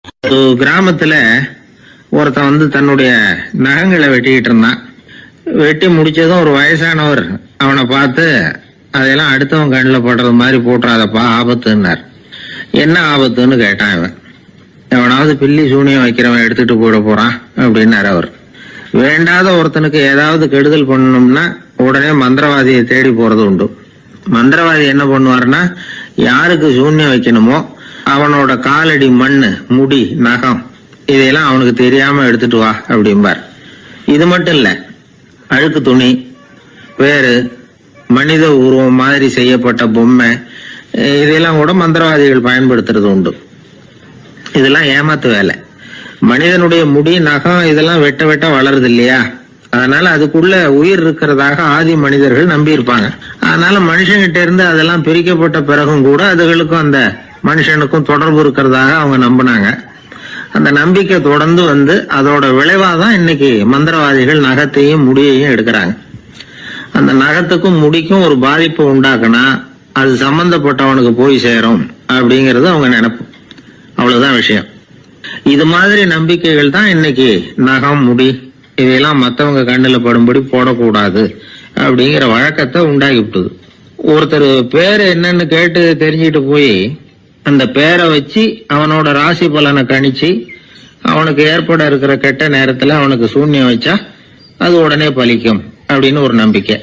ஒரு கிராமத்துல ஒருத்தன் தன்னுடைய நகங்களை வெட்டிக்கிட்டு இருந்தான். வெட்டி முடிச்சதும் ஒரு வயசானவர் அவனை பார்த்து, அதெல்லாம் அடுத்தவன் கண்ணில் படுறது மாதிரி போட்டுறாதப்பா, ஆபத்துன்னார். என்ன ஆபத்துன்னு கேட்டான் இவன். எவனாவது பில்லி சூனியம் வைக்கிறவன் எடுத்துட்டு போயிட போறான் அப்படின்னாரு அவர். வேண்டாத ஒருத்தனுக்கு ஏதாவது கெடுதல் பண்ணணும்னா உடனே மந்திரவாதியை தேடி போறது உண்டு. மந்திரவாதி என்ன பண்ணுவாருன்னா, யாருக்கு சூன்யம் வைக்கணுமோ அவனோட காலடி மண்ணு, முடி, நகம் இதையெல்லாம் அவனுக்கு தெரியாம எடுத்துட்டு வா அப்படிம்பார். இது மட்டும் இல்ல, அழுக்கு துணி, வேறு மனித உருவம் மாதிரி செய்யப்பட்ட பொம்மை இதெல்லாம் கூட மந்திரவாதிகள் பயன்படுத்துறது உண்டு. இதெல்லாம் ஏமாத்து வேலை. மனிதனுடைய முடி, நகம் இதெல்லாம் வெட்ட வெட்ட வளருது இல்லையா, அதனால அதுக்குள்ள உயிர் இருக்கிறதாக ஆதி மனிதர்கள் நம்பி இருப்பாங்க. அதனால மனுஷங்கிட்ட இருந்து அதெல்லாம் பிரிக்கப்பட்ட பிறகும் கூட அதுகளுக்கும் அந்த மனுஷனுக்கும் தொடர்பு இருக்கிறதாக அவங்க நம்பினாங்க. அந்த நம்பிக்கை தொடர்ந்து அதோட விளைவாதான் இன்னைக்கு மந்திரவாதிகள் நகத்தையும் முடியையும் எடுக்கிறாங்க. அந்த நகத்துக்கும் முடிக்கும் ஒரு பாதிப்பு உண்டாக்குனா அது சம்பந்தப்பட்டவனுக்கு போய் சேரும் அப்படிங்கறது அவங்க நினைப்பு. அவ்வளவுதான் விஷயம். இது மாதிரி நம்பிக்கைகள் தான் இன்னைக்கு நகம், முடி இதையெல்லாம் மத்தவங்க கண்ணுல படும்படி போடக்கூடாது அப்படிங்கிற வழக்கத்தை உண்டாக்கி விட்டுது. ஒருத்தர் பேரு என்னன்னு கேட்டு தெரிஞ்சுட்டு போய் அந்த பேரை வச்சு அவனோட ராசி பலனை கணிச்சு அவனுக்கு ஏற்பட இருக்கிற கெட்ட நேரத்துல அவனுக்கு சூன்யம் வச்சா அது உடனே பலிக்கும் அப்படின்னு ஒரு நம்பிக்கை.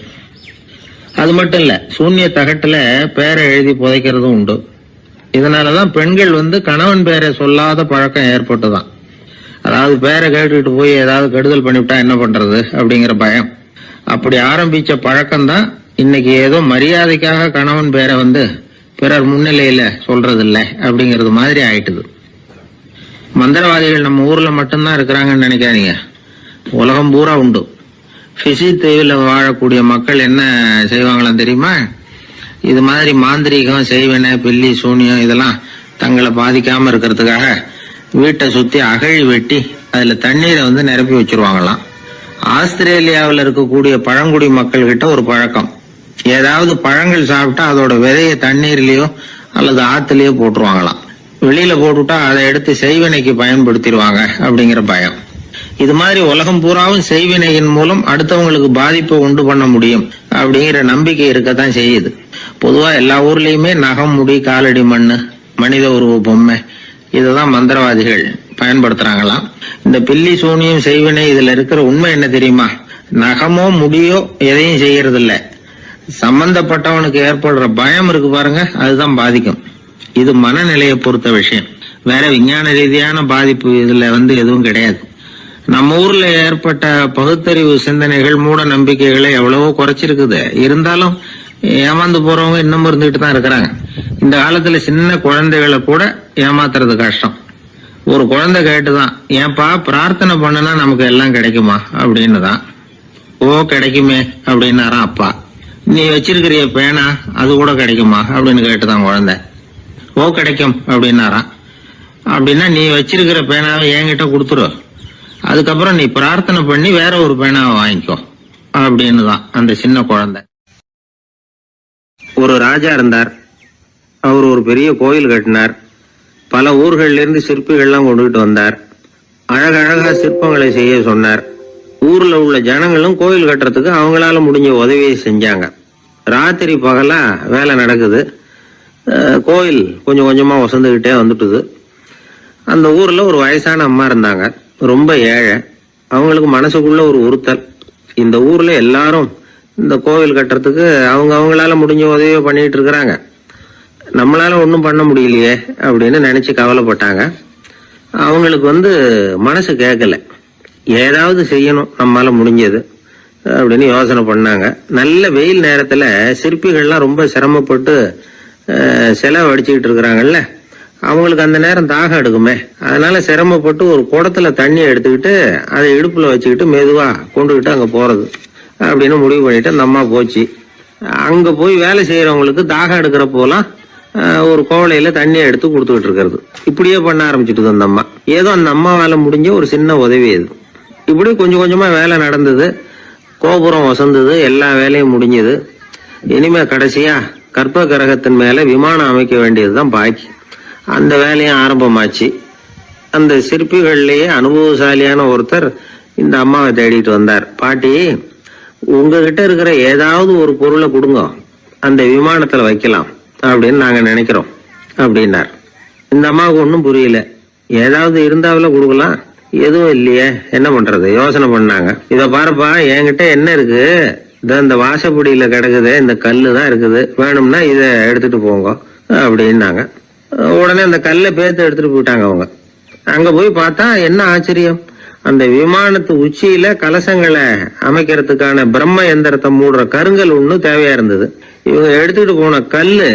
அது மட்டும் இல்ல, சூன்ய தகட்டுல பேரை எழுதி புதைக்கிறதும் உண்டு. இதனாலதான் பெண்கள் கணவன் பேரை சொல்லாத பழக்கம் ஏற்பட்டுதான். அதாவது பேரை கேட்டுக்கிட்டு போய் ஏதாவது கெடுதல் பண்ணிவிட்டா என்ன பண்றது அப்படிங்கிற பயம். அப்படி ஆரம்பிச்ச பழக்கம் தான் இன்னைக்கு ஏதோ மரியாதைக்காக கணவன் பேரை பிறர் முன்னிலையில சொல்றது இல்லை அப்படிங்கறது மாதிரி ஆயிட்டுது. மந்திரவாதிகள் நம்ம ஊர்ல மட்டும்தான் இருக்கிறாங்கன்னு நினைக்காதீங்க, உலகம் பூரா உண்டு. பிசி தீவில் வாழக்கூடிய மக்கள் என்ன செய்வாங்களாம் தெரியுமா? இது மாதிரி மாந்திரீகம், செய்வன, பில்லி, சூனியம் இதெல்லாம் தங்களை பாதிக்காம இருக்கிறதுக்காக வீட்டை சுத்தி அகழி வெட்டி அதுல தண்ணீரை நிரப்பி வச்சிருவாங்களாம். ஆஸ்திரேலியாவில் இருக்கக்கூடிய பழங்குடி மக்கள் கிட்ட ஒரு பழக்கம், ஏதாவது பழங்கள் சாப்பிட்டா அதோட விதைய தண்ணீர்லயோ அல்லது ஆத்துலயோ போட்டுருவாங்களாம். வெளியில போட்டுட்டா அதை எடுத்து செய்வினைக்கு பயன்படுத்திடுவாங்க அப்படிங்கிற பயம். இது மாதிரி உலகம் பூராவும் செய்வினையின் மூலம் அடுத்தவங்களுக்கு பாதிப்பை உண்டு பண்ண முடியும் அப்படிங்கிற நம்பிக்கை இருக்கத்தான் செய்யுது. பொதுவா எல்லா ஊர்லயுமே நகம், முடி, காலடி மண்ணு, மனித உருவ பொம்மை இததான் மந்திரவாதிகள் பயன்படுத்துறாங்களாம். இந்த பில்லி, சூனியம், செய்வினை இதுல இருக்கிற உண்மை என்ன தெரியுமா? நகமோ முடியோ எதையும் செய்யறது இல்ல, சம்பந்தப்பட்டவனுக்கு ஏற்படுற பயம் இருக்கு பாருங்க, அதுதான் பாதிக்கும். இது மனநிலையை பொறுத்த விஷயம், வேற விஞ்ஞான ரீதியான பாதிப்பு இதுல எதுவும் கிடையாது. நம்ம ஊர்ல ஏற்பட்ட பகுத்தறிவு சிந்தனைகள், மூட நம்பிக்கைகளை எவ்வளவோ குறைச்சிருக்குது. இருந்தாலும் ஏமாந்து போறவங்க இன்னும் இருந்துகிட்டு தான் இருக்கிறாங்க. இந்த காலத்துல சின்ன குழந்தைகளை கூட ஏமாத்துறது கஷ்டம். ஒரு குழந்தை கேட்டுதான், ஏன்பா பிரார்த்தனை பண்ணுனா நமக்கு எல்லாம் கிடைக்குமா அப்படின்னு தான். ஓ கிடைக்குமே அப்படின்னாராம் அப்பா. நீ வச்சிருக்கிறிய பேனா அது கூட கிடைக்குமா அப்படின்னு கேட்டுதான் குழந்தை. ஓ கிடைக்கும் அப்படின்னாராம். அப்படின்னா நீ வச்சிருக்கிற பேனாவை என்கிட்ட கொடுத்துரு, அதுக்கப்புறம் நீ பிரார்த்தனை பண்ணி வேற ஒரு பேனாவை வாங்கிக்கோ அப்படின்னு தான் அந்த சின்ன குழந்தை. ஒரு ராஜா இருந்தார். அவர் ஒரு பெரிய கோயில் கட்டினார். பல ஊர்கள்ல இருந்து சிற்பிகள்லாம் கொண்டுகிட்டு வந்தார். அழகழகா சிற்பங்களை செய்ய சொன்னார். ஊர்ல உள்ள ஜனங்களும் கோயில் கட்டுறதுக்கு அவங்களால முடிஞ்ச உதவியை செஞ்சாங்க. ராத்திரி பகலா வேலை நடக்குது. கோயில் கொஞ்சம் கொஞ்சமா வசந்துகிட்டே வந்துட்டுது. அந்த ஊர்ல ஒரு வயசான அம்மா இருந்தாங்க, ரொம்ப ஏழை. அவங்களுக்கு மனசுக்குள்ள ஒரு உறுத்தல், இந்த ஊர்ல எல்லாரும் இந்த கோவில் கட்டுறதுக்கு அவங்களால முடிஞ்ச உதவியை பண்ணிட்டு இருக்கிறாங்க, நம்மளால ஒன்றும் பண்ண முடியலையே அப்படின்னு நினைச்சு கவலைப்பட்டாங்க. அவங்களுக்கு மனசு கேட்கல, ஏதாவது செய்யணும் நம்மளால முடிஞ்சது அப்படின்னு யோசனை பண்ணாங்க. நல்ல வெயில் நேரத்துல சிற்பிகள்லாம் ரொம்ப சிரமப்பட்டு சிலை வடிச்சுக்கிட்டு இருக்கிறாங்கல்ல, அவங்களுக்கு அந்த நேரம் தாகம் எடுக்குமே, அதனால சிரமப்பட்டு ஒரு குடத்துல தண்ணி எடுத்துக்கிட்டு அதை இடுப்புல வச்சுக்கிட்டு மெதுவா கொண்டுகிட்டு அங்க போறது அப்படின்னு முடிவு பண்ணிட்டு அந்த அம்மா போச்சு. அங்க போய் வேலை செய்யறவங்களுக்கு தாகம் எடுக்கிற போலாம் ஒரு கோவலையில தண்ணியை எடுத்து கொடுத்துக்கிட்டு இருக்கிறது. இப்படியே பண்ண ஆரம்பிச்சுட்டு அந்த அம்மா. ஏதோ அந்த அம்மாவால முடிஞ்ச ஒரு சின்ன உதவி இது. இப்படி கொஞ்சம் கொஞ்சமா வேலை நடந்தது. கோபுரம் வசந்தது, எல்லா வேலையும் முடிஞ்சது. இனிமே கடைசியா கற்ப கிரகத்தின் மேல விமானம் அமைக்க வேண்டியதுதான் பாக்கி. அந்த வேலையும் ஆரம்பமாச்சு. அந்த சிற்பிகள்லயே அனுபவசாலியான ஒருத்தர் இந்த அம்மாவை தேடிட்டு வந்தார். பாட்டி, உங்ககிட்ட இருக்கிற ஏதாவது ஒரு பொருளை கொடுங்க, அந்த விமானத்துல வைக்கலாம் அப்படின்னு நாங்க நினைக்கிறோம் அப்படின்னார். இந்த அம்மாவுக்கு ஒன்றும் புரியல. ஏதாவது இருந்தாவில கொடுக்கலாம், எதுவும் இல்லையே, என்ன பண்றது? யோசனை பண்ணாங்க. இத பாருப்பா, என்கிட்ட என்ன இருக்கு, இந்த வாசப்படியில கிடக்குது, இந்த கல்லு தான் இருக்குது, வேணும்னா இத எடுத்துட்டு போங்க அப்படின்னாங்க. உடனே அந்த கல்லை பேத்து எடுத்துட்டு போயிட்டாங்க அவங்க. அங்க போய் பார்த்தா என்ன ஆச்சரியம், அந்த விமானத்து உச்சியில கலசங்களை அமைக்கிறதுக்கான பிரம்ம எந்திரத்தை மூடுற கருங்கல் ஒண்ணு தேவையா இருந்தது. இவங்க எடுத்துட்டு போன கல்லு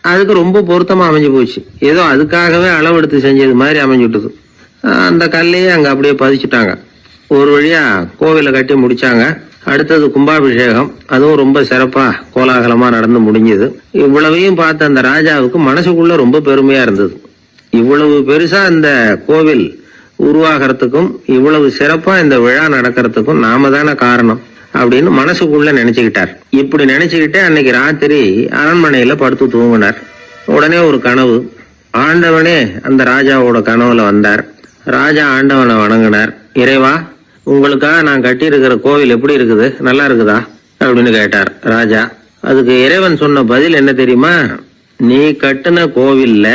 அதுக்கு ரொம்ப பொருத்தமா அமைஞ்சு போச்சு. ஏதோ அதுக்காகவே அளவெடுத்து செஞ்சது மாதிரி அமைஞ்சுட்டுது. அந்த கல்லையே அங்க அப்படியே பதிச்சுட்டாங்க. ஒரு வழியா கோவிலை கட்டி முடிச்சாங்க. அடுத்தது கும்பாபிஷேகம், அதுவும் ரொம்ப சிறப்பா கோலாகலமா நடந்து முடிஞ்சது. இவ்வளவையும் பார்த்த அந்த ராஜாவுக்கு மனசுக்குள்ள ரொம்ப பெருமையா இருந்தது. இவ்வளவு பெருசா இந்த கோவில் உருவாகிறதுக்கும் இவ்வளவு சிறப்பா இந்த விழா நடக்கிறதுக்கும் நாம தானே காரணம் அப்படின்னு மனசுக்குள்ள நினைச்சுக்கிட்டார். இப்படி நினைச்சுக்கிட்டே அன்னைக்கு ராத்திரி அரண்மனையில படுத்து தூங்கினார். உடனே ஒரு கனவு. ஆண்டவனே அந்த ராஜாவோட கனவுல வந்தார். ராஜா ஆண்டவனை வணங்கினார். இறைவா, உங்களுக்காக நான் கட்டி இருக்கிற கோவில் எப்படி இருக்குது, நல்லா இருக்குதா அப்படின்னு கேட்டார் ராஜா. அதுக்கு இறைவன் சொன்ன பதில் என்ன தெரியுமா? நீ கட்டின கோவில்ல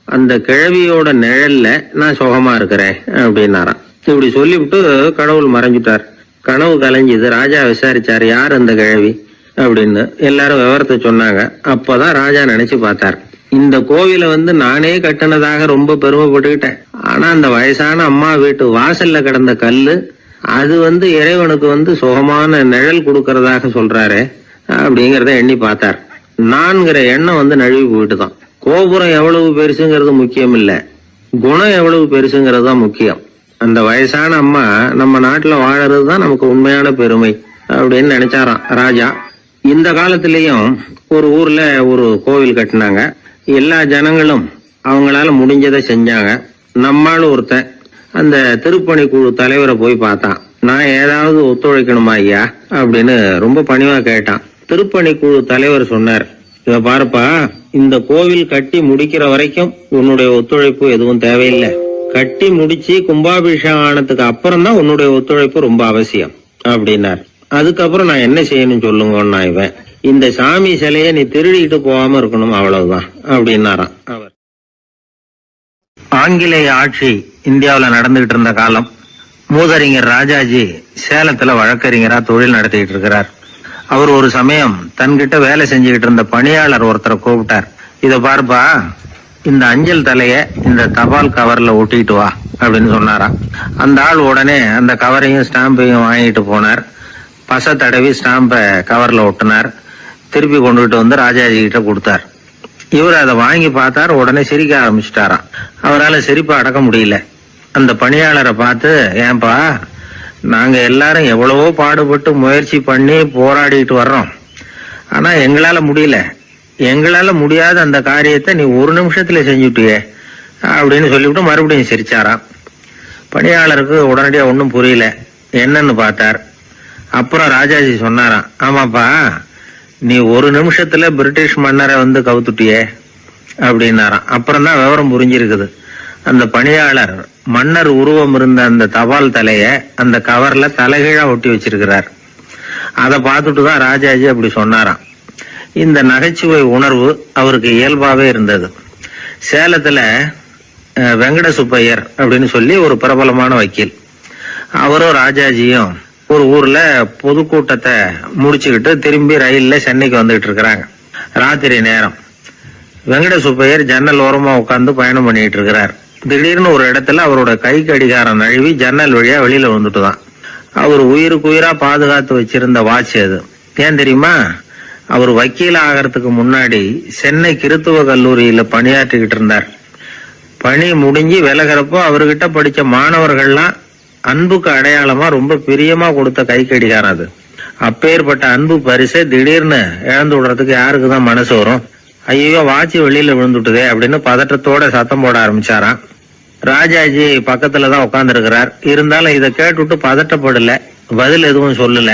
அந்த கிழவியோட நிழல்ல நான் சுகமா இருக்கிறேன் அப்படின்னாராம். இப்படி சொல்லிவிட்டு கடவுள் மறைஞ்சிட்டார். கனவு கலைஞ்சுது. ராஜா விசாரிச்சார், யார் அந்த கிழவி அப்படின்னு. எல்லாரும் விவரத்தை சொன்னாங்க. அப்பதான் ராஜா நினைச்சு பார்த்தார், இந்த கோவிலை நானே கட்டினதாக ரொம்ப பெருமைப்பட்டுக்கிட்டேன். ஆனா அந்த வயசான அம்மா வீட்டு வாசல்ல கிடந்த கல்லு அது இறைவனுக்கு சுகமான நிழல் கொடுக்கறதாக சொல்றாரு அப்படிங்கறத எண்ணி பார்த்தார். நான்கிற எண்ணம் நழுவி போயிட்டுதான். கோபுரம் எவ்வளவு பெருசுங்கிறது முக்கியம் இல்ல, குணம் எவ்வளவு பெருசுங்கிறது தான் முக்கியம். அந்த வயசான அம்மா நம்ம நாட்டுல வாழறது தான் நமக்கு உண்மையான பெருமை அப்படின்னு நினைச்சாராம் ராஜா. இந்த காலத்திலயும் ஒரு ஊர்ல ஒரு கோவில் கட்டினாங்க. எல்லா ஜனங்களும் அவங்களால முடிஞ்சதை செஞ்சாங்க. நம்மால ஒருத்தன் அந்த திருப்பணி குழு தலைவரை போய் பார்த்தான். நான் ஏதாவது ஒத்துழைக்கணுமா ஐயா அப்படின்னு ரொம்ப பணிவா கேட்டான். திருப்பணி குழு தலைவர் சொன்னார், இத பாருப்பா, இந்த கோவில் கட்டி முடிக்கிற வரைக்கும் உன்னுடைய ஒத்துழைப்பு எதுவும் தேவையில்லை. கட்டி முடிச்சு கும்பாபிஷேகம் ஆனதுக்கு அப்புறம் தான் உன்னுடைய ஒத்துழைப்பு ரொம்ப அவசியம் அப்படின்னார். அதுக்கப்புறம் நான் என்ன செய்யணும் சொல்லுங்கன்னா, இவன் இந்த சாமி சிலைய நீ திருடிட்டு போகாம இருக்கணும், அவ்வளவுதான் அப்படின்னாராம் அவர். ஆங்கிலேய ஆட்சி இந்தியாவில நடந்துகிட்டு இருந்த காலம். மூதறிஞர் ராஜாஜி சேலத்துல வழக்கறிஞரா தொழில் நடத்திட்டு இருக்கிறார். அவர் ஒரு சமயம் தன்கிட்ட வேலை செஞ்சுக்கிட்டு இருந்த பணியாளர் ஒருத்தரை கூப்பிட்டார். இத பார்ப்பா, இந்த அஞ்சல் தலைய இந்த தபால் கவர்ல ஒட்டிட்டு வா அப்படின்னு சொன்னாராம். அந்த ஆள் உடனே அந்த கவரையும் ஸ்டாம்பையும் வாங்கிட்டு போனார். பசை தடவி ஸ்டாம்பை கவர்ல ஒட்டினார். திருப்பி கொண்டுகிட்டு ராஜாஜி கிட்ட கொடுத்தார். இவர் அதை வாங்கி பார்த்தார். உடனே சிரிக்க ஆரம்பிச்சுட்டாராம். அவரால் சிரிப்பை அடக்க முடியல. அந்த பணியாளரை பார்த்து, ஏன்பா, நாங்க எல்லாரும் எவ்வளவோ பாடுபட்டு முயற்சி பண்ணி போராடிட்டு வர்றோம், ஆனா எங்களால முடியல, எங்களால முடியாத அந்த காரியத்தை நீ ஒரு நிமிஷத்துல செஞ்சுட்டியே அப்படின்னு சொல்லிவிட்டு மறுபடியும் சிரிச்சாராம். பணியாளருக்கு உடனடியா ஒன்னும் புரியல. என்னன்னு பார்த்தார். அப்புறம் ராஜாஜி சொன்னாராம், ஆமாப்பா, நீ ஒரு நிமிஷத்துல பிரிட்டிஷ் மன்னரை கவுத்துட்டியே அப்படின்னாராம். அப்புறம் தான் விவரம் புரிஞ்சிருக்குது. அந்த பணியாளர் மன்னர் உருவம் இருந்த அந்த தபால் தலைய அந்த கவர்ல தலைகீழா ஒட்டி வச்சிருக்கிறார். அதை பார்த்துட்டு தான் ராஜாஜி அப்படி சொன்னாராம். இந்த நகைச்சுவை உணர்வு அவருக்கு இயல்பாவே இருந்தது. சேலத்துல வெங்கட சுப்பையர் அப்படின்னு சொல்லி ஒரு பிரபலமான வக்கீல், அவரும் ராஜாஜியும் ஒரு ஊர்ல பொதுக்கூட்டத்தை முடிச்சுக்கிட்டு திரும்பி ரயில்ல சென்னைக்கு வந்துகிட்டு இருக்கிறாங்க. ராத்திரி நேரம். வெங்கட சுப்பையர் ஜன்னல் ஓரமா உட்கார்ந்து பயணம் பண்ணிட்டு இருக்கிறார். திடீர்னு ஒரு இடத்துல அவரோட கை கடிகாரம் நழுவி ஜன்னல் வழியா வெளியில வந்துட்டுதான். அவர் உயிருக்கு உயிரா பாதுகாத்து வச்சிருந்த வாட்ச் அது. ஏன் தெரியுமா? அவர் வக்கீல் ஆகிறதுக்கு முன்னாடி சென்னை கிறித்துவ கல்லூரியில பணியாற்றிக்கிட்டு இருந்தார். பணி முடிஞ்சு விலகிறப்போ அவர்கிட்ட படிச்ச மாணவர்கள்லாம் அன்புக்கு அடையாளமா ரொம்ப பிரியமா கொடுத்த கை கடிகாரம் அது. அப்பேற்பட்ட அன்பு பரிசை திடீர்னு இழந்து விடுறதுக்கு யாருக்குதான் மனசு வரும்? ஐயோ, வாட்சி வெளியில விழுந்துட்டுதே அப்படின்னு பதட்டத்தோட சத்தம் போட ஆரம்பிச்சாராம். ராஜாஜி பக்கத்துலதான் உட்கார்ந்து இருக்கிறார். இருந்தாலும் இதை கேட்டுட்டு பதட்டப்படல, பதில் எதுவும் சொல்லல.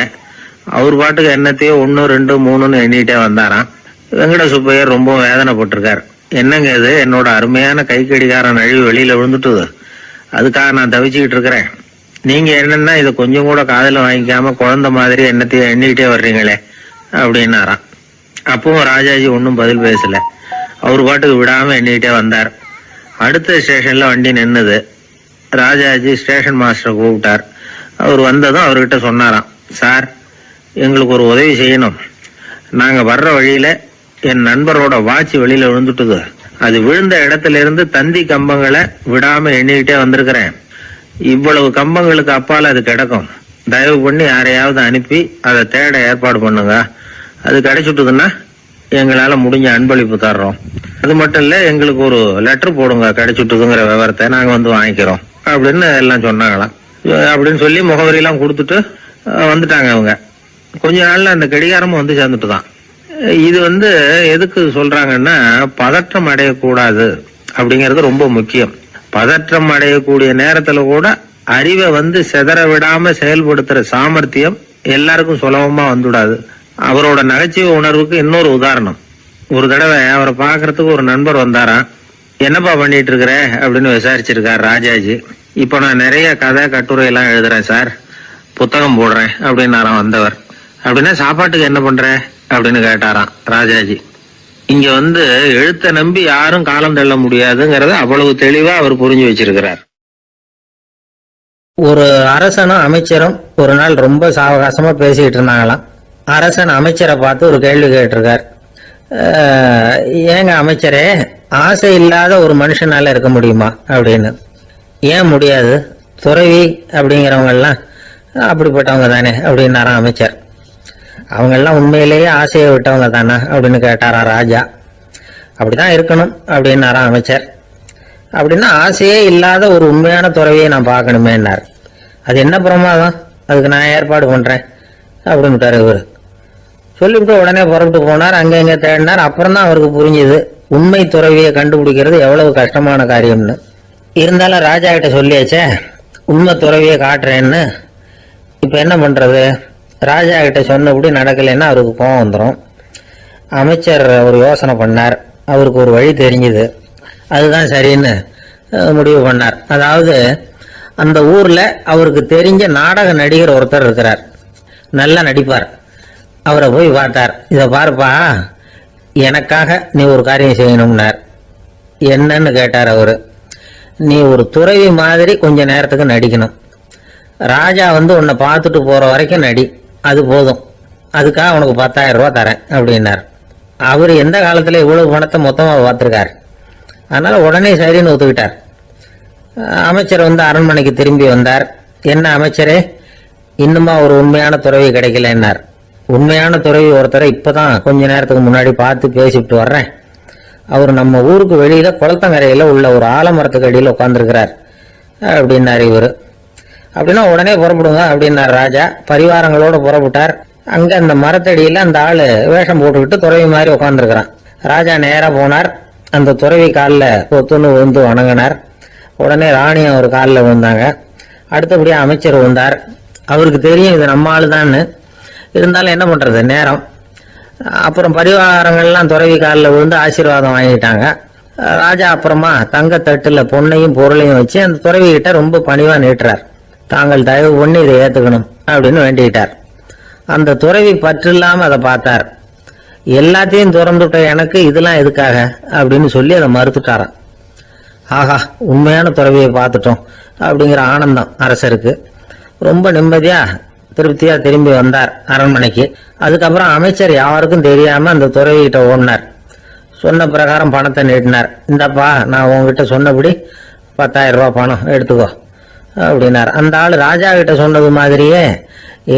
அவர் பாட்டுக்கு என்னத்தையோ 1 2 3ன்னு எண்ணிட்டே வந்தாராம். வெங்கட சுப்பையர் ரொம்ப வேதனைப்பட்டிருக்கார். என்னங்க இது, என்னோட அருமையான கை கடிகாரம் நழுவி வெளியில விழுந்துட்டுது, அதுக்காக நான் தவிச்சுக்கிட்டு இருக்கிறேன். நீங்க என்னன்னா இதை கொஞ்சம் கூட காதுல வாங்கிக்காம குழந்தை மாதிரி என்னத்தையும் எண்ணிக்கிட்டே வர்றீங்களே அப்படின்னாராம். அப்பவும் ராஜாஜி ஒன்றும் பதில் பேசல. அவர் பாட்டுக்கு விடாம எண்ணிக்கிட்டே வந்தார். அடுத்த ஸ்டேஷன்ல வண்டி நின்னுது. ராஜாஜி ஸ்டேஷன் மாஸ்டரை கூப்பிட்டார். அவர் வந்ததும் அவர்கிட்ட சொன்னாராம், சார், எங்களுக்கு ஒரு உதவி செய்யணும். நாங்க வர்ற வழியில என் நண்பரோட வாட்ச் வெளியில விழுந்துட்டுது. அது விழுந்த இடத்துல இருந்து தந்தி கம்பங்களை விடாம எண்ணிக்கிட்டே வந்திருக்கிறேன். இவ்வளவு கம்பங்களுக்கு அப்பால அது கிடக்கும். தயவு பண்ணி யாரையாவது அனுப்பி அதை தேட ஏற்பாடு பண்ணுங்க. அது கிடைச்சுட்டுதுன்னா எங்களால முடிஞ்ச அன்பளிப்பு தர்றோம். அது மட்டும் இல்ல, எங்களுக்கு ஒரு லெட்டர் போடுங்க, கிடைச்சுட்டுதுங்கிற விவரத்தை நாங்க வந்து வாங்கிக்கிறோம் அப்படின்னு எல்லாம் சொன்னாங்களாம். அப்படின்னு சொல்லி முகவரியெல்லாம் கொடுத்துட்டு வந்துட்டாங்க அவங்க. கொஞ்ச நாள்ல அந்த கடிகாரமும் வந்து சேர்ந்துட்டுதான். இது எதுக்கு சொல்றாங்கன்னா, பதற்றம் அடையக்கூடாது அப்படிங்கிறது ரொம்ப முக்கியம். பதற்றம் அடையக்கூடிய நேரத்துல கூட அறிவை சிதற விடாம செயல்படுத்துற சாமர்த்தியம் எல்லாருக்கும் சுலபமா வந்துடாது. அவரோட நகைச்சுவை உணர்வுக்கு இன்னொரு உதாரணம். ஒரு தடவை அவரை பாக்குறதுக்கு ஒரு நண்பர் வந்தாராம். என்னப்பா பண்ணிட்டு இருக்கிற அப்படின்னு விசாரிச்சிருக்கார் ராஜாஜி. இப்ப நான் நிறைய கதை கட்டுரை எல்லாம் எழுதுறேன் சார், புத்தகம் போடுறேன் அப்படின்னாராம் வந்தவர். அப்படின்னா சாப்பாட்டுக்கு என்ன பண்ற அப்படின்னு கேட்டாராம் ராஜாஜி. இங்க எழுத்த நம்பி யாரும் காலம் தள்ள முடியாதுங்கிறத அவ்வளவு தெளிவா அவர் புரிஞ்சு வச்சிருக்கிறார். ஒரு அரசனும் அமைச்சரும் ஒரு நாள் ரொம்ப சாவகாசமா பேசிக்கிட்டு இருந்தாங்களாம். அரசன் அமைச்சரை பார்த்து ஒரு கேள்வி கேட்டிருக்கார். ஏங்க அமைச்சரே, ஆசை இல்லாத ஒரு மனுஷனால இருக்க முடியுமா அப்படின்னு. ஏன் முடியாது, துறவி அப்படிங்கிறவங்க எல்லாம் அப்படிப்பட்டவங்க தானே அப்படின்னாராம் அமைச்சர். அவங்கெல்லாம் உண்மையிலேயே ஆசையை விட்டவங்க தானே அப்படின்னு கேட்டாரா ராஜா. அப்படிதான் இருக்கணும் அப்படின்னாராம் அமைச்சர். அப்படின்னா ஆசையே இல்லாத ஒரு உண்மையான துறவியை நான் பார்க்கணுமேன்னார். அது என்ன பிரமாதம், அதுக்கு நான் ஏற்பாடு பண்றேன் அப்படின்ட்டார் இவர். சொல்லிவிட்டு உடனே புறப்பட்டு போனார். அங்க இங்க தேடினார். அப்புறம் தான் அவருக்கு புரிஞ்சுது உண்மை துறவியை கண்டுபிடிக்கிறது எவ்வளவு கஷ்டமான காரியம்னு. இருந்தாலும் ராஜா கிட்ட சொல்லியாச்சே, உண்மை துறவியை காட்டுறேன்னு. இப்ப என்ன பண்றது? ராஜா கிட்ட சொன்னபடி நடக்கலைன்னா அவருக்கு கோவம் வந்துடும். அமைச்சர் ஒரு யோசனை பண்ணார். அவருக்கு ஒரு வழி தெரிஞ்சுது. அதுதான் சரின்னு முடிவு பண்ணார். அதாவது அந்த ஊர்ல அவருக்கு தெரிஞ்ச நாடக நடிகர் ஒருத்தர் இருக்கிறார், நல்லா நடிப்பார். அவரை போய் பார்த்தார். இதை பாருப்பா, எனக்காக நீ ஒரு காரியம் செய்யணும்னார். என்னன்னு கேட்டார் அவரு. நீ ஒரு துறவி மாதிரி கொஞ்ச நேரத்துக்கு நடிக்கணும். ராஜா உன்னை பார்த்துட்டு போற வரைக்கும் நடி, அது போதும். அதுக்காக உனக்கு 10,000 ரூபாய் தரேன் அப்படின்னார். அவர் எந்த காலத்துல இவ்வளவு பணத்தை மொத்தமா பார்த்திருக்கார். அதனால உடனே சரின்னு ஒத்துக்கிட்டார். அமைச்சர் அரண்மனைக்கு திரும்பி வந்தார். என்ன அமைச்சரே, இன்னுமா ஒரு உண்மையான துறவி கிடைக்கலன்னார். உண்மையான துறவி ஒருத்தரை இப்பதான் கொஞ்ச நேரத்துக்கு முன்னாடி பார்த்து பேசிவிட்டு வர்றேன். அவர் நம்ம ஊருக்கு வெளியில குளத்தங்கரையில உள்ள ஒரு ஆலமரத்துக்கு அடியில் உட்கார்ந்துருக்கிறார் அப்படின்னாரு இவரு. அப்படின்னா உடனே புறப்படுங்க அப்படின்னார் ராஜா. பரிவாரங்களோட புறப்பட்டார். அங்க அந்த மரத்தடியில அந்த ஆளு வேஷம் போட்டுக்கிட்டு துறவி மாதிரி உட்காந்துருக்கிறான். ராஜா நேரா போனார். அந்த துறவி காலில் பொத்துன்னு விழுந்து வணங்கினார். உடனே ராணியும் அவர் காலில் விழுந்தாங்க. அடுத்தபடியா அமைச்சர் விழுந்தார். அவருக்கு தெரியும் இது நம்ம ஆளுதான்னு. இருந்தாலும் என்ன பண்றது, நேரம். அப்புறம் பரிவாரங்கள்லாம் துறவி காலில் விழுந்து ஆசீர்வாதம் வாங்கிட்டாங்க. ராஜா அப்புறமா தங்கத்தட்டுல பொண்ணையும் பொருளையும் வச்சு அந்த துறவி கிட்ட ரொம்ப பணிவா நீட்டுறார். தாங்கள் தயவு பண்ணி இதை ஏத்துக்கணும் அப்படின்னு வேண்டிக்கிட்டார். அந்த துறவி பற்று இல்லாம அதை பார்த்தார். எல்லாத்தையும் திறந்துட்ட எனக்கு இதெல்லாம் எதுக்காக அப்படின்னு சொல்லி அதை மறுத்துட்டாராம். ஆஹா, உண்மையான துறவியை பார்த்துட்டோம் அப்படிங்கிற ஆனந்தம் அரசருக்கு. ரொம்ப நிம்மதியா திருப்தியா திரும்பி வந்தார் அரண்மனைக்கு. அதுக்கப்புறம் அமைச்சர் யாருக்கும் தெரியாம அந்த துறவிகிட்ட ஓடினார். சொன்ன பிரகாரம் பணத்தை நீட்டினார். இந்தப்பா, நான் உங்ககிட்ட சொன்னபடி 10,000 ரூபாய் பணம் எடுத்துக்கோ அப்படின்னார். அந்த ஆள் ராஜா கிட்ட சொன்னது மாதிரியே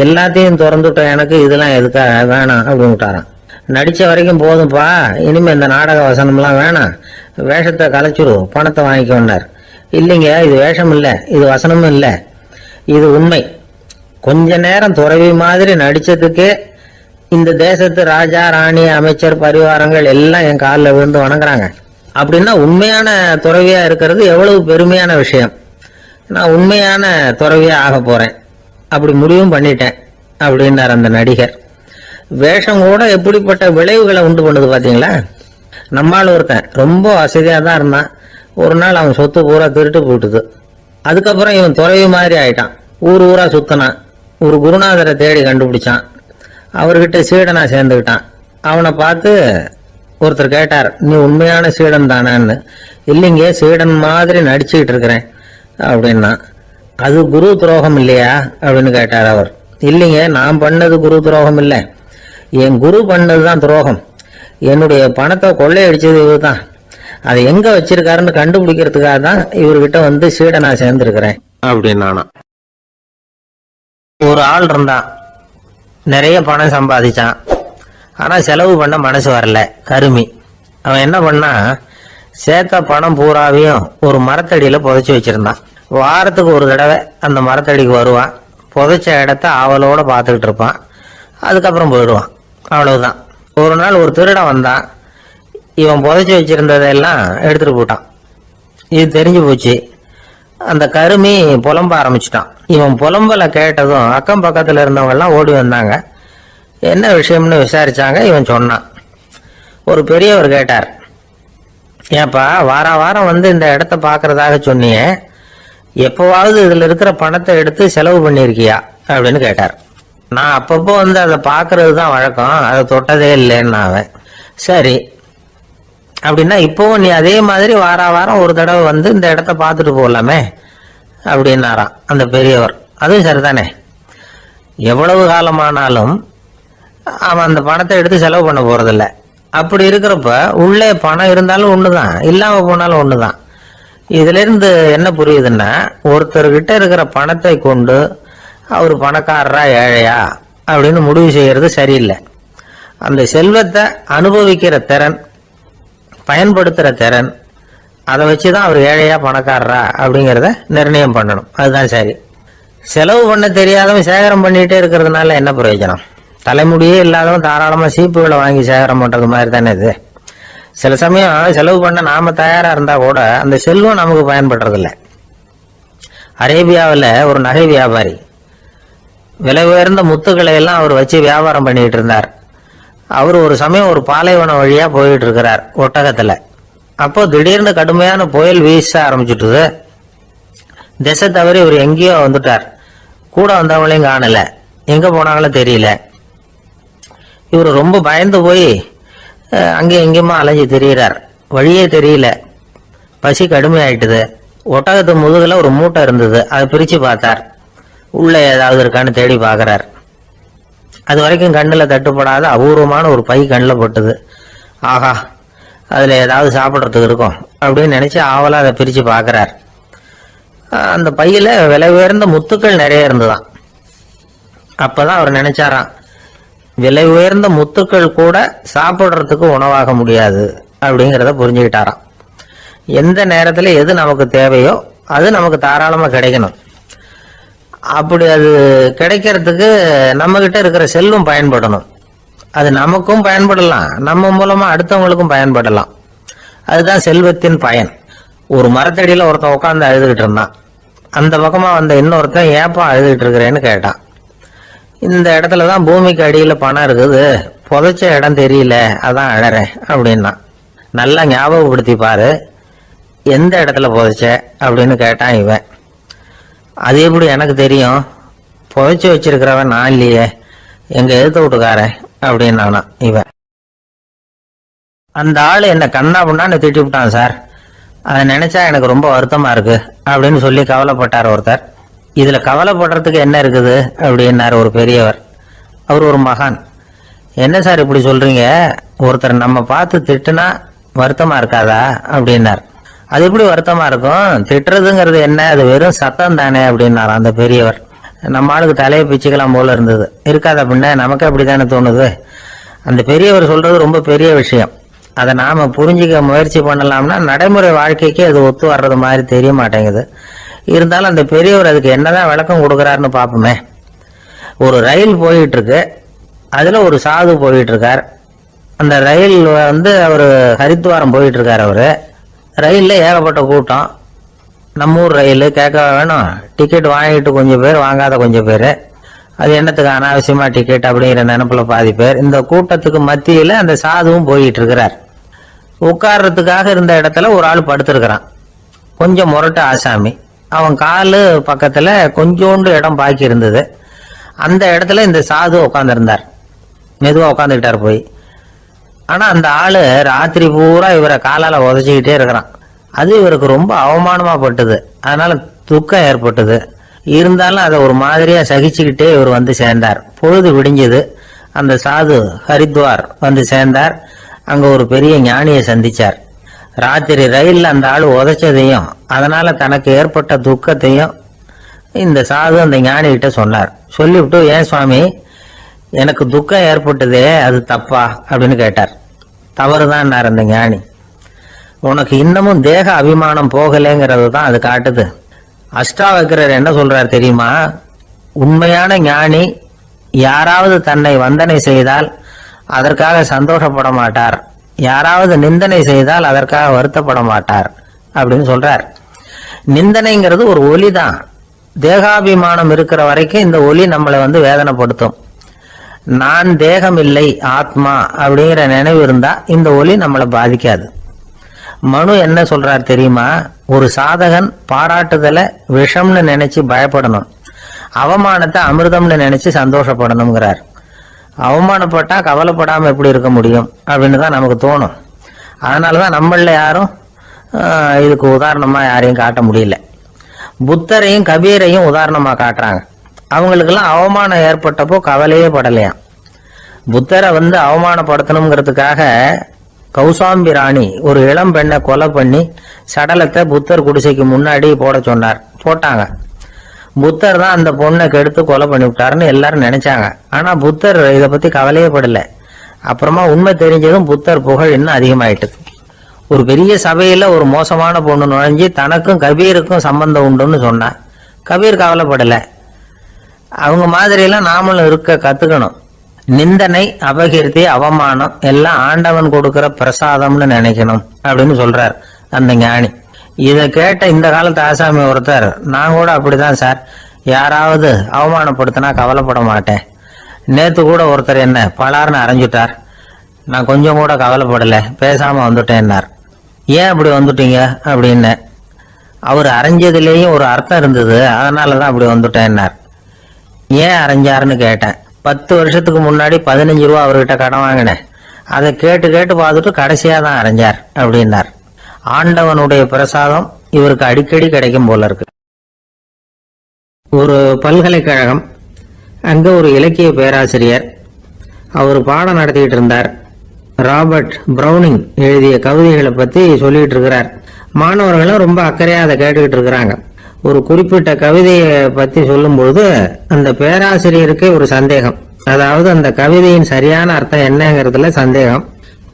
எல்லாத்தையும் திறந்துட்ட எனக்கு இதெல்லாம் எதுக்காக வேணாம் அப்படின்னு விட்டாராம். நடிச்ச வரைக்கும் போதும்பா, இனிமே இந்த நாடக வசனம்லாம் வேணாம், வேஷத்தை கலைச்சிரு, பணத்தை வாங்கிக்கோன்னார். இல்லைங்க, இது வேஷம் இல்லை, இது வசனமும் இல்லை, இது உண்மை. கொஞ்ச நேரம் துறவி மாதிரி நடிச்சதுக்கே இந்த தேசத்து ராஜா, ராணி, அமைச்சர், பரிவாரங்கள் எல்லாம் என் காலில் விழுந்து வணங்குறாங்க. அப்படின்னா உண்மையான துறவியா இருக்கிறது எவ்வளவு பெருமையான விஷயம். நான் உண்மையான துறவியா ஆக போறேன், அப்படி முடிவும் பண்ணிட்டேன் அப்படின்னார் அந்த நடிகர். வேஷம் கூட எப்படிப்பட்ட விளைவுகளை உண்டு பண்ணுது பாத்தீங்களா. நம்மால் ஒருத்தன் ரொம்ப வசதியா தான் இருந்தான். ஒரு நாள் அவன் சொத்து பூரா திருட்டு போட்டுது. அதுக்கப்புறம் இவன் துறவி மாதிரி ஆயிட்டான். ஊர் ஊரா சுத்தினான். ஒரு குருநாதரை தேடி கண்டுபிடிச்சான். அவர்கிட்ட சீடனா சேர்ந்துக்கிட்டான். அவனை பார்த்து ஒருத்தர் கேட்டார், நீ உண்மையான சீடன் தானேன்னு. இல்லைங்க, சீடன் மாதிரி நடிச்சுக்கிட்டு இருக்கிறேன் அப்படின்னா. அது குரு துரோகம் இல்லையா அப்படின்னு கேட்டார் அவர். இல்லைங்க, நான் பண்ணது குரு துரோகம் இல்லை, என் குரு பண்ணதுதான் துரோகம். என்னுடைய பணத்தை கொள்ளையடிச்சது இவர் தான். அதை எங்க வச்சிருக்காருன்னு கண்டுபிடிக்கிறதுக்காக தான் இவர்கிட்ட வந்து சீடனா சேர்ந்திருக்கிறேன் அப்படின்னானா. ஒரு ஆள் இருந்தான், நிறைய பணம் சம்பாதிச்சான். ஆனா செலவு பண்ண மனசு வரல, கருமி. அவன் என்ன பண்ணா, சேர்த்த பணம் பூராவையும் ஒரு மரத்தடியில புதைச்சி வச்சிருந்தான். வாரத்துக்கு ஒரு தடவை அந்த மரத்தடிக்கு வருவான். புதைச்ச இடத்த ஆவலோட பார்த்துக்கிட்டு இருப்பான். அதுக்கப்புறம் போயிடுவான். அவ்வளவுதான். ஒரு நாள் ஒரு திருடன் வந்தான். இவன் புதைச்சி வச்சிருந்ததெல்லாம் எடுத்துட்டு போட்டான். இது தெரிஞ்சு போச்சு. அந்த கருமி புலம்ப ஆரம்பிச்சிட்டான். இவன் புலம்பலை கேட்டதும் அக்கம் பக்கத்துல இருந்தவங்க எல்லாம் ஓடி வந்தாங்க. என்ன விஷயம்னு விசாரிச்சாங்க. இவன் சொன்னான். ஒரு பெரியவர் கேட்டார், ஏப்பா வாரம் வந்து இந்த இடத்த பாக்குறதாக சொன்னியே, எப்பவாவது இதுல இருக்கிற பணத்தை எடுத்து செலவு பண்ணிருக்கியா அப்படின்னு கேட்டார். நான் அப்பப்போ வந்து அதை பாக்குறது தான் வழக்கம், அதை தொட்டதே இல்லைன்னு அவன். சரி அப்படின்னா இப்பவும் நீ அதே மாதிரி வாரம் ஒரு தடவை வந்து இந்த இடத்த பார்த்துட்டு போகலாமே அப்படின்னாராம் அந்த பெரியவர். அதுவும் சரிதானே, எவ்வளவு காலமானாலும் அவன் அந்த பணத்தை எடுத்து செலவு பண்ண போறதில்ல. அப்படி இருக்கிறப்ப உள்ளே பணம் இருந்தாலும் ஒண்ணுதான், இல்லாம போனாலும் ஒண்ணுதான். இதுல இருந்து என்ன புரியுதுன்னா, ஒருத்தர்கிட்ட இருக்கிற பணத்தை கொண்டு அவர் பணக்காரரா ஏழையா அப்படின்னு முடிவு செய்யறது சரியில்லை. அந்த செல்வத்தை அனுபவிக்கிற திறன், பயன்படுத்துற திறன், அதை வச்சுதான் அவர் ஏழையா பணக்காரரா அப்படிங்கிறத நிர்ணயம் பண்ணணும். அதுதான் சரி. செலவு பண்ண தெரியாதவன் சேகரம் பண்ணிட்டே இருக்கிறதுனால என்ன பிரயோஜனம்? தலைமுடியே இல்லாதவன் தாராளமா சீப்புகளை வாங்கி சேகரம் பண்றது மாதிரி தானே இது. சில சமயம் செலவு பண்ண நாம தயாரா இருந்தா கூட அந்த செல்வம் நமக்கு பயன்படுறது இல்லை. அரேபியாவில் ஒரு நகை வியாபாரி விலை உயர்ந்த முத்துக்களை எல்லாம் அவர் வச்சு வியாபாரம் பண்ணிட்டு இருந்தார். அவர் ஒரு சமயம் ஒரு பாலைவனம் வழியா போயிட்டு இருக்கிறார் ஒட்டகத்துல. அப்போ திடீர்னு கடுமையான புயல் வீச ஆரம்பிச்சுட்டுது. திசை தவறி இவர் எங்கேயோ வந்துட்டார். கூட வந்தவங்களையும் காணல, எங்க போனாங்களும் தெரியல. இவர் ரொம்ப பயந்து போய் அங்கே எங்கேயுமா அலைஞ்சு திரியிறார். வழியே தெரியல. பசி கடுமையாயிட்டுது. ஒட்டகத்து முதுகுல ஒரு மூட்டை இருந்தது. அதை பிரிச்சு பார்த்தார். உள்ள ஏதாவது இருக்கான்னு தேடி பார்க்கறார். அது வரைக்கும் கண்ணுல தட்டுப்படாத அபூர்வமான ஒரு பை கண்ணில் பட்டுது. ஆஹா, அதுல ஏதாவது சாப்பிட்றதுக்கு இருக்கும் அப்படின்னு நினைச்சு ஆவலா அதை பிரிச்சு பார்க்கறார். அந்த பையில விலை உயர்ந்த முத்துக்கள் நிறைய இருந்துதான். அப்பதான் அவர் நினைச்சாராம், விலை உயர்ந்த முத்துக்கள் கூட சாப்பிட்றதுக்கு உணவாக முடியாது அப்படிங்கிறத புரிஞ்சுக்கிட்டாராம். எந்த நேரத்துல எது நமக்கு தேவையோ அது நமக்கு தாராளமா கிடைக்கணும். அப்படி அது கிடைக்கிறதுக்கு நம்ம கிட்ட இருக்கிற செல்வம் பயன்படணும். அது நமக்கும் பயன்படலாம், நம்ம மூலமா அடுத்தவங்களுக்கும் பயன்படலாம். அதுதான் செல்வத்தின் பயன். ஒரு மரத்தடியில ஒருத்தன் உட்காந்து அழுதுகிட்டு இருந்தான். அந்த பக்கமா வந்த இன்னொருத்தன் ஏப்பா அழுதுகிட்டு இருக்கிறேன்னு கேட்டான். இந்த இடத்துலதான் பூமிக்கு அடியில பணம் இருக்குது, புதைச்ச இடம் தெரியல, அதான் அழறேன் அப்படின்னா. நல்லா ஞாபகப்படுத்தி பாரு, எந்த இடத்துல புதைச்ச அப்படின்னு கேட்டான் இவன். அது எப்படி எனக்கு தெரியும், புதைச்சு வச்சிருக்கிறவன் நான் இல்லையே, எங்க எழுத்த வீட்டுக்காரன் அப்படின்னானா இவன். அந்த ஆளு என்ன கண்ணா பண்ணான்னு திட்டி விட்டான் சார், அதை நினைச்சா எனக்கு ரொம்ப வருத்தமா இருக்கு அப்படின்னு சொல்லி கவலைப்பட்டார் ஒருத்தர். இதுல கவலைப்படுறதுக்கு என்ன இருக்குது அப்படின்னாரு ஒரு பெரியவர். அவர் ஒரு மகான். என்ன சார் இப்படி சொல்றீங்க, ஒருத்தர் நம்ம பார்த்து திட்டுனா வருத்தமா இருக்காதா அப்படின்னார். அது எப்படி வருத்தமா இருக்கும், திட்டுறதுங்கிறது என்ன, அது வெறும் சத்தம் தானே அப்படின்னாரு அந்த பெரியவர். நம்ம ஆளுக்கு தலையை பிச்சுக்கலாம் போல இருந்தது. இருக்காத அப்படின்னா நமக்கு அப்படித்தானே தோணுது. அந்த பெரியவர் சொல்றது ரொம்ப பெரிய விஷயம். அதை நாம புரிஞ்சிக்க முயற்சி பண்ணலாம்னா நடைமுறை வாழ்க்கைக்கு அது ஒத்து வர்றது மாதிரி தெரிய மாட்டேங்குது. இருந்தாலும் அந்த பெரியவர் அதுக்கு என்னதான் விளக்கம் கொடுக்கறாருன்னு பாப்போமே. ஒரு ரயில் போயிட்டு இருக்கு, அதுல ஒரு சாது போயிட்டு இருக்கார். அந்த ரயில் வந்து அவரு ஹரித்வாரம் போயிட்டு இருக்காரு. அவரு ரயில்ல ஏகப்பட்ட கூட்டம். நம்ம ஊர் ரயில் கேட்க வேணும், டிக்கெட் வாங்கிட்டு கொஞ்சம் பேர், வாங்காத கொஞ்சம் பேர். அது என்னத்துக்கு அனாவசியமா டிக்கெட் அப்படிங்கிற நினைப்புல பாதி பேர். இந்த கூட்டத்துக்கு மத்தியில அந்த சாதுவும் போயிட்டு இருக்கிறார். உட்கார்றதுக்காக இருந்த இடத்துல ஒரு ஆள் படுத்திருக்கிறான். கொஞ்சம் முரட்டு ஆசாமி. அவன் காலு பக்கத்துல கொஞ்சோண்டு இடம் பாக்கி இருந்தது. அந்த இடத்துல இந்த சாது உட்காந்துருந்தார். மெதுவா உட்காந்துக்கிட்டார் போய். ஆனா அந்த ஆளு ராத்திரி பூரா இவரை காலால உதச்சிக்கிட்டே இருக்கிறான். அது இவருக்கு ரொம்ப அவமானமா பட்டது. அதனால துக்கம் ஏற்பட்டது. இருந்தாலும் அதை ஒரு மாதிரியா சகிச்சுக்கிட்டே இவர் வந்து சேர்ந்தார். பொழுது விடிஞ்சது. அந்த சாது ஹரித்வார் வந்து சேர்ந்தார். அங்க ஒரு பெரிய ஞானியை சந்திச்சார். ராத்திரி ரயில்ல அந்த ஆளு உதைச்சதையும் அதனால தனக்கு ஏற்பட்ட துக்கத்தையும் இந்த சாது அந்த ஞானி கிட்ட சொன்னார். சொல்லிவிட்டு, ஏன் சுவாமி, எனக்கு துக்கம் ஏற்பட்டதே அது தப்பா அப்படின்னு கேட்டார். தவறுதான் அந்த ஞானி. உனக்கு இன்னமும் தேக அபிமானம் போகலைங்கிறது தான் அது காட்டுது. அஷ்டாவக்கிரர் என்ன சொல்றார் தெரியுமா? உண்மையான ஞானி யாராவது தன்னை வந்தனை செய்தால் அதற்காக சந்தோஷப்பட மாட்டார், யாராவது நிந்தனை செய்தால் அதற்காக வருத்தப்பட மாட்டார் அப்படின்னு சொல்றார். நிந்தனைங்கிறது ஒரு ஒலி தான். தேகாபிமானம் இருக்கிற வரைக்கும் இந்த ஒலி நம்மளை வந்து வேதனைப்படுத்தும். நான் தேகம் இல்லை, ஆத்மா அப்படிங்கிற நினைவு இருந்தா இந்த ஒலி நம்மளை பாதிக்காது. மனு என்ன சொல்றார் தெரியுமா? ஒரு சாதகன் பாராட்டுதலை விஷம்னு நினைச்சு பயப்படணும், அவமானத்தை அமிர்தம்னு நினைச்சு சந்தோஷப்படணுங்கிறார். அவமானப்பட்டா கவலைப்படாம எப்படி இருக்க முடியும் அப்படின்னு தான் நமக்கு தோணும். அதனாலதான் நம்மள யாரும் இதுக்கு உதாரணமா யாரையும் காட்ட முடியல. புத்தரையும் கபீரையும் உதாரணமா காட்டுறாங்க. அவங்களுக்கெல்லாம் அவமானம் ஏற்பட்டப்போ கவலையே படலையாம். புத்தரை வந்து அவமானப்படுத்தணுங்கிறதுக்காக கௌசாம்பி ராணி ஒரு இளம் பெண்ணை கொலை பண்ணி சடலத்தை புத்தர் குடிசைக்கு முன்னாடி போட சொன்னார். போட்டாங்க. புத்தர் தான் அந்த பொண்ணை கெடுத்து கொலை பண்ணி விட்டாருன்னு எல்லாரும் நினைச்சாங்க. ஆனா புத்தர் இதை பத்தி கவலையே படல. அப்புறமா உண்மை தெரிஞ்சதும் புத்தர் புகழ் இன்னும் அதிகமாயிட்டது. ஒரு பெரிய சபையில ஒரு மோசமான பொண்ணு நுழைஞ்சு தனக்கும் கபீருக்கும் சம்பந்தம் உண்டுன்னு சொன்னா கபீர் கவலைப்படல. அவங்க மாதிரியெல்லாம் நாமளும் இருக்க கத்துக்கணும். நிந்தனை, அபகீர்த்தி, அவமானம் எல்லாம் ஆண்டவன் கொடுக்கிற பிரசாதம்னு நினைக்கணும் அப்படின்னு சொல்றார் அந்த ஞானி. இதை கேட்ட இந்த காலத்து ஆசாமி ஒருத்தர், நான் கூட அப்படிதான் சார், யாராவது அவமானப்படுத்தினா கவலைப்பட மாட்டேன். நேத்து கூட ஒருத்தர் என்ன பலார்னு அரைஞ்சுட்டார், நான் கொஞ்சம் கூட கவலைப்படல, பேசாம வந்துட்டேன்னார். ஏன் அப்படி வந்துட்டீங்க அப்படின்னு. அவர் அரைஞ்சதுலேயும் ஒரு அர்த்தம் இருந்தது, அதனாலதான் அப்படி வந்துட்டேன்னார். ஏன் அரைஞ்சாருன்னு கேட்டேன். 10 வருஷத்துக்கு முன்னாடி 15 ரூபா அவர்கிட்ட கடன் வாங்கினேன், அதை கேட்டு கேட்டு பார்த்துட்டு கடைசியா தான் அரைஞ்சார் அப்படின்னார். ஆண்டவனுடைய பிரசாதம் இவருக்கு அடிக்கடி கிடைக்கும் போல இருக்கு. ஒரு பல்கலைக்கழகம், அங்க ஒரு இலக்கிய பேராசிரியர், அவர் பாடம் நடத்திட்டு இருந்தார். ராபர்ட் பிரௌனிங் எழுதிய கவிதைகளை பத்தி சொல்லிட்டு இருக்கிறார். மாணவர்களும் ரொம்ப அக்கறையா அதை கேட்டுக்கிட்டு இருக்கிறாங்க. ஒரு குறிப்பிட்ட கவிதையை பத்தி சொல்லும்போது அந்த பேராசிரியருக்கு ஒரு சந்தேகம். அதாவது அந்த கவிதையின் சரியான அர்த்தம் என்னங்கிறதுல சந்தேகம்.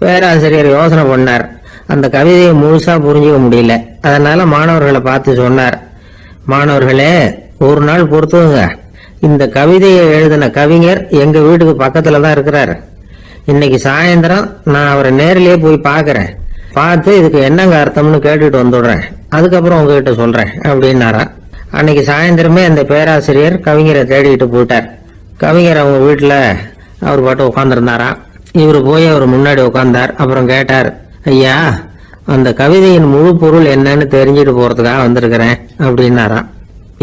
பேராசிரியர் யோசனை பண்ணார். அந்த கவிதையை முழுசா புரிஞ்சுக்க முடியல. அதனால மாணவர்களை பார்த்து சொன்னார், மாணவர்களே, ஒரு நாள் பொறுத்துங்க, இந்த கவிதையை எழுதின கவிஞர் எங்க வீட்டுக்கு பக்கத்துல தான் இருக்கிறாரு. இன்னைக்கு சாயந்தரம் நான் அவரை நேரிலேயே போய் பாக்குறேன், பார்த்து இதுக்கு என்னங்க அர்த்தம்னு கேட்டுட்டு வந்துடுறேன், அதுக்கப்புறம் உங்ககிட்ட சொல்றேன் அப்படின்னாரா. அன்னைக்கு சாயந்தரமே அந்த பேராசிரியர் கவிஞரை தேடிட்டு போயிட்டார். கவிஞர் அவங்க வீட்டுல அவர் பாட்டு உட்காந்துருந்தாராம். இவர் போய் அவர் முன்னாடி உட்கார்ந்தார். அப்புறம் கேட்டார், ஐயா, அந்த கவிதையின் முழு பொருள் என்னன்னு தெரிஞ்சுட்டு போறதுக்காக வந்திருக்கிறேன் அப்படின்னாராம்.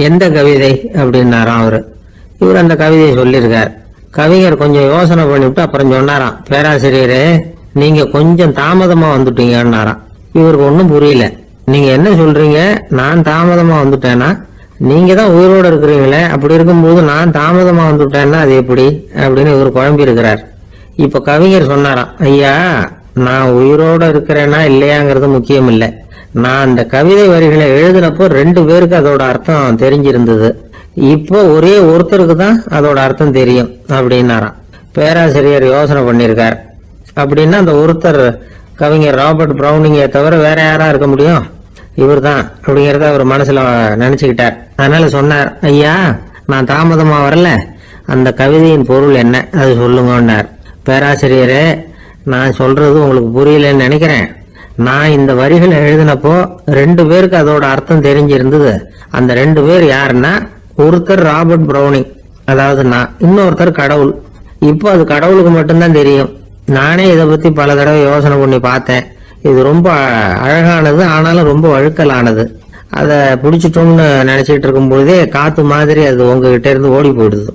எந்த கவிதை அப்படின்னாராம் அவரு. இவர் அந்த கவிதையை சொல்லியிருக்கார். கவிஞர் கொஞ்சம் யோசனை பண்ணிவிட்டு அப்புறம் சொன்னாராம், பேராசிரியரே, நீங்க கொஞ்சம் தாமதமா வந்துட்டீங்கன்னாராம். இவருக்கு ஒன்னும் புரியல. நீங்க என்ன சொல்றீங்க? நான் தாமதமா வந்துட்டேன்னா? நீங்க தான் உயிரோட இருக்கிறீங்களே, அப்படி இருக்கும்போது நான் தாமதமா வந்துட்டேன்னா அது எப்படி அப்படின்னு இவர் குழம்பி இருக்கிறார். இப்ப கவிஞர் சொன்னாராம், ஐயா, நான் உயிரோட இருக்கிறேன்னா இல்லையாங்கிறது முக்கியம் இல்லை. நான் அந்த கவிதை வரிகளை எழுதினப்போ 2 பேருக்கு அதோட அர்த்தம் தெரிஞ்சிருந்தது. இப்போ ஒரே ஒருத்தருக்கு தான் அதோட அர்த்தம் தெரியும் அப்படின்னாராம். பேராசிரியர் யோசனை பண்ணியிருக்கார். அப்படின்னா அந்த ஒருத்தர் கவிஞர் ராபர்ட் பிரௌனிங்கை தவிர வேற யாரா இருக்க முடியும்? இவர் தான் அப்படிங்கறத அவர் மனசுல நினைச்சுக்கிட்டார். அதனால சொன்னார், ஐயா, நான் தாமதமா வரல, அந்த கவிதையின் பொருள் என்ன அது சொல்லுங்கன்னார். பேராசிரியரே, நான் சொல்றது உங்களுக்கு புரியலன்னு நினைக்கிறேன். நான் இந்த வரிகளை எழுதினப்போ 2 பேருக்கு அதோட அர்த்தம் தெரிஞ்சிருந்தது. அந்த 2 பேர் யாருன்னா, ஒருத்தர் ராபர்ட் பிரௌனிங், அதாவது நான், இன்னொருத்தர் கடவுள். இப்போ அது கடவுளுக்கு மட்டும்தான் தெரியும். நானே இதை பத்தி பல தடவை யோசனை பண்ணி பார்த்தேன். இது ரொம்ப அழகானது, ஆனாலும் ரொம்ப வழுக்கலானது. அதை பிடிச்சிட்டோம்னு நினைச்சிட்டு இருக்கும் பொழுதே காத்து மாதிரி அது உங்ககிட்ட இருந்து ஓடி போயிடுது.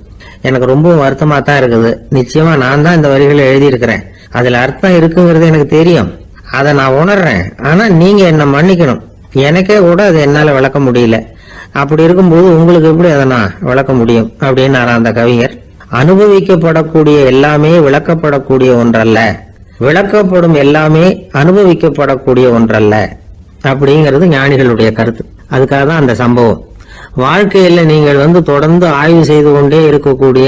எனக்கு ரொம்பவும் வருத்தமா தான் இருக்குது. நிச்சயமா நான் தான் இந்த வரிகளை எழுதியிருக்கிறேன். அதுல அர்த்தம் இருக்குங்கிறது எனக்கு தெரியும், அதை நான் உணர்றேன். ஆனா நீங்க என்ன மன்னிக்கணும், எனக்கே கூட அதை என்னால விளக்க முடியல. அப்படி இருக்கும்போது உங்களுக்கு எப்படி அதை நான் விளக்க முடியும் அப்படின்னு அந்த கவிஞர். அனுபவிக்கப்படக்கூடிய எல்லாமே விளக்கப்படக்கூடிய ஒன்றல்ல, விளக்கப்படும் எல்லாமே அனுபவிக்கப்படக்கூடிய ஒன்றல்ல அப்படிங்கிறது ஞானிகளுடைய கருத்து. அதுக்காக தான் அந்த சம்பவம். வாழ்க்கையில நீங்கள் தொடர்ந்து ஆய்வு செய்து கொண்டே இருக்கக்கூடிய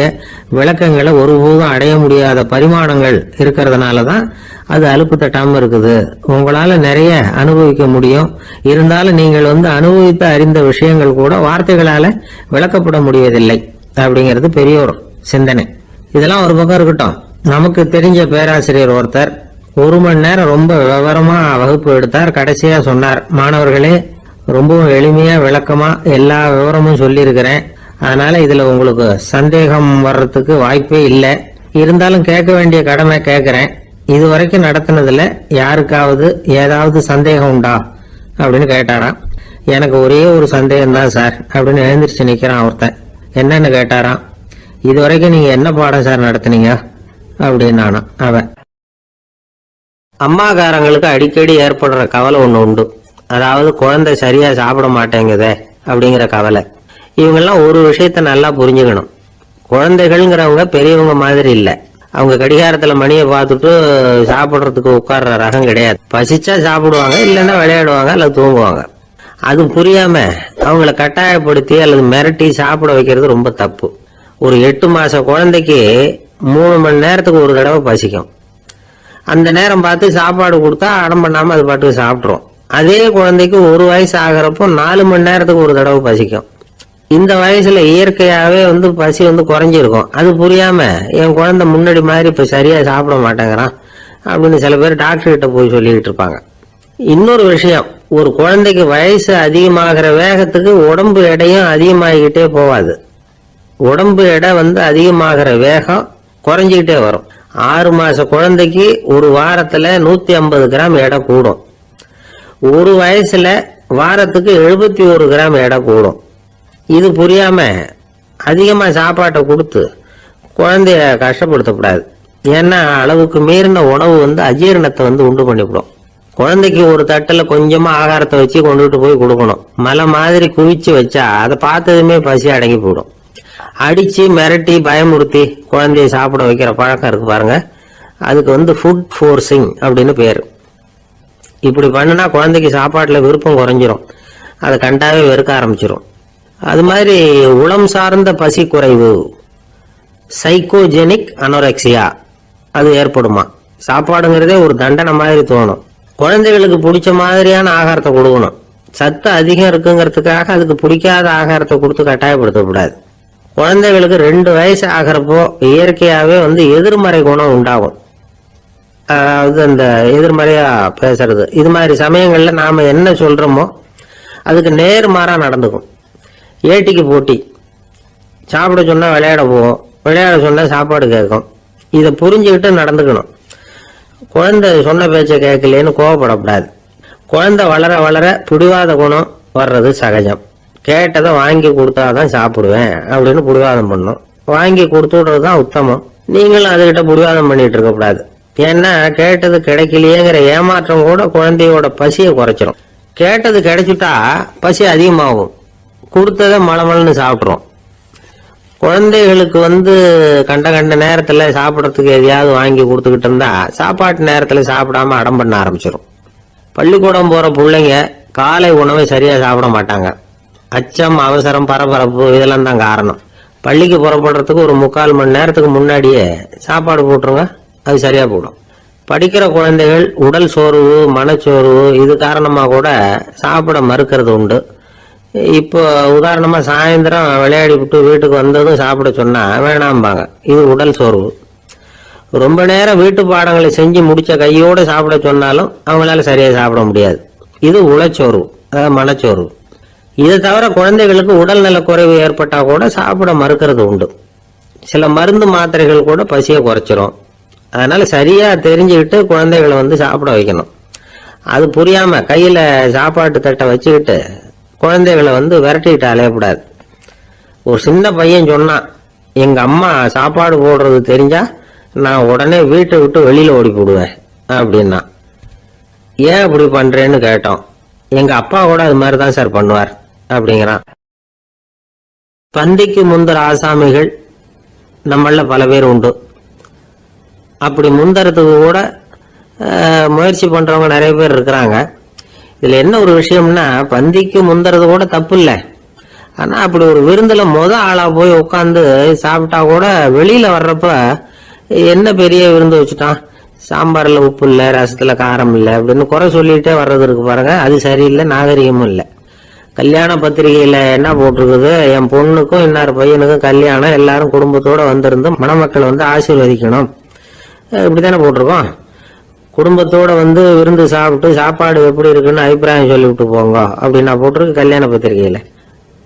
விளக்கங்களை ஒருபோதும் அடைய முடியாத பரிமாணங்கள் இருக்கிறதுனாலதான் அது அலுப்பு தட்டாம இருக்குது. உங்களால நிறைய அனுபவிக்க முடியும், இருந்தாலும் நீங்கள் அனுபவித்து அறிந்த விஷயங்கள் கூட வார்த்தைகளால விளக்கப்பட முடிவதில்லை அப்படிங்கிறது பெரிய ஒரு சிந்தனை. இதெல்லாம் ஒரு பக்கம் இருக்கட்டும். நமக்கு தெரிஞ்ச பேராசிரியர் ஒருத்தர் 1 மணி நேரம் ரொம்ப விவரமா வகுப்பு எடுத்தார். கடைசியா சொன்னார், மாணவர்களே, ரொம்பவும் எளிமையா விளக்கமா எல்லா விவரமும் சொல்லியிருக்கிறேன். அதனால இதுல உங்களுக்கு சந்தேகம் வர்றதுக்கு வாய்ப்பே இல்லை. இருந்தாலும் கேட்க வேண்டிய கடமை கேட்கிறேன். இதுவரைக்கும் நடத்தினதுல யாருக்காவது ஏதாவது சந்தேகம் உண்டா அப்படின்னு கேட்டாராம். எனக்கு ஒரே ஒரு சந்தேகம் தான் சார் அப்படின்னு எழுந்திரிச்சு நிக்கிறான் ஒருத்தன். என்னன்னு கேட்டாராம். இதுவரைக்கும் நீங்க என்ன பாடம் சார் நடத்துனீங்க அப்படின்னு அவன். அம்மாக்காரங்களுக்கு அடிக்கடி ஏற்படுற கவலை ஒண்ணு உண்டு. அதாவது குழந்தை சரியா சாப்பிட மாட்டேங்குதே அப்படிங்கிற கவலை. இவங்கெல்லாம் ஒரு விஷயத்த நல்லா புரிஞ்சுக்கணும். குழந்தைகள்ங்கிறவங்க பெரியவங்க மாதிரி இல்ல. அவங்க கடிகாரத்துல மணியை பார்த்துட்டு சாப்பிடுறதுக்கு உட்கார்ற ரகம் கிடையாது. பசிச்சா சாப்பிடுவாங்க, இல்லைன்னா விளையாடுவாங்க அல்லது தூங்குவாங்க. அது புரியாம அவங்கள கட்டாயப்படுத்தி அல்லது மிரட்டி சாப்பிட வைக்கிறது ரொம்ப தப்பு. ஒரு 8 மாச குழந்தைக்கு 3 மணி நேரத்துக்கு ஒரு தடவை பசிக்கும். அந்த நேரம் பார்த்து சாப்பாடு கொடுத்தா அடம் பண்ணாம அது பாட்டுக்கு சாப்பிட்றோம். அதே குழந்தைக்கு 1 வயசு ஆகிறப்போ 4 மணி நேரத்துக்கு ஒரு தடவை பசிக்கும். இந்த வயசுல இயற்கையாவே பசி குறைஞ்சிருக்கும். அது புரியாம என் குழந்தை முன்னாடி மாதிரி இப்ப சரியா சாப்பிட மாட்டேங்கிறான் அப்படின்னு சில பேர் டாக்டர் கிட்ட போய் சொல்லிக்கிட்டு இருப்பாங்க. இன்னொரு விஷயம், ஒரு குழந்தைக்கு வயசு அதிகமாகிற வேகத்துக்கு உடம்பு எடையும் அதிகமாகிக்கிட்டே போவாது. உடம்பு எடை அதிகமாகிற வேகம் குறைஞ்சிக்கிட்டே வரும். 6 மாச குழந்தைக்கு ஒரு வாரத்துல 150 கிராம் எடை கூடும். 1 வயசுல வாரத்துக்கு 71 கிராம் எடை கூடும். இது புரியாம அதிகமா சாப்பாட்டை கொடுத்து குழந்தைய கஷ்டப்படுத்தக்கூடாது. ஏன்னா அளவுக்கு மீறின உணவு அஜீரணத்தை உண்டு பண்ணிவிடும். குழந்தைக்கு ஒரு தட்டுல கொஞ்சமா ஆகாரத்தை வச்சு கொண்டுட்டு போய் கொடுக்கணும். மலை மாதிரி குவிச்சு வச்சா அதை பார்த்ததுமே பசி அடங்கி போயிடும். அடிச்சு மிரட்டி பயமுறுத்தி குழந்தைய சாப்பிட வைக்கிற பழக்கம் இருக்கு பாருங்க, அதுக்கு ஃபுட் ஃபோர்சிங் அப்படின்னு பேரு. இப்படி பண்ணுனா குழந்தைக்கு சாப்பாட்டுல விருப்பம் குறைஞ்சிரும், அதை கண்டாவே வெறுக்க ஆரம்பிச்சிரும். அது மாதிரி உளம் சார்ந்த பசி குறைவு, சைக்கோஜெனிக் அனோரெக்சியா, அது ஏற்படுமா. சாப்பாடுங்கிறதே ஒரு தண்டனை மாதிரி தோணும். குழந்தைகளுக்கு பிடிச்ச மாதிரியான ஆகாரத்தை கொடுக்கணும். சத்து அதிகம் இருக்குங்கிறதுக்காக அதுக்கு பிடிக்காத ஆகாரத்தை கொடுத்து கட்டாயப்படுத்தக்கூடாது. குழந்தைகளுக்கு 2 வயசு ஆகிறப்போ இயற்கையாவே எதிர்மறை குணம் உண்டாகும். அதாவது அந்த எதிர்மறையா பேசுறது. இது மாதிரி சமயங்கள்ல நாம என்ன சொல்றோமோ அதுக்கு நேர்மாறா நடந்துக்கும். ஏட்டிக்கு போட்டி. சாப்பிட சொன்னா விளையாட போவோம், விளையாட சொன்னா சாப்பாடு கேட்கும். இதை புரிஞ்சுக்கிட்டு நடந்துக்கணும். குழந்தை சொன்ன பேச்சை கேட்கலேன்னு கோவப்படக்கூடாது. குழந்தை வளர வளர பிடிவாத குணம் வர்றது சகஜம். கேட்டதை வாங்கி கொடுத்தாதான் சாப்பிடுவேன் அப்படின்னு பிடிவாதம் பண்ணும். வாங்கி கொடுத்து விடுறதுதான் உத்தமம். நீங்களும் அதுகிட்ட பிடிவாதம் பண்ணிட்டு இருக்க கூடாது. ஏன்னா கேட்டது கிடைக்கலையேங்கிற ஏமாற்றம் கூட குழந்தையோட பசியை குறைச்சிரும். கேட்டது கிடைச்சிட்டா பசி அதிகமாகும். கொடுத்ததை மலமலன்னு சாப்பிட்றோம். குழந்தைகளுக்கு கண்ட கண்ட நேரத்துல சாப்பிடறதுக்கு எதையாவது வாங்கி கொடுத்துக்கிட்டு இருந்தா சாப்பாட்டு நேரத்துல சாப்பிடாம அடம் பண்ண ஆரம்பிச்சிடும். பள்ளிக்கூடம் போற பிள்ளைங்க காலை உணவை சரியா சாப்பிட மாட்டாங்க. அச்சம், அவசரம், பரபரப்பு இதெல்லாம் தான் காரணம். பள்ளிக்கு புறப்படுறதுக்கு ஒரு 3/4 மணி நேரத்துக்கு முன்னாடியே சாப்பாடு போட்டுருங்க, அது சரியா போடும். படிக்கிற குழந்தைகள் உடல் சோர்வு, மனச்சோர்வு இது காரணமா கூட சாப்பிட மறுக்கிறது உண்டு. இப்போ உதாரணமா சாயந்தரம் விளையாடி விட்டு வீட்டுக்கு வந்ததும் சாப்பிட சொன்னா வேணாம்பாங்க. இது உடல் சோர்வு. ரொம்ப நேரம் வீட்டு பாடங்களை செஞ்சு முடிச்ச கையோட சாப்பிட சொன்னாலும் அவங்களால சரியா சாப்பிட முடியாது. இது உளச்சோர்வு, அதாவது மனச்சோர்வு. இதை தவிர குழந்தைகளுக்கு உடல் நல குறைவு ஏற்பட்டா கூட சாப்பிட மறுக்கிறது உண்டு. சில மருந்து மாத்திரைகள் கூட பசியை குறைச்சிரும். அதனால சரியா தெரிஞ்சுக்கிட்டு குழந்தைகளை சாப்பிட வைக்கணும். அது புரியாம கையில சாப்பாட்டு தட்டை வச்சுக்கிட்டு குழந்தைகளை விரட்டிட்டு அலையக்கூடாது. ஒரு சின்ன பையன் சொன்னான், எங்க அம்மா சாப்பாடு போடுறது தெரிஞ்சா நான் உடனே வீட்டை விட்டு வெளியில ஓடி போடுவேன் அப்படின்னா. ஏன் அப்படி பண்றேன்னு கேட்டோம். எங்க அப்பா கூட அது மாதிரி தான் சார் பண்ணுவார் அப்படிங்கிறான். பந்திக்கு முந்தர ஆசாமிகள் நம்மள பல பேர் உண்டு. அப்படி முந்தறதுக்கு கூட முயற்சி பண்றவங்க நிறைய பேர் இருக்கிறாங்க. இதுல என்ன ஒரு விஷயம்னா, பந்திக்கு முந்தறது கூட தப்பு இல்லை. ஆனா அப்படி ஒரு விருந்துல ஆளா போய் உட்காந்து சாப்பிட்டா கூட வெளியில வர்றப்ப என்ன பெரிய விருந்து வச்சுட்டான், சாம்பார்ல உப்பு இல்லை, ரசத்துல காரம் இல்லை அப்படின்னு குறை சொல்லிட்டே வர்றது இருக்கு பாருங்க. அது சரியில்லை, நாகரிகமும் இல்லை. கல்யாண பத்திரிகையில என்ன போட்டிருக்குது, என் பொண்ணுக்கும் இன்னார் பையனுக்கும் கல்யாணம், எல்லாரும் குடும்பத்தோட வந்திருந்து மணமக்கள் ஆசீர்வதிக்கணும், இப்படித்தானே போட்டிருக்கோம். குடும்பத்தோட விருந்து சாப்பிட்டு சாப்பாடு எப்படி இருக்குன்னு அபிப்பிராயம் சொல்லிவிட்டு போங்க அப்படின்னா போட்டிருக்கு கல்யாண பத்திரிகையில.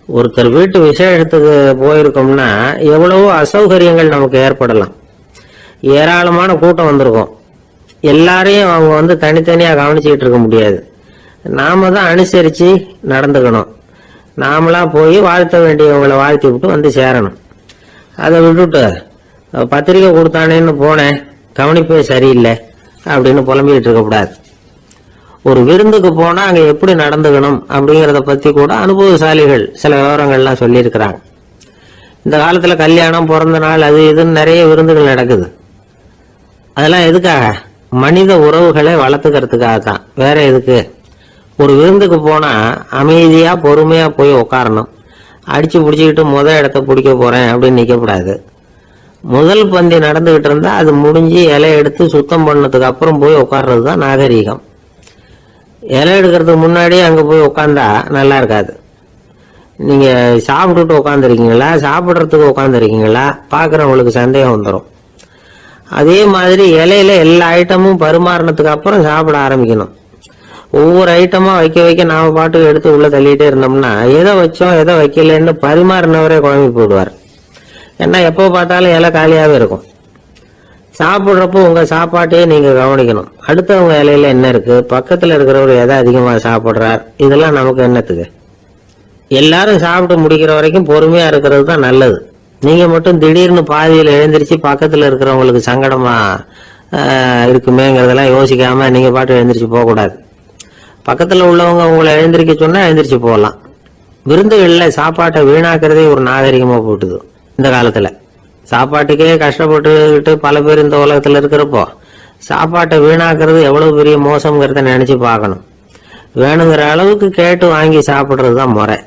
ஒருத்தர் வீட்டு விசேஷத்துக்கு போயிருக்கோம்னா எவ்வளவோ அசௌகரியங்கள் நமக்கு ஏற்படலாம். ஏராளமான கூட்டம் வந்திருக்கும். எல்லாரையும் அவங்க தனித்தனியா கவனிச்சுக்கிட்டு இருக்க முடியாது. நாம தான் அனுசரிச்சு நடந்துக்கணும். நாமளா போய் வாழ்த்த வேண்டியவங்களை வாழ்த்தி விட்டு சேரணும். அதை விட்டுட்டு பத்திரிக்கை கொடுத்தானேன்னு போனேன், கவனிப்பே சரியில்லை அப்படின்னு புலம்பிக்கிட்டு இருக்கக்கூடாது. ஒரு விருந்துக்கு போனா அங்க எப்படி நடந்துக்கணும் அப்படிங்கறத பத்தி கூட அனுபவசாலிகள் சில விவரங்கள்லாம் சொல்லியிருக்கிறாங்க. இந்த காலத்துல கல்யாணம், பிறந்த நாள், அது இதுன்னு நிறைய விருந்துகள் நடக்குது. அதெல்லாம் எதுக்காக? மனித உறவுகளை வளர்த்துக்கிறதுக்காக தான், வேற எதுக்கு? ஒரு விருந்துக்கு போனா அமைதியா பொறுமையா போய் உட்காரணும். அடிச்சு பிடிச்சிக்கிட்டு இடத்த பிடிக்க போறேன் அப்படின்னு நிற்கக்கூடாது. முதல் பந்தி நடந்துகிட்டு இருந்தா அது முடிஞ்சு இலை எடுத்து சுத்தம் பண்ணதுக்கு அப்புறம் போய் உட்கார்றது தான் நாகரீகம். இலை எடுக்கிறதுக்கு முன்னாடியே அங்க போய் உட்காந்தா நல்லா இருக்காது. நீங்க சாப்பிட்டுட்டு உட்காந்துருக்கீங்களா, சாப்பிட்றதுக்கு உட்காந்துருக்கீங்களா, பாக்குறவங்களுக்கு சந்தேகம் வந்துடும். அதே மாதிரி இலையில எல்லா ஐட்டமும் பரிமாறினதுக்கு அப்புறம் சாப்பிட ஆரம்பிக்கணும். ஒவ்வொரு ஐட்டமா வைக்க வைக்க நாம பாட்டுக்கு எடுத்து உள்ள தள்ளிட்டே இருந்தோம்னா எதை வச்சோம் எதை வைக்கலன்னு பரிமாறினவரே குழம்பி போயிடுவார். ஏன்னா எப்போ பார்த்தாலும் இலை காலியாவே இருக்கும். சாப்பிட்றப்போ உங்க சாப்பாட்டையே நீங்க கவனிக்கணும். அடுத்தவங்க இலையில என்ன இருக்கு, பக்கத்துல இருக்கிறவர் எதை அதிகமா சாப்பிட்றார், இதெல்லாம் நமக்கு என்னத்துக்கு? எல்லாரும் சாப்பிட்டு முடிக்கிற வரைக்கும் பொறுமையா இருக்கிறது தான் நல்லது. நீங்க மட்டும் திடீர்னு பாதியில எழுந்திரிச்சு பக்கத்துல இருக்கிறவங்களுக்கு சங்கடமா இருக்குமேங்கிறதெல்லாம் யோசிக்காம நீங்க பாட்டு எழுந்திரிச்சு போக கூடாது. பக்கத்துல உள்ளவங்க உங்களை எழுந்திரிக்க சொன்னா எழுந்திரிச்சு போகலாம். விருந்துகள்ல சாப்பாட்டை வீணாக்குறதே ஒரு நாகரிகமா போட்டுது இந்த காலத்துல. சாப்பாட்டுக்கே கஷ்டப்பட்டுக்கிட்டு பல பேர் இந்த உலகத்துல இருக்கிறப்போ சாப்பாட்டை வீணாக்குறது எவ்வளவு பெரிய மோசம்ங்கிறத நினைச்சு பார்க்கணும். வேணுங்கிற அளவுக்கு கேட்டு வாங்கி சாப்பிட்றதுதான் முறை.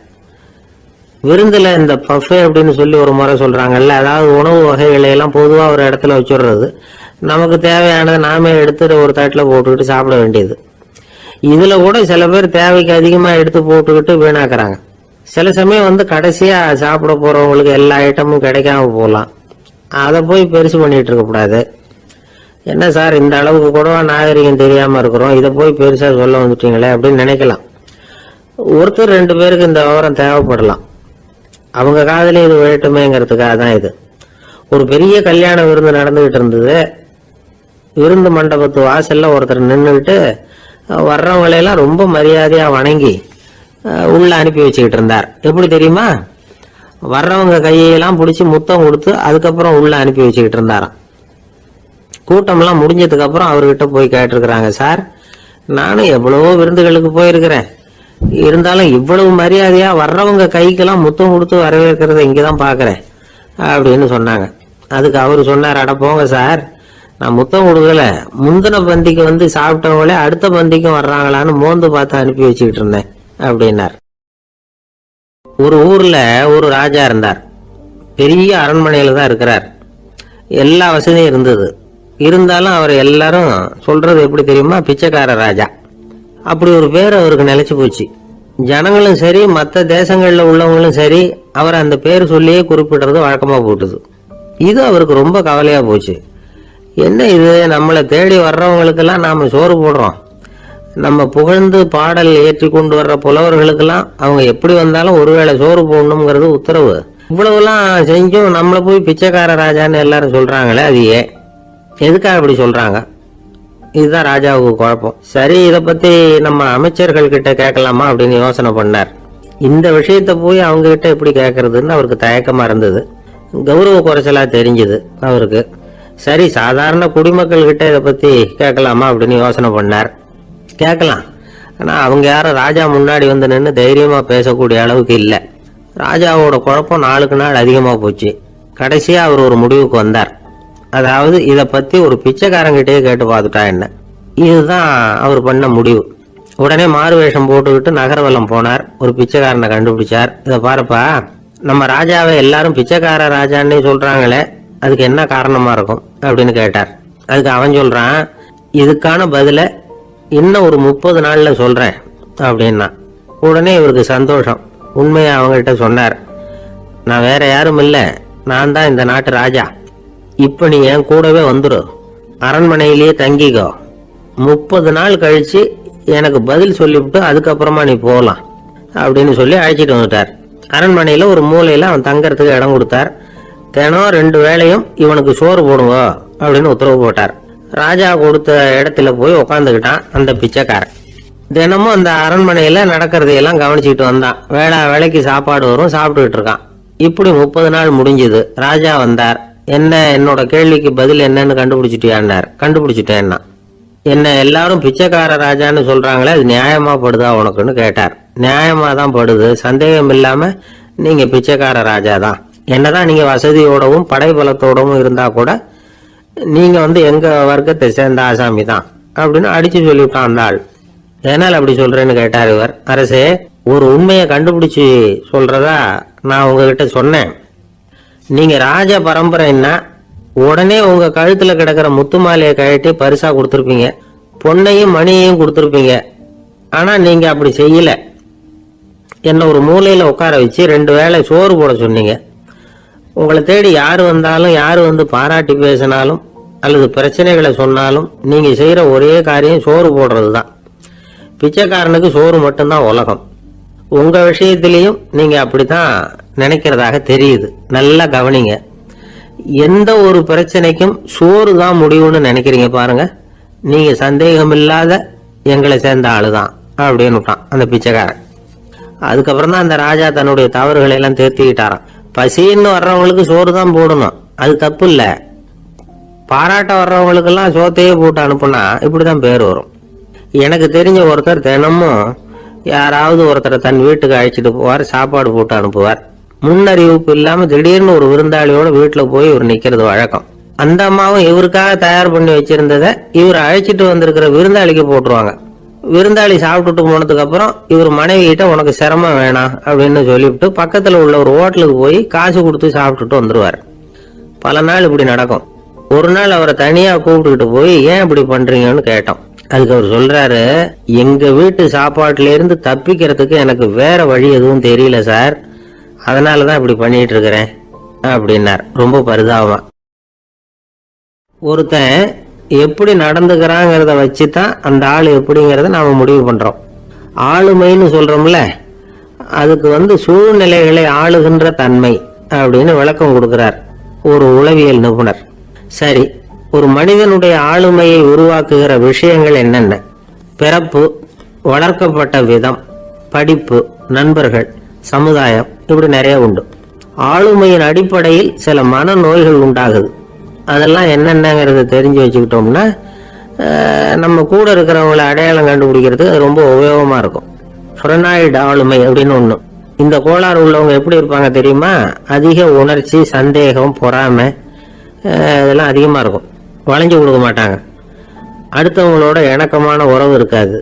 விருந்துல இந்த பஃபே அப்படின்னு சொல்லி ஒரு முறை சொல்றாங்கல்ல, அதாவது உணவு வகைகளை எல்லாம் பொதுவா ஒரு இடத்துல வச்சுடுறது, நமக்கு தேவையானதை நாமே எடுத்துட்டு ஒரு தட்டுல போட்டுக்கிட்டு சாப்பிட வேண்டியது. இதுல கூட சில பேர் தேவைக்கு அதிகமா எடுத்து போட்டுக்கிட்டு வீணாக்குறாங்க. சில சமயம் கடைசியா சாப்பிட போறவங்களுக்கு எல்லா ஐட்டமும் கிடைக்காம போகலாம். அதை போய் பெருசு பண்ணிட்டு இருக்க கூடாது. என்ன சார் இந்த அளவுக்கு கூடவா நாகரிகம் தெரியாம இருக்கிறோம், இதை போய் பெருசா சொல்ல வந்துட்டீங்களே அப்படின்னு நினைக்கலாம். ஒருத்தர் ரெண்டு பேருக்கு இந்த விவரம் தேவைப்படலாம். அவங்க காதலே இது விழட்டுமேங்கிறதுக்காக தான் இது. ஒரு பெரிய கல்யாண விருந்து நடந்துகிட்டு இருந்தது. விருந்து மண்டபத்து வாசல்ல ஒருத்தர் நின்றுகிட்டு வர்றவங்களையெல்லாம் ரொம்ப மரியாதையா வணங்கி உள்ள அனுப்பி வச்சுக்கிட்டு இருந்தார். எப்படி தெரியுமா? வர்றவங்க கையெல்லாம் பிடிச்சி முத்தம் கொடுத்து அதுக்கப்புறம் உள்ள அனுப்பி வச்சுக்கிட்டு இருந்தாராம். கூட்டம்லாம் முடிஞ்சதுக்கு அப்புறம் அவர்கிட்ட போய் கேட்டிருக்கிறாங்க, சார் நானும் எவ்வளவோ விருந்துகளுக்கு போயிருக்கிறேன், இருந்தாலும் இவ்வளவு மரியாதையா வர்றவங்க கைக்கெல்லாம் முத்தம் கொடுத்து வரவேற்கிறத இங்கதான் பாக்குறேன் அப்படின்னு சொன்னாங்க. அதுக்கு அவரு சொன்னார், அட போங்க சார், நான் முத்தம் கொடுக்கல, முந்தின பந்திக்கு சாப்பிட்டவங்களே அடுத்த பந்திக்கும் வர்றாங்களான்னு மோந்து பார்த்து அனுப்பி வச்சுக்கிட்டு இருந்தேன் அப்படின்னார். ஒரு ஊர்ல ஒரு ராஜா இருந்தார். பெரிய அரண்மனையில தான் இருக்கிறார். எல்லா வசதியும் இருந்தது. இருந்தாலும் அவர் எல்லாரும் சொல்றது எப்படி தெரியுமா, பிச்சைக்கார ராஜா. அப்படி ஒரு பேர் அவருக்கு நிலைச்சு போச்சு. ஜனங்களும் சரி மற்ற தேசங்கள்ல உள்ளவங்களும் சரி அவர் அந்த பேர் சொல்லியே குறிப்பிடுறது வழக்கமா போட்டுது. இது அவருக்கு ரொம்ப கவலையா போச்சு. என்ன இது, நம்மளை தேடி வர்றவங்களுக்கெல்லாம் நாம சோறு போடுறோம், நம்ம புகழ்ந்து பாடல் ஏற்றி கொண்டு வர்ற புலவர்களுக்கெல்லாம் அவங்க எப்படி வந்தாலும் ஒருவேளை சோறு போடணுங்கிறது உத்தரவு. இவ்வளவுலாம் செஞ்சும் நம்மளை போய் பிச்சைக்கார ராஜான்னு எல்லாரும் சொல்றாங்களே, அது ஏன், எதுக்காக அப்படி சொல்றாங்க? இதுதான் ராஜாவுக்கு குழப்பம். சரி, இதை பத்தி நம்ம அமைச்சர்கள் கிட்ட கேட்கலாமா அப்படின்னு யோசனை பண்ணார். இந்த விஷயத்த போய் அவங்க கிட்ட எப்படி கேட்கறதுன்னு அவருக்கு தயக்கமா இருந்தது. கௌரவ குறைச்சலா தெரிஞ்சது அவருக்கு. சரி, சாதாரண குடிமக்கள் கிட்ட இதை பத்தி கேட்கலாமா அப்படின்னு யோசனை பண்ணார். கேட்கலாம், ஆனா அவங்க யாரும் ராஜா முன்னாடி வந்து நின்று தைரியமா பேசக்கூடிய அளவுக்கு இல்லை. ராஜாவோட குழப்பம் நாளுக்கு நாள் அதிகமா போச்சு. கடைசியா அவர் ஒரு முடிவுக்கு வந்தார். அதாவது இதை பத்தி ஒரு பிச்சைக்காரங்கிட்டே கேட்டு பார்த்துட்டா என்ன. இதுதான் அவர் பண்ண முடிவு. உடனே மாறு வேஷம் போட்டுக்கிட்டு நகரவலம் போனார். ஒரு பிச்சைக்காரனை கண்டுபிடிச்சார். இதை பாருப்பா, நம்ம ராஜாவை எல்லாரும் பிச்சைக்கார ராஜான்னு சொல்றாங்களே, அதுக்கு என்ன காரணமா இருக்கும் அப்படின்னு கேட்டார். அதுக்கு அவன் சொல்றான், இதுக்கான பதில இன்னும் ஒரு 30 நாள்ல சொல்றேன் அப்படின்னா. உடனே இவருக்கு சந்தோஷம். உண்மையை அவங்ககிட்ட சொன்னார். நான் வேற யாரும் இல்லை, நான் தான் இந்த நாட்டு ராஜா. இப்ப நீ என் கூடவே வந்துரு, அரண்மனையிலேயே தங்கிக்கோ. 30 நாள் கழிச்சு எனக்கு பதில் சொல்லிவிட்டு அதுக்கப்புறமா நீ போகலாம் அப்படின்னு சொல்லி அழைச்சிட்டு வந்துட்டார். அரண்மனையில ஒரு மூலையில அவன் தங்கறதுக்கு இடம் கொடுத்தார். தினம் 2 வேளையும் இவனுக்கு சோறு போடுங்க அப்படின்னு உத்தரவு போட்டார். ராஜா கொடுத்த இடத்துல போய் உக்காந்துக்கிட்டான் அந்த பிச்சைக்காரன். தினமும் அந்த அரண்மனையில நடக்கிறதையெல்லாம் கவனிச்சுக்கிட்டு வந்தான். வேளைக்கு சாப்பாடு வரும், சாப்பிட்டுக்கிட்டு இருக்கான். இப்படி 30 நாள் முடிஞ்சது. ராஜா வந்தார். என்ன, என்னோட கேள்விக்கு பதில் என்னன்னு கண்டுபிடிச்சிட்டியான்னார். கண்டுபிடிச்சிட்டேன்னா. என்ன எல்லாரும் பிச்சைக்கார ராஜான்னு சொல்றாங்களே, அது நியாயமா படுதா உனக்குன்னு கேட்டார். நியாயமா தான் படுது, சந்தேகம் இல்லாம நீங்க பிச்சைக்கார ராஜா தான். என்னதான் நீங்க வசதியோடவும் படைபலத்தோடவும் இருந்தா கூட நீங்க எங்க வர்க்கத்தை சேர்ந்த ஆசாமி தான் அப்படின்னு அடிச்சு சொல்லிவிட்டான் அந்த ஆள். என்னால் அப்படி சொல்றேன்னு கேட்டார் இவர். அரசே, ஒரு உண்மையை கண்டுபிடிச்சு சொல்றதா நான் உங்ககிட்ட சொன்னேன். நீங்க ராஜ பரம்பரைன்னா உடனே உங்க கழுத்துல கிடக்கிற முத்து மாலையை கழட்டி பரிசா கொடுத்துருப்பீங்க, பொன்னையும் மணியையும் கொடுத்துருப்பீங்க. ஆனா நீங்க அப்படி செய்யல. என்ன ஒரு மூலையில உட்கார வச்சு 2 வேளை சோறு போட சொன்னீங்க. உங்களை தேடி யாரு வந்தாலும், யாரு பாராட்டி பேசினாலும் அல்லது பிரச்சனைகளை சொன்னாலும் நீங்க செய்யற ஒரே காரியம் சோறு போடுறதுதான். பிச்சைக்காரனுக்கு சோறு மட்டும்தான் உலகம். உங்க விஷயத்திலையும் நீங்க அப்படித்தான் நினைக்கிறதாக தெரியுது. நல்லா கவனிங்க. எந்த ஒரு பிரச்சனைக்கும் சோறு தான் முடிவுன்னு நினைக்கிறீங்க பாருங்க. நீங்க சந்தேகம் இல்லாத எங்களை சேர்ந்த ஆளுதான் அப்படின்னு விட்டான் அந்த பிச்சைக்காரன். அதுக்கப்புறம் தான் அந்த ராஜா தன்னுடைய தவறுகளை எல்லாம் தேர்த்திக்கிட்டாராம். பசின்னு வர்றவங்களுக்கு சோறு தான் போடணும், அது தப்பு இல்ல. பாராட்ட வர்றவங்களுக்கெல்லாம் சோத்தையே போட்டு அனுப்புனா இப்படிதான் பேர் வரும். எனக்கு தெரிஞ்ச ஒருத்தர் தினமும் யாராவது ஒருத்தரை தன் வீட்டுக்கு அழைச்சிட்டு போவார், சாப்பாடு போட்டு அனுப்புவார். முன்னறிவிப்பு இல்லாம திடீர்னு ஒரு விருந்தாளியோட வீட்டுல போய் இவர் நிக்கிறது வழக்கம். அந்த அம்மாவும் இவருக்காக தயார் பண்ணி வச்சிருந்ததை இவர் அழைச்சிட்டு வந்திருக்கிற விருந்தாளிக்கு போட்டுருவாங்க. விருந்தாளி சாப்பிட்டுட்டு போனதுக்கு அப்புறம் இவர் மனைவி கிட்ட உனக்கு சிரமம் வேணாம் அப்படின்னு சொல்லிவிட்டு பக்கத்துல உள்ள ஒரு ஹோட்டலுக்கு போய் காசு கொடுத்து சாப்பிட்டுட்டு வந்துருவார். பல நாள் இப்படி நடக்கும். ஒரு நாள் அவரை தனியா கூப்பிட்டுக்கிட்டு போய் ஏன் இப்படி பண்றீங்கன்னு கேட்டோம். அதுக்கு அவர் சொல்றாரு, எங்க வீட்டு சாப்பாட்டுல இருந்து தப்பிக்கிறதுக்கு எனக்கு வேற வழி எதுவும் தெரியல சார், அதனாலதான் இப்படி பண்ணிட்டு இருக்கிறேன் அப்படின்னார் ரொம்ப பரிதாபமா. ஒருத்தன் எப்படி நடந்துக்கிறாங்கிறத வச்சுதான் அந்த ஆள் எப்படிங்கிறத நாம முடிவு பண்றோம். ஆளுமைன்னு சொல்றோம்ல, அதுக்கு சூழ்நிலைகளை ஆளுகின்ற தன்மை அப்படின்னு விளக்கம் கொடுக்கிறார் ஒரு உளவியல் நிபுணர். சரி, ஒரு மனிதனுடைய ஆளுமையை உருவாக்குகிற விஷயங்கள் என்னென்ன? பிறப்பு, வளர்க்கப்பட்ட விதம், படிப்பு, நண்பர்கள், சமுதாயம், இப்படி நிறைய உண்டு. ஆளுமையின் அடிப்படையில் சில மனநோய்கள் உண்டாகுது. அதெல்லாம் என்னென்னங்கிறத தெரிஞ்சு வச்சுக்கிட்டோம்னா நம்ம கூட இருக்கிறவங்களை அடையாளம் கண்டுபிடிக்கிறதுக்கு அது ரொம்ப உபயோகமா இருக்கும். ஃப்ரெனாய்டு ஆளுமை அப்படின்னு ஒண்ணு. இந்த கோளாறு உள்ளவங்க எப்படி இருப்பாங்க தெரியுமா? அதிக உணர்ச்சி, சந்தேகம், பொறாமை இதெல்லாம் அதிகமா இருக்கும். வளைஞ்சு கொடுக்க மாட்டாங்க. அடுத்தவங்களோட இணக்கமான உறவு இருக்காது.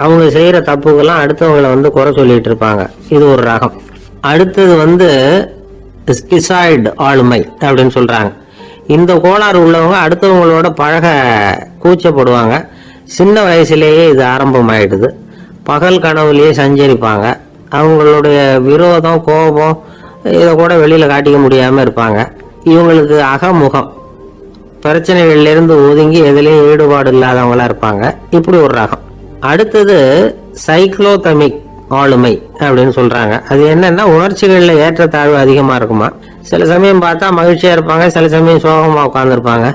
அவங்க செய்யற தப்புக்கெல்லாம் அடுத்தவங்களை குறை சொல்லிட்டு இருப்பாங்க. இது ஒரு ரகம். அடுத்தது ஸ்கிசாய்டு ஆளுமை அப்படின்னு சொல்றாங்க. இந்த கோளாறு உள்ளவங்க அடுத்தவங்களோட பழக கூச்சப்படுவாங்க. சின்ன வயசுலேயே இது ஆரம்பமாயிடுது. பகல் கனவுலேயே சஞ்சரிப்பாங்க. அவங்களுடைய விரோதம், கோபம் இதை கூட வெளியில காட்டிக்க முடியாம இருப்பாங்க. இவங்களுக்கு அகமுகம், பிரச்சனைகள்ல இருந்து ஒதுங்கி எதுலேயும் ஈடுபாடு இல்லாதவங்களா இருப்பாங்க. இப்படி ஒரு ரகம். அடுத்தது சைக்ளோதமிக் ஆளுமை அப்படின்னு சொல்றாங்க. அது என்னன்னா உணர்ச்சிகள்ல ஏற்றத்தாழ்வு அதிகமா இருக்குமா. சில சமயம் பார்த்தா மகிழ்ச்சியா இருப்பாங்க, சில சமயம் சோகமா உட்கார்ந்துருப்பாங்க.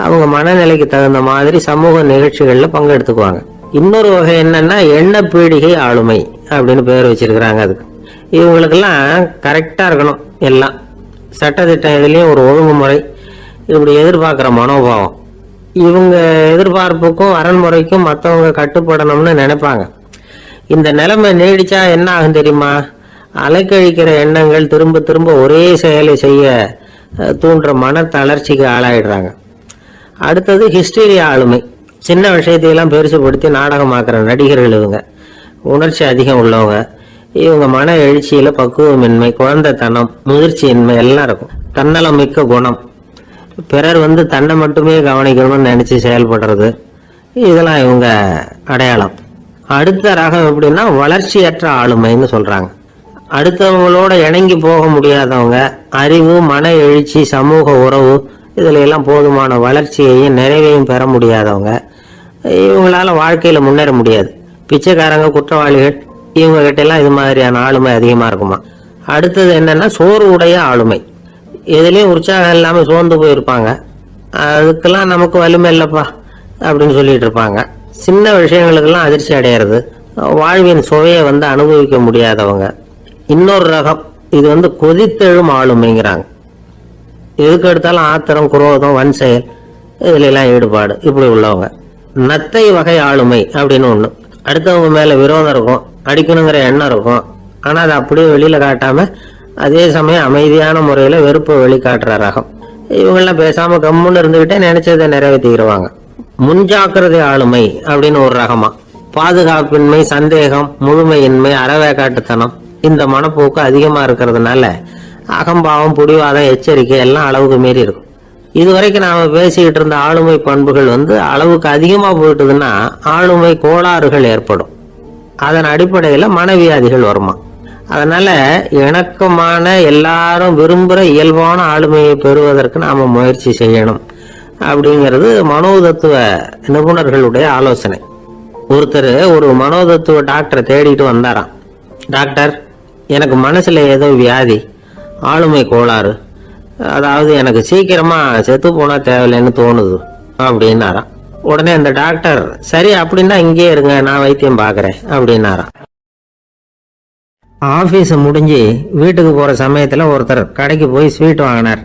அவங்க மனநிலைக்கு தகுந்த மாதிரி சமூக நிகழ்ச்சிகள்ல பங்கெடுத்துக்குவாங்க. இன்னொரு வகை என்னன்னா எண்ண பீடிகை ஆளுமை அப்படின்னு பேர் வச்சிருக்கிறாங்க. அதுக்கு இவங்களுக்கெல்லாம் கரெக்டாக இருக்கணும், எல்லாம் சட்டத்திட்டம் இதுலேயும் ஒரு ஒழுங்குமுறை, இப்படி எதிர்பார்க்குற மனோபாவம். இவங்க எதிர்பார்ப்புக்கும் அரண்முறைக்கும் மற்றவங்க கட்டுப்படணும்னு நினைப்பாங்க. இந்த நிலைமை நீடிச்சா என்ன ஆகும் தெரியுமா? அலைக்கழிக்கிற எண்ணங்கள் திரும்ப திரும்ப ஒரே செயலை செய்ய தூண்டுற மன தளர்ச்சிக்கு ஆளாயிடுறாங்க. அடுத்தது ஹிஸ்டீரியா ஆளுமை. சின்ன விஷயத்தையெல்லாம் பெருசுபடுத்தி நாடகமாக்குற நடிகர்கள் இவங்க. உணர்ச்சி அதிகம் உள்ளவங்க. இவங்க மன எழுச்சியில பக்குவமின்மை, குழந்தைத்தனம், முதிர்ச்சியின்மை எல்லாம் இருக்கும். தன்னலம் மிக்க குணம், பிறர் தன்னை மட்டுமே கவனிக்கணும்னு நினைச்சு செயல்படுறது, இதெல்லாம் இவங்க அடையாளம். அடுத்த ரகம் எப்படின்னா வளர்ச்சியற்ற ஆளுமைன்னு சொல்றாங்க. அடுத்தவங்களோட இணங்கி போக முடியாதவங்க, அறிவு, மன எழுச்சி, சமூக உறவு இதுல எல்லாம் போதுமான வளர்ச்சியையும் நிறைவையும் பெற முடியாதவங்க. இவங்களால வாழ்க்கையில முன்னேற முடியாது. பிச்சைக்காரங்க, குற்றவாளிகள், இவங்க கிட்ட எல்லாம் இது மாதிரியான ஆளுமை அதிகமா இருக்குமா. அடுத்தது என்னன்னா சோர்வுடைய ஆளுமை. எதுலயும் உற்சாகம் இல்லாம சோர்ந்து போயிருப்பாங்க. அதுக்கெல்லாம் நமக்கு வலிமை இல்லப்பா அப்படின்னு சொல்லிட்டு இருப்பாங்க. சின்ன விஷயங்களுக்கெல்லாம் அதிர்ச்சி அடையிறது, வாழ்வின் சுவையை அனுபவிக்க முடியாதவங்க. இன்னொரு ரகம், இது கொதித்தெழும் ஆளுமைங்கிறாங்க. எதுக்கு எடுத்தாலும் ஆத்திரம், குரோதம், வன் செயல் இதுல எல்லாம் ஈடுபாடு, இப்படி உள்ளவங்க. நத்தை வகை ஆளுமை அப்படின்னு ஒண்ணு. அடுத்தவங்க மேல விரோதம் இருக்கும், அடிக்கணுங்கிற எண்ணம் இருக்கும். ஆனா அதை அப்படியே வெளியில காட்டாம அதே சமயம் அமைதியான முறையில வெறுப்பை வெளிக்காட்டுற ரகம். இவங்கெல்லாம் பேசாம கம்முன்னு இருந்துகிட்டே நினைச்சதை நிறைவேற்றிடுவாங்க. முன்ஜாக்கிரதை ஆளுமை அப்படின்னு ஒரு ரகமா. பாதுகாப்பின்மை, சந்தேகம், முழுமையின்மை, அறவேக்காட்டுத்தனம் இந்த மனப்போக்கு அதிகமா இருக்கிறதுனால அகம்பாவம், புடிவாதம், எச்சரிக்கை எல்லாம் அளவுக்கு மீறி இருக்கும். இதுவரைக்கும் நாம பேசிக்கிட்டு இருந்த ஆளுமை பண்புகள் அளவுக்கு அதிகமா போயிட்டுதுன்னா ஆளுமை கோளாறுகள் ஏற்படும். அதன் அடிப்படையில மனவியாதிகள் வருமா. அதனால இணக்கமான, எல்லாரும் விரும்புகிற இயல்பான ஆளுமையை பெறுவதற்கு நாம முயற்சி செய்யணும் அப்படிங்கிறது மனோதத்துவ நிபுணர்களுடைய ஆலோசனை. ஒருத்தர் ஒரு மனோதத்துவ டாக்டரை தேடிட்டு வந்தாராம். டாக்டர், எனக்கு மனசுல ஏதோ வியாதி, ஆளுமை கோளாறு, அதாவது எனக்கு சீக்கிரமா செத்து போனா தேவையில்லைன்னு தோணுது அப்படின்னாராம். உடனே அந்த டாக்டர், சரி அப்படின்னா இங்கே இருங்க, நான் வைத்தியம் பாக்குறேன் அப்படின்னாராம். ஆபீஸ் முடிஞ்சு வீட்டுக்கு போற சமயத்துல ஒருத்தர் கடைக்கு போய் ஸ்வீட் வாங்கினார்.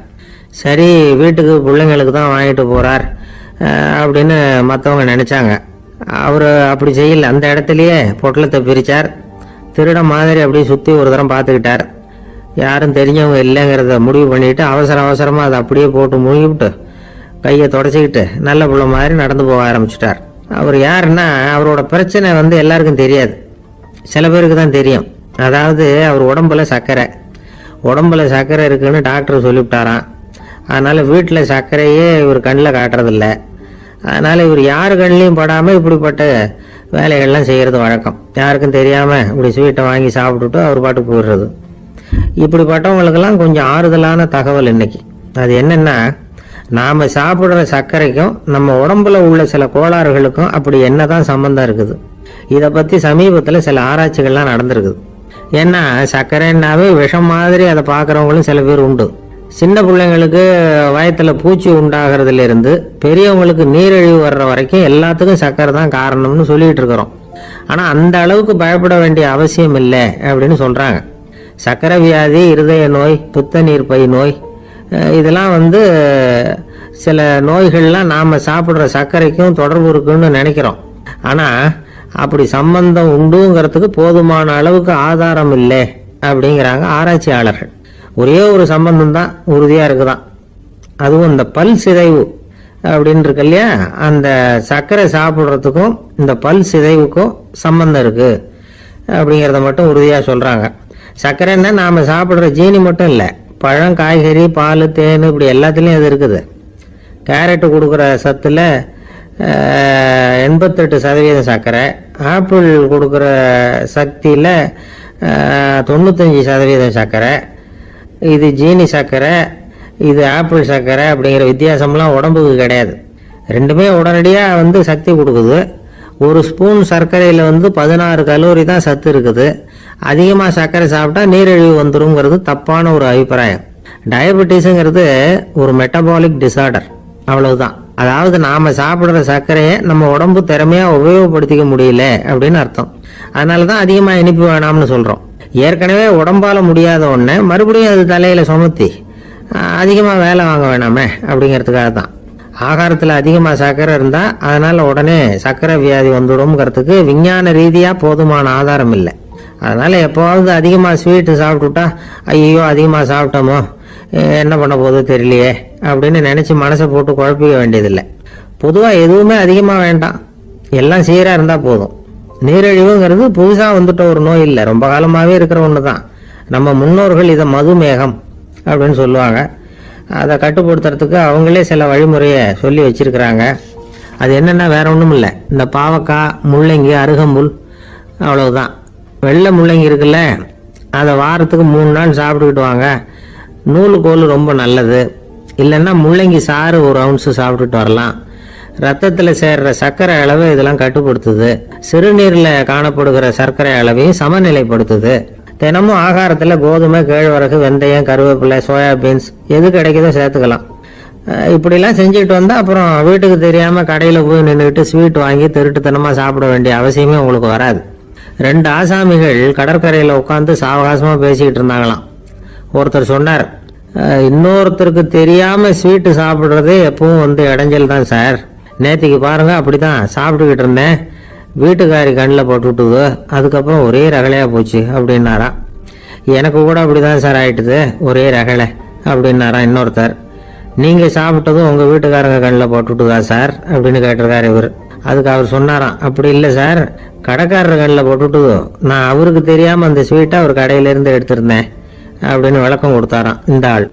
சரி, வீட்டுக்கு பிள்ளைங்களுக்கு தான் வாங்கிட்டு போறார் அப்படின்னு மற்றவங்க நினைச்சாங்க. அவரு அப்படி செய்யல. அந்த இடத்துலயே பொட்டலத்தை பிரிச்சார். திருட மாதிரி அப்படியே சுத்தி ஒரு தரம் பார்த்துக்கிட்டார். யாரும் தெரிஞ்சவங்க இல்லைங்கிறத முடிவு பண்ணிட்டு அவசரமா அதை அப்படியே போட்டு முழுகிவிட்டு கையை தொடச்சிக்கிட்டு நல்ல புள்ள மாதிரி நடந்து போக ஆரம்பிச்சிட்டார். அவர் யாருன்னா, அவரோட பிரச்சனை எல்லாருக்கும் தெரியாது, சில பேருக்கு தான் தெரியும். அதாவது அவர் உடம்புல சர்க்கரை இருக்குன்னு டாக்டர் சொல்லிவிட்டாராம். அதனால வீட்டில் சர்க்கரையே இவர் கண்ணில் காட்டுறதில்ல. அதனால இவர் யார் கண்ணிலையும் படாமல் இப்படிப்பட்ட வேலைகள்லாம் செய்கிறது வழக்கம். யாருக்கும் தெரியாமல் இப்படி ஸ்வீட்டை வாங்கி சாப்பிட்டுட்டு அவர் பாட்டுக்கு போயிடுறது. இப்படிப்பட்டவங்களுக்கெல்லாம் கொஞ்சம் ஆறுதலான தகவல் இன்னைக்கு. அது என்னன்னா, நாம சாப்பிடுற சர்க்கரைக்கும் நம்ம உடம்புல உள்ள சில கோளாறுகளுக்கும் அப்படி என்னதான் சம்பந்தம் இருக்குது. இதை பத்தி சமீபத்துல சில ஆராய்ச்சிகள்லாம் நடந்திருக்குது. ஏன்னா சர்க்கரைன்னாவே விஷம் மாதிரி அதை பார்க்கறவங்களும் சில பேர் உண்டு. சின்ன பிள்ளைங்களுக்கு வயத்துல பூச்சி உண்டாகிறதுல இருந்து பெரியவங்களுக்கு நீரிழிவு வர்ற வரைக்கும் எல்லாத்துக்கும் சர்க்கரை தான் காரணம்னு சொல்லிட்டு இருக்கிறோம். ஆனா அந்த அளவுக்கு பயப்பட வேண்டிய அவசியம் இல்லை அப்படின்னு சொல்றாங்க. சர்க்கரை வியாதி, இருதய நோய், பித்த நீர்ப்பை நோய் இதெல்லாம் சில நோய்கள்லாம் நாம சாப்பிட்ற சர்க்கரைக்கும் தொடர்பு இருக்குன்னு நினைக்கிறோம். ஆனா அப்படி சம்பந்தம் உண்டுங்கிறதுக்கு போதுமான அளவுக்கு ஆதாரம் இல்லை அப்படிங்கிறாங்க ஆராய்ச்சியாளர்கள். ஒரே ஒரு சம்பந்தம் தான் உறுதியா இருக்குதான். அதுவும் இந்த பல் சிதைவு அப்படின்னு இருக்கு இல்லையா, அந்த சர்க்கரை சாப்பிட்றதுக்கும் இந்த பல் சிதைவுக்கும் சம்பந்தம் இருக்கு அப்படிங்கிறத மட்டும் உறுதியா சொல்றாங்க. சர்க்கரைன்னா நாம சாப்பிட்ற ஜீனி மட்டும் இல்லை, பழம், காய்கறி, பால், தேன் இப்படி எல்லாத்துலேயும் அது இருக்குது. கேரட்டு கொடுக்குற சத்துல 88% சர்க்கரை, ஆப்பிள் கொடுக்குற சக்தியில் 95% சர்க்கரை. இது ஜீனி சர்க்கரை, இது ஆப்பிள் சர்க்கரை அப்படிங்கிற வித்தியாசம்லாம் உடம்புக்கு கிடையாது. ரெண்டுமே உடனடியாக சக்தி கொடுக்குது. ஒரு ஸ்பூன் சர்க்கரையில் 16 கலோரி தான் சத்து இருக்குது. அதிகமாக சர்க்கரை சாப்பிட்டா நீரிழிவு வந்துருங்கிறது தப்பான ஒரு அபிப்பிராயம். டயபெட்டிஸுங்கிறது ஒரு மெட்டபாலிக் டிசார்டர், அவ்வளவுதான். அதாவது நாம சாப்பிட்ற சர்க்கரையை நம்ம உடம்பு திறமையா உபயோகப்படுத்திக்க முடியல அப்படின்னு அர்த்தம். அதனாலதான் அதிகமா இனிப்பு வேணாம்னு சொல்றோம். ஏற்கனவே உடம்பால முடியாத ஒன்றை மறுபடியும் அது தலையில சுமத்தி அதிகமாக வேலை வாங்க வேணாமே அப்படிங்கிறதுக்காக தான். ஆகாரத்தில் அதிகமாக சர்க்கரை இருந்தால் அதனால் உடனே சர்க்கரை வியாதி வந்துடும்ங்கிறதுக்கு விஞ்ஞான ரீதியாக போதுமான ஆதாரம் இல்லை. அதனால் எப்போவாவது அதிகமாக ஸ்வீட்டு சாப்பிட்டுட்டா ஐயோ அதிகமாக சாப்பிட்டோமோ என்ன பண்ண போதோ தெரியலையே அப்படின்னு நினச்சி மனசை போட்டு குழப்பிக்க வேண்டியதில்லை. பொதுவாக எதுவுமே அதிகமாக வேண்டாம், எல்லாம் சீராக இருந்தால் போதும். நீரிழிவுங்கிறது புதுசாக வந்துட்ட ஒரு நோய் இல்லை, ரொம்ப காலமாகவே இருக்கிற ஒன்று தான். நம்ம முன்னோர்கள் இதை மதுமேகம் அப்படின்னு சொல்லுவாங்க. அதை கட்டுப்படுத்துறதுக்கு அவங்களே சில வழிமுறையை சொல்லி வச்சிருக்கிறாங்க. அது என்னென்னா வேற ஒன்றும் இல்லை, இந்த பாவக்காய், முள்ளங்கி, அருகம்புல், அவ்வளவுதான். வெள்ளை முள்ளங்கி இருக்குல்ல, அதை வாரத்துக்கு 3 நாள் சாப்பிட்டுக்கிட்டு வாங்க. நூலுக்கோல் ரொம்ப நல்லது. இல்லைன்னா முள்ளங்கி சாறு 1 ounce சாப்பிட்டுட்டு வரலாம். ரத்தத்தில் சேர்ற சர்க்கரை அளவை இதெல்லாம் கட்டுப்படுத்துது. சிறுநீரில் காணப்படுகிற சர்க்கரை அளவையும் சமநிலைப்படுத்துது. தினமும் ஆகாரத்தில் கோதுமை, கேழ்வரகு, வெந்தயம், கருவேப்பிலை, சோயாபீன்ஸ் எது கிடைக்குதோ சேர்த்துக்கலாம். இப்படிலாம் செஞ்சுட்டு வந்தால் அப்புறம் வீட்டுக்கு தெரியாமல் கடையில் போய் நின்றுட்டு ஸ்வீட் வாங்கி திருட்டுத்தனமாக சாப்பிட வேண்டிய அவசியமே உங்களுக்கு வராது. 2 ஆசாமிகள் கடற்கரையில் உட்காந்து சாவகாசமாக பேசிக்கிட்டு இருந்தாங்களாம். ஒருத்தர் சொன்னார், இன்னொருத்தருக்கு தெரியாமல் ஸ்வீட்டு சாப்பிட்றதே எப்பவும் இடைஞ்சல் தான் சார். நேற்றுக்கு பாருங்க அப்படி தான் சாப்பிட்டுக்கிட்டு இருந்தேன், வீட்டுக்காரி கண்ணில் போட்டுவிட்டுது, அதுக்கப்புறம் ஒரே ரகலையாக போச்சு அப்படின்னாரா. எனக்கு கூட அப்படி தான் சார் ஆயிட்டுது, ஒரே ரகலை அப்படின்னாரா இன்னொருத்தர். நீங்கள் சாப்பிட்டதும் உங்கள் வீட்டுக்காரங்க கண்ணில் போட்டுவிட்டுதா சார் அப்படின்னு கேட்டிருக்காரு இவர். அதுக்கு அவர் சொன்னாராம், அப்படி இல்லை சார், கடைக்காரர் கண்ணில் போட்டுவிட்டுதோ, நான் அவருக்கு தெரியாமல் அந்த ஸ்வீட்டை அவர் கடையிலேருந்து எடுத்திருந்தேன் அப்படின்னு விளக்கம் கொடுத்தாராம் இந்த ஆள்.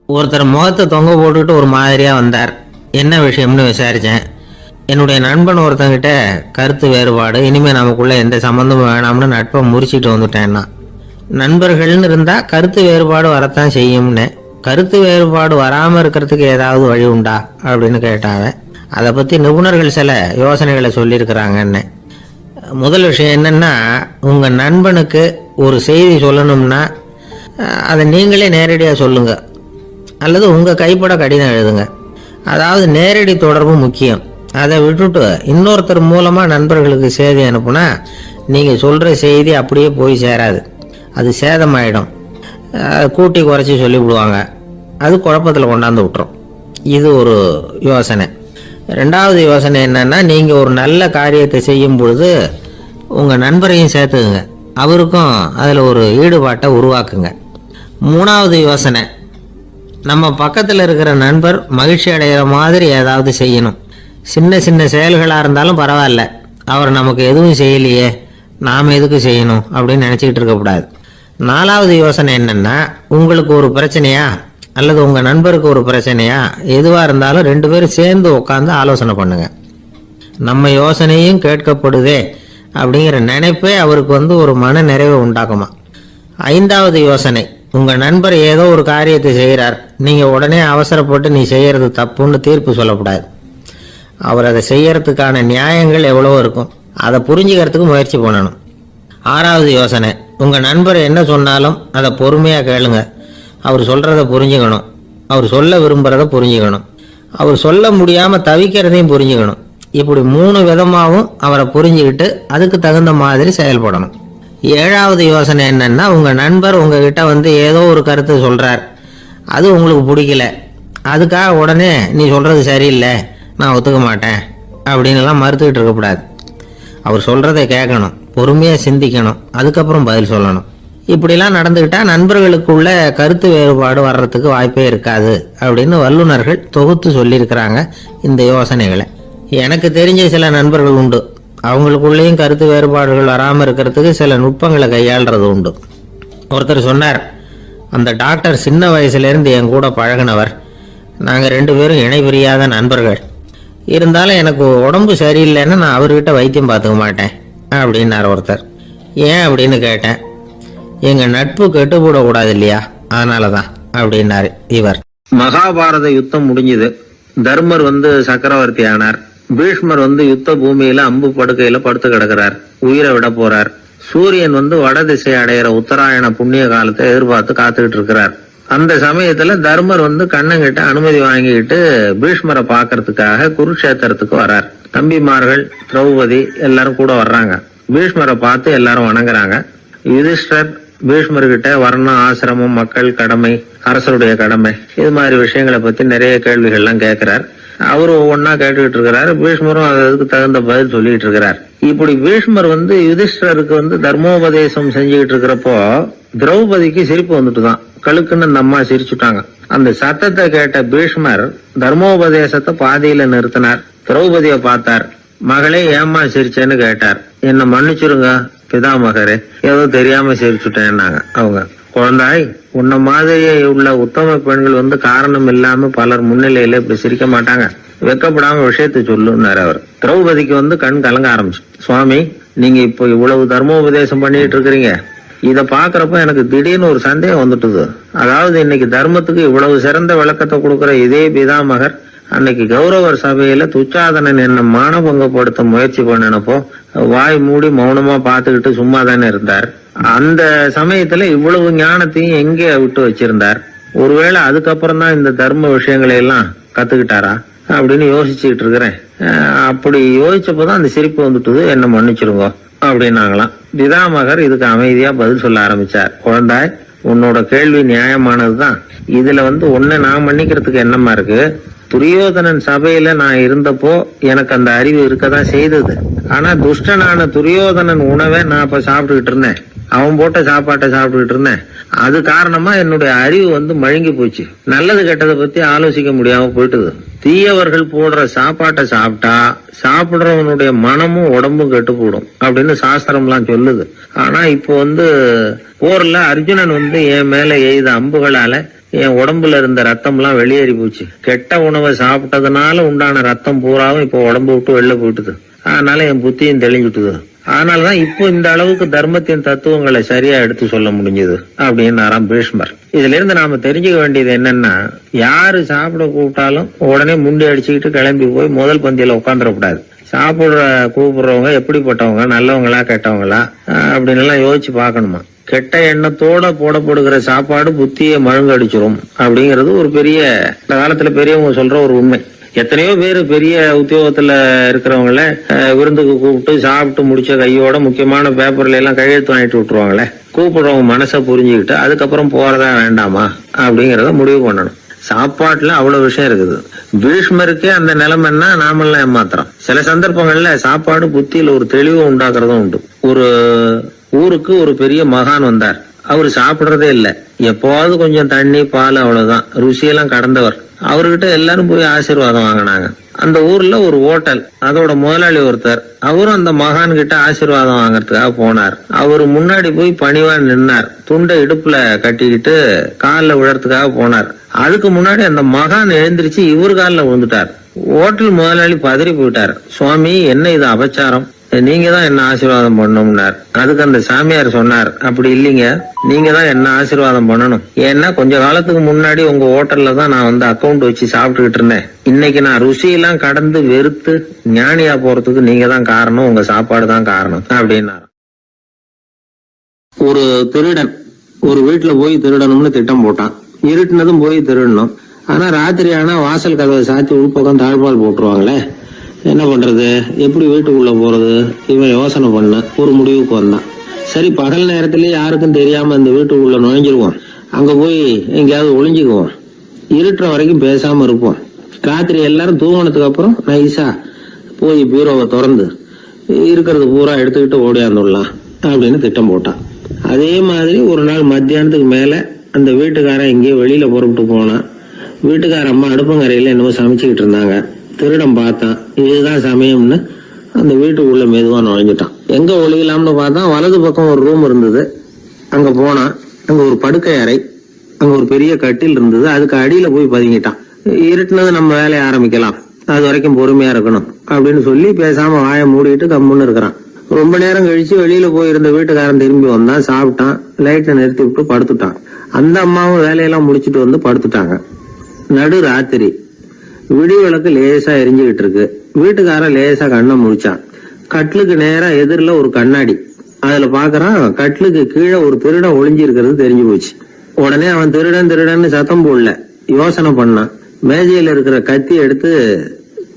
ஒருத்தர் முகத்தை தொங்க போட்டுக்கிட்டு ஒரு மாதிரியாக வந்தார். என்ன விஷயம்னு விசாரித்தேன். என்னுடைய நண்பன் ஒருத்தங்கிட்ட கருத்து வேறுபாடு, இனிமேல் நமக்குள்ளே எந்த சம்மந்தமும் வேணாம்னு நட்பை முறிச்சிட்டு வந்துட்டேன்னா. நண்பர்கள்னு இருந்தால் கருத்து வேறுபாடு வரத்தான் செய்யும்னு. கருத்து வேறுபாடு வராமல் இருக்கிறதுக்கு ஏதாவது வழி உண்டா அப்படின்னு கேட்டாங்க. அதை பற்றி நிபுணர்கள் சில யோசனைகளை சொல்லியிருக்கிறாங்கன்னு. முதல் விஷயம் என்னென்னா, உங்கள் நண்பனுக்கு ஒரு செய்தி சொல்லணும்னா அதை நீங்களே நேரடியாக சொல்லுங்கள், அல்லது உங்கள் கைப்பட கடிதம் எழுதுங்க. அதாவது நேரடி தொடர்பு முக்கியம். அதை விட்டுட்டு இன்னொருத்தர் மூலமாக நண்பர்களுக்கு செய்தி அனுப்புனா நீங்கள் சொல்கிற செய்தி அப்படியே போய் சேராது, அது சேதமாயிடும். கூட்டி குறைச்சி சொல்லிவிடுவாங்க, அது குழப்பத்தில் கொண்டாந்து விட்டுரும். இது ஒரு யோசனை. 2வது யோசனை என்னன்னா, நீங்கள் ஒரு நல்ல காரியத்தை செய்யும் பொழுது உங்கள் நண்பரையும் சேர்த்துக்குங்க, அவருக்கும் அதில் ஒரு ஈடுபாட்டை உருவாக்குங்க. 3வது யோசனை, நம்ம பக்கத்தில் இருக்கிற நண்பர் மகிழ்ச்சி அடைகிற மாதிரி ஏதாவது செய்யணும். சின்ன சின்ன செயல்களாக இருந்தாலும் பரவாயில்ல, அவர் நமக்கு எதுவும் செய்யலையே, நாம் எதுக்கு செய்யணும் அப்படின்னு நினச்சிக்கிட்டு இருக்கக்கூடாது. 4வது யோசனை என்னென்னா, உங்களுக்கு ஒரு பிரச்சனையா அல்லது உங்கள் நண்பருக்கு ஒரு பிரச்சனையா, எதுவாக இருந்தாலும் 2 பேரும் சேர்ந்து உட்காந்து ஆலோசனை பண்ணுங்க. நம்ம யோசனையும் கேட்கப்படுதே அப்படிங்கிற நினைப்பே அவருக்கு ஒரு மன நிறைவை உண்டாக்குமா. 5வது யோசனை, உங்கள் நண்பர் ஏதோ ஒரு காரியத்தை செய்கிறார், நீங்கள் உடனே அவசரப்பட்டு நீ செய்கிறது தப்புன்னு தீர்ப்பு சொல்லக்கூடாது. அவர் அதை செய்யறதுக்கான நியாயங்கள் எவ்வளவோ இருக்கும், அதை புரிஞ்சுக்கிறதுக்கு முயற்சி பண்ணணும். 6வது யோசனை, உங்கள் நண்பர் என்ன சொன்னாலும் அதை பொறுமையாக கேளுங்க. அவர் சொல்கிறத புரிஞ்சுக்கணும், அவர் சொல்ல விரும்புகிறத புரிஞ்சுக்கணும், அவர் சொல்ல முடியாமல் தவிக்கிறதையும் புரிஞ்சுக்கணும். இப்படி 3 விதமாகவும் அவரை புரிஞ்சுக்கிட்டு அதுக்கு தகுந்த மாதிரி செயல்படணும். 7வது யோசனை என்னன்னா, உங்கள் நண்பர் உங்ககிட்ட ஏதோ ஒரு கருத்தை சொல்கிறார், அது உங்களுக்கு பிடிக்கல, அதுக்காக உடனே நீ சொல்கிறது சரியில்லை, நான் ஒத்துக்க மாட்டேன் அப்படின்லாம் மறுத்துக்கிட்டு இருக்கக்கூடாது. அவர் சொல்கிறத கேட்கணும், பொறுமையாக சிந்திக்கணும், அதுக்கப்புறம் பதில் சொல்லணும். இப்படிலாம் நடந்துக்கிட்டால் நண்பர்களுக்குள்ள கருத்து வேறுபாடு வர்றதுக்கு வாய்ப்பே இருக்காது அப்படின்னு வல்லுநர்கள் தொகுத்து சொல்லியிருக்கிறாங்க இந்த யோசனைகளை. எனக்கு தெரிஞ்ச சில நண்பர்கள் உண்டு, அவங்களுக்குள்ளேயும் கருத்து வேறுபாடுகள் வராமல் இருக்கிறதுக்கு சில நுட்பங்களை கையாளுறது உண்டு. ஒருத்தர் சொன்னார், அந்த டாக்டர் சின்ன வயசுலேருந்து என் கூட பழகினவர், நாங்கள் 2 பேரும் இணை பிரியாத நண்பர்கள், இருந்தாலும் எனக்கு உடம்பு சரியில்லைன்னா நான் அவர்கிட்ட வைத்தியம் பார்த்துக்க மாட்டேன் அப்படின்னார் ஒருத்தர். ஏன் அப்படின்னு கேட்டேன். எங்கள் நட்பு கெட்டுப்படக்கூடாது இல்லையா, அதனால தான் அப்படின்னாரு இவர். மகாபாரத யுத்தம் முடிஞ்சுது. தர்மர் சக்கரவர்த்தி ஆனார். பீஷ்மர் யுத்த பூமியில அம்பு படுக்கையில படுத்து கிடக்கிறார், உயிரை விட போறார். சூரியன் வட திசை அடையிற உத்தராயண புண்ணிய காலத்தை எதிர்பார்த்து காத்துக்கிட்டு இருக்கிறார். அந்த சமயத்துல தர்மர் கண்ணங்கிட்ட அனுமதி வாங்கிக்கிட்டு பீஷ்மரை பாக்கிறதுக்காக குருக்ஷேத்திரத்துக்கு வர்றார். தம்பிமார்கள், திரௌபதி எல்லாரும் கூட வர்றாங்க. பீஷ்மரை பார்த்து எல்லாரும் வணங்குறாங்க. யுதிஷ்டர் பீஷ்மர்கிட்ட வர்ணம், ஆசிரமம், மக்கள் கடமை, அரசருடைய கடமை, இது மாதிரி விஷயங்களை பத்தி நிறைய கேள்விகள்லாம் கேட்கிறார். அவரு ஒவ்வொன்னா கேட்டுக்கிட்டு இருக்கிறாரு. பீஷ்மரும் அதுக்கு தகுந்த பதில் சொல்லிட்டு இருக்கிறார். இப்படி பீஷ்மர் யுதிஷ்டருக்கு தர்மோபதேசம் செஞ்சுக்கிட்டு இருக்கிறப்போ திரௌபதிக்கு சிரிப்பு வந்துட்டுதான். கழுக்குன்னு அந்த அம்மா சிரிச்சுட்டாங்க. அந்த சத்தத்தை கேட்ட பீஷ்மர் தர்மோபதேசத்தை பாதியில நிறுத்தினார். திரௌபதிய பார்த்தார். மகளே, ஏம்மா சிரிச்சேன்னு கேட்டார். என்ன மன்னிச்சிருங்க பிதாமகரே, ஏதோ தெரியாம சிரிச்சுட்டேன்னாங்க அவங்க. குழந்தாய், உன்ன மாதிரியே உள்ள உத்தம பெண்கள் காரணம் இல்லாம பலர் முன்னிலையில இப்படி சிரிக்க மாட்டாங்க. வெக்கப்படாம விஷயத்தை சொல்லுன்னாரு அவர். திரௌபதிக்கு கண் கலங்க ஆரம்பிச்சு. சுவாமி, நீங்க இப்போ இவ்வளவு தர்மோபதேசம் பண்ணிட்டு இருக்கிறீங்க, இத பாக்குறப்ப எனக்கு திடீர்னு ஒரு சந்தேகம் வந்துட்டுது. அதாவது இன்னைக்கு தர்மத்துக்கு இவ்வளவு சிறந்த விளக்கத்தை கொடுக்கிற இதே பிதாமகர் அன்னைக்கு கௌரவர் சபையில துச்சாதனன் என்ன மானபங்கப்படுத்த முயற்சி பண்ணினப்போ வாய் மூடி மௌனமா பாத்துக்கிட்டு சும்மா தானே இருந்தார். அந்த சமயத்துல இவ்வளவு ஞானத்தையும் எங்கே விட்டு வச்சிருந்தார்? ஒருவேளை அதுக்கப்புறம் தான் இந்த தர்ம விஷயங்களை எல்லாம் கத்துக்கிட்டாரா அப்படின்னு யோசிச்சுட்டு இருக்கிறேன். அப்படி யோசிச்சப்பதான் அந்த சிரிப்பு வந்துட்டுது. என்ன மன்னிச்சிருங்க அப்படின்னாங்களாம். பிதாமகர் இதுக்கு அமைதியா பதில் சொல்ல ஆரம்பிச்சார். குழந்தாய், உன்னோட கேள்வி நியாயமானதுதான். இதுல உன்னை நான் மன்னிக்கிறதுக்கு என்னமா இருக்கு? துரியோதனன் சபையில நான் இருந்தப்போ எனக்கு அந்த அறிவு இருக்கதான் செய்தது. ஆனா துஷ்டனான துரியோதனன் உணவை நான் அப்ப சாப்பிட்டுக்கிட்டு இருந்தேன். அவன் போட்ட சாப்பாட்டை சாப்பிட்டுக்கிட்டு இருந்தேன். அது காரணமா என்னுடைய அறிவு மழுங்கி போச்சு. நல்லது கெட்டதை பத்தி ஆலோசிக்க முடியாம போயிட்டுது. தீயவர்கள் போடுற சாப்பாட்டை சாப்பிட்டா சாப்பிடுறவனுடைய மனமும் உடம்பும் கெட்டு போடும் அப்படின்னு சாஸ்திரம் எல்லாம் சொல்லுது. ஆனா இப்போ போர்ல அர்ஜுனன் என் மேல எய்த அம்புகளால என் உடம்புல இருந்த ரத்தம் எல்லாம் வெளியேறி போச்சு. கெட்ட உணவை சாப்பிட்டதுனால உண்டான ரத்தம் பூராவும் இப்போ உடம்பு விட்டு வெளில போயிட்டுது. அதனால என் புத்தியும் தெளிஞ்சுட்டுது. அதனாலதான் இப்போ இந்த அளவுக்கு தர்மத்தின் தத்துவங்களை சரியா எடுத்து சொல்ல முடிஞ்சது அப்படின்னு பீஷ்மர். இதுல இருந்து நாம தெரிஞ்சுக்க வேண்டியது என்னன்னா, யாரு சாப்பிட கூப்பிட்டாலும் உடனே முண்டி அடிச்சுக்கிட்டு கிளம்பி போய் முதல் பந்தியில உட்காந்துடக்கூடாது. கூப்பிடுறவங்க எப்படிப்பட்டவங்க, நல்லவங்களா கெட்டவங்களா அப்படின்னு எல்லாம் யோசிச்சு பாக்கணுமா. கெட்ட எண்ணத்தோட போடப்படுகிற சாப்பாடு புத்தியை மழுங்கடிச்சிரும் அப்படிங்கிறது ஒரு பெரிய, இந்த காலத்துல பெரியவங்க சொல்ற ஒரு உண்மை. எத்தனையோ பேர் பெரிய உத்தியோகத்துல இருக்கிறவங்கள விருந்துக்கு கூப்பிட்டு சாப்பிட்டு முடிச்ச கையோட முக்கியமான பேப்பர்ல எல்லாம் கையெழுத்து வாங்கிட்டு விட்டுருவாங்களே. கூப்பிடுறவங்க மனசை புரிஞ்சுக்கிட்டு அதுக்கப்புறம் போறதா வேண்டாமா அப்படிங்கறத முடிவு பண்ணணும். சாப்பாட்டுல அவ்வளவு விஷயம் இருக்குது. பீஷ்மருக்கே அந்த நிலைமைன்னா நாமெல்லாம் ஏமாத்திரம். சில சந்தர்ப்பங்கள்ல சாப்பாடு புத்தியில ஒரு தெளிவு உண்டாக்குறதும் உண்டு. ஒரு ஊருக்கு ஒரு பெரிய மகான் வந்தார். அவரு சாப்பிடுறதே இல்லை. எப்போவாவது கொஞ்சம் தண்ணி, பால், அவ்வளவுதான். ருசியெல்லாம் கடந்தவர். அவர்கிட்ட எல்லாரும் போய் ஆசீர்வாதம் வாங்கினாங்க. அந்த ஊர்ல ஒரு ஹோட்டல், அதோட முதலாளி ஒருத்தர், அவரும் அந்த மகான் கிட்ட ஆசீர்வாதம் வாங்கறதுக்காக போனார். அவரு முன்னாடி போய் பணிவா நின்னார். துண்டை இடுப்புல கட்டிக்கிட்டு காலில் விழறதுக்காக போனார். அதுக்கு முன்னாடி அந்த மகான் எழுந்திருச்சு இவரு காலில் விழுந்துட்டார். ஹோட்டல் முதலாளி பதறி போயிட்டார். சுவாமி, என்ன இது அபச்சாரம், நீங்க தான் என்ன ஆசீர்வாதம் பண்ணணும்னார். அதுக்கு அந்த சாமியார் சொன்னார், அப்படி இல்லைங்க, நீங்க தான் என்ன ஆசீர்வாதம் பண்ணணும். ஏன்னா கொஞ்ச காலத்துக்கு முன்னாடி உங்க ஹோட்டல்ல தான் நான் அக்கௌண்ட் வச்சு சாப்பிட்டுக்கிட்டு இருந்தேன். இன்னைக்கு நான் ருசியெல்லாம் கடந்து வெறுத்து ஞானியா போறதுக்கு நீங்க தான் காரணம், உங்க சாப்பாடு தான் காரணம் அப்படின்னாரு. ஒரு திருடன் ஒரு வீட்டுல போய் திருடணும்னு திட்டம் போட்டான். இருட்டுனதும் போய் திருடணும். ஆனா ராத்திரி ஆனா வாசல் கதவை சாத்தி உள்பக்கம் தாழ்பால் போட்டுருவாங்களே, என்ன பண்றது, எப்படி வீட்டுக்குள்ள போறது? இவன் யோசனை பண்ண ஒரு முடிவுக்கு வந்தான். சரி, பகல் நேரத்திலேயே யாருக்கும் தெரியாம இந்த வீட்டுக்குள்ள நுழைஞ்சிருவோம். அங்க போய் எங்கேயாவது ஒளிஞ்சுக்குவோம். இருட்டுற வரைக்கும் பேசாம இருப்போம். ராத்திரி எல்லாரும் தூங்கினதுக்கு அப்புறம் நைஸா போய் பீரோவை திறந்து இருக்கிறது பூரா எடுத்துக்கிட்டு ஓடியாந்துடலாம் அப்படின்னு திட்டம் போட்டான். அதே மாதிரி ஒரு நாள் மத்தியானத்துக்கு மேல அந்த வீட்டுக்காரன் எங்கேயோ வெளியில புறப்பட்டு போனான். வீட்டுக்கார அம்மா அடுப்பங்கரையில என்னமோ சமைச்சுக்கிட்டு இருந்தாங்க. திருடன் பார்த்தான். இதுதான் சமயம்னு அந்த வீட்டுக்குள்ள மெதுவா நுழைஞ்சிட்டான். எங்க ஒளியலாம்னு பார்த்தா வலது பக்கம் ஒரு ரூம் இருந்தது. அங்க போனான். அங்க ஒரு படுக்கை அறை, அங்க ஒரு பெரிய கட்டில் இருந்தது. அதுக்கு அடியில போய் பதுங்கிட்டான். இருட்டுனது நம்ம வேலையை ஆரம்பிக்கலாம், அது வரைக்கும் பொறுமையா இருக்கணும் அப்படின்னு சொல்லி பேசாம வாயை மூடிட்டு கம்முன்னு இருக்கிறான். ரொம்ப நேரம் கழிச்சு வெளியில போயிருந்த வீட்டுக்காரன் திரும்பி வந்தான். சாப்பிட்டான். லைட்டை நிறுத்தி விட்டு படுத்துட்டான். அந்த அம்மாவும் வேலையெல்லாம் முடிச்சுட்டு படுத்துட்டாங்க. நடு ராத்திரி. விடி விளக்கு லேசா எரிஞ்சுகிட்டு இருக்கு. வீட்டுக்காரன் லேசா கண்ணை முடிச்சான். கட்லுக்கு நேரா எதிரில ஒரு கண்ணாடி. அதுல பாக்குறான், கட்லுக்கு கீழே ஒரு திருடன் ஒளிஞ்சு இருக்கிறது தெரிஞ்சு போச்சு. உடனே அவன் திருடன் திருடன்னு சத்தம் போடல, யோசனை பண்ணான். மேஜையில இருக்கிற கத்தி எடுத்து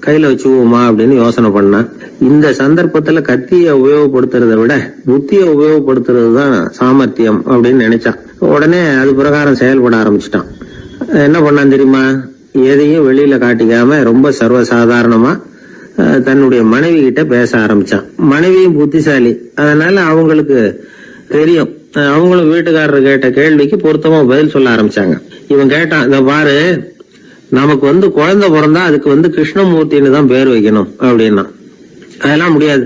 கையில வச்சுக்குவோமா அப்படின்னு யோசனை பண்ணான். இந்த சந்தர்ப்பத்துல கத்திய உபயோகப்படுத்துறதை விட புத்திய உபயோகப்படுத்துறது தான் சாமர்த்தியம் அப்படின்னு நினைச்சான். உடனே அது பிரகாரம் செயல்பட ஆரம்பிச்சிட்டான். என்ன பண்ணான் தெரியுமா? எதையும் வெளியில காட்டிக்காம ரொம்ப சர்வசாதாரணமா தன்னுடைய மனைவி கிட்ட பேச ஆரம்பிச்சான். மனைவியும் புத்திசாலி, அதனால அவங்களுக்கு தெரியும். அவங்களும் வீட்டுக்காரர் கேட்ட கேள்விக்கு பொருத்தமா பதில் சொல்ல ஆரம்பிச்சாங்க. இவன் கேட்டான், இத பாரு, நமக்கு குழந்தை பிறந்தா அதுக்கு கிருஷ்ணமூர்த்தின்னு தான் பேர் வைக்கணும் அப்படின்னா. அதெல்லாம் முடியாது.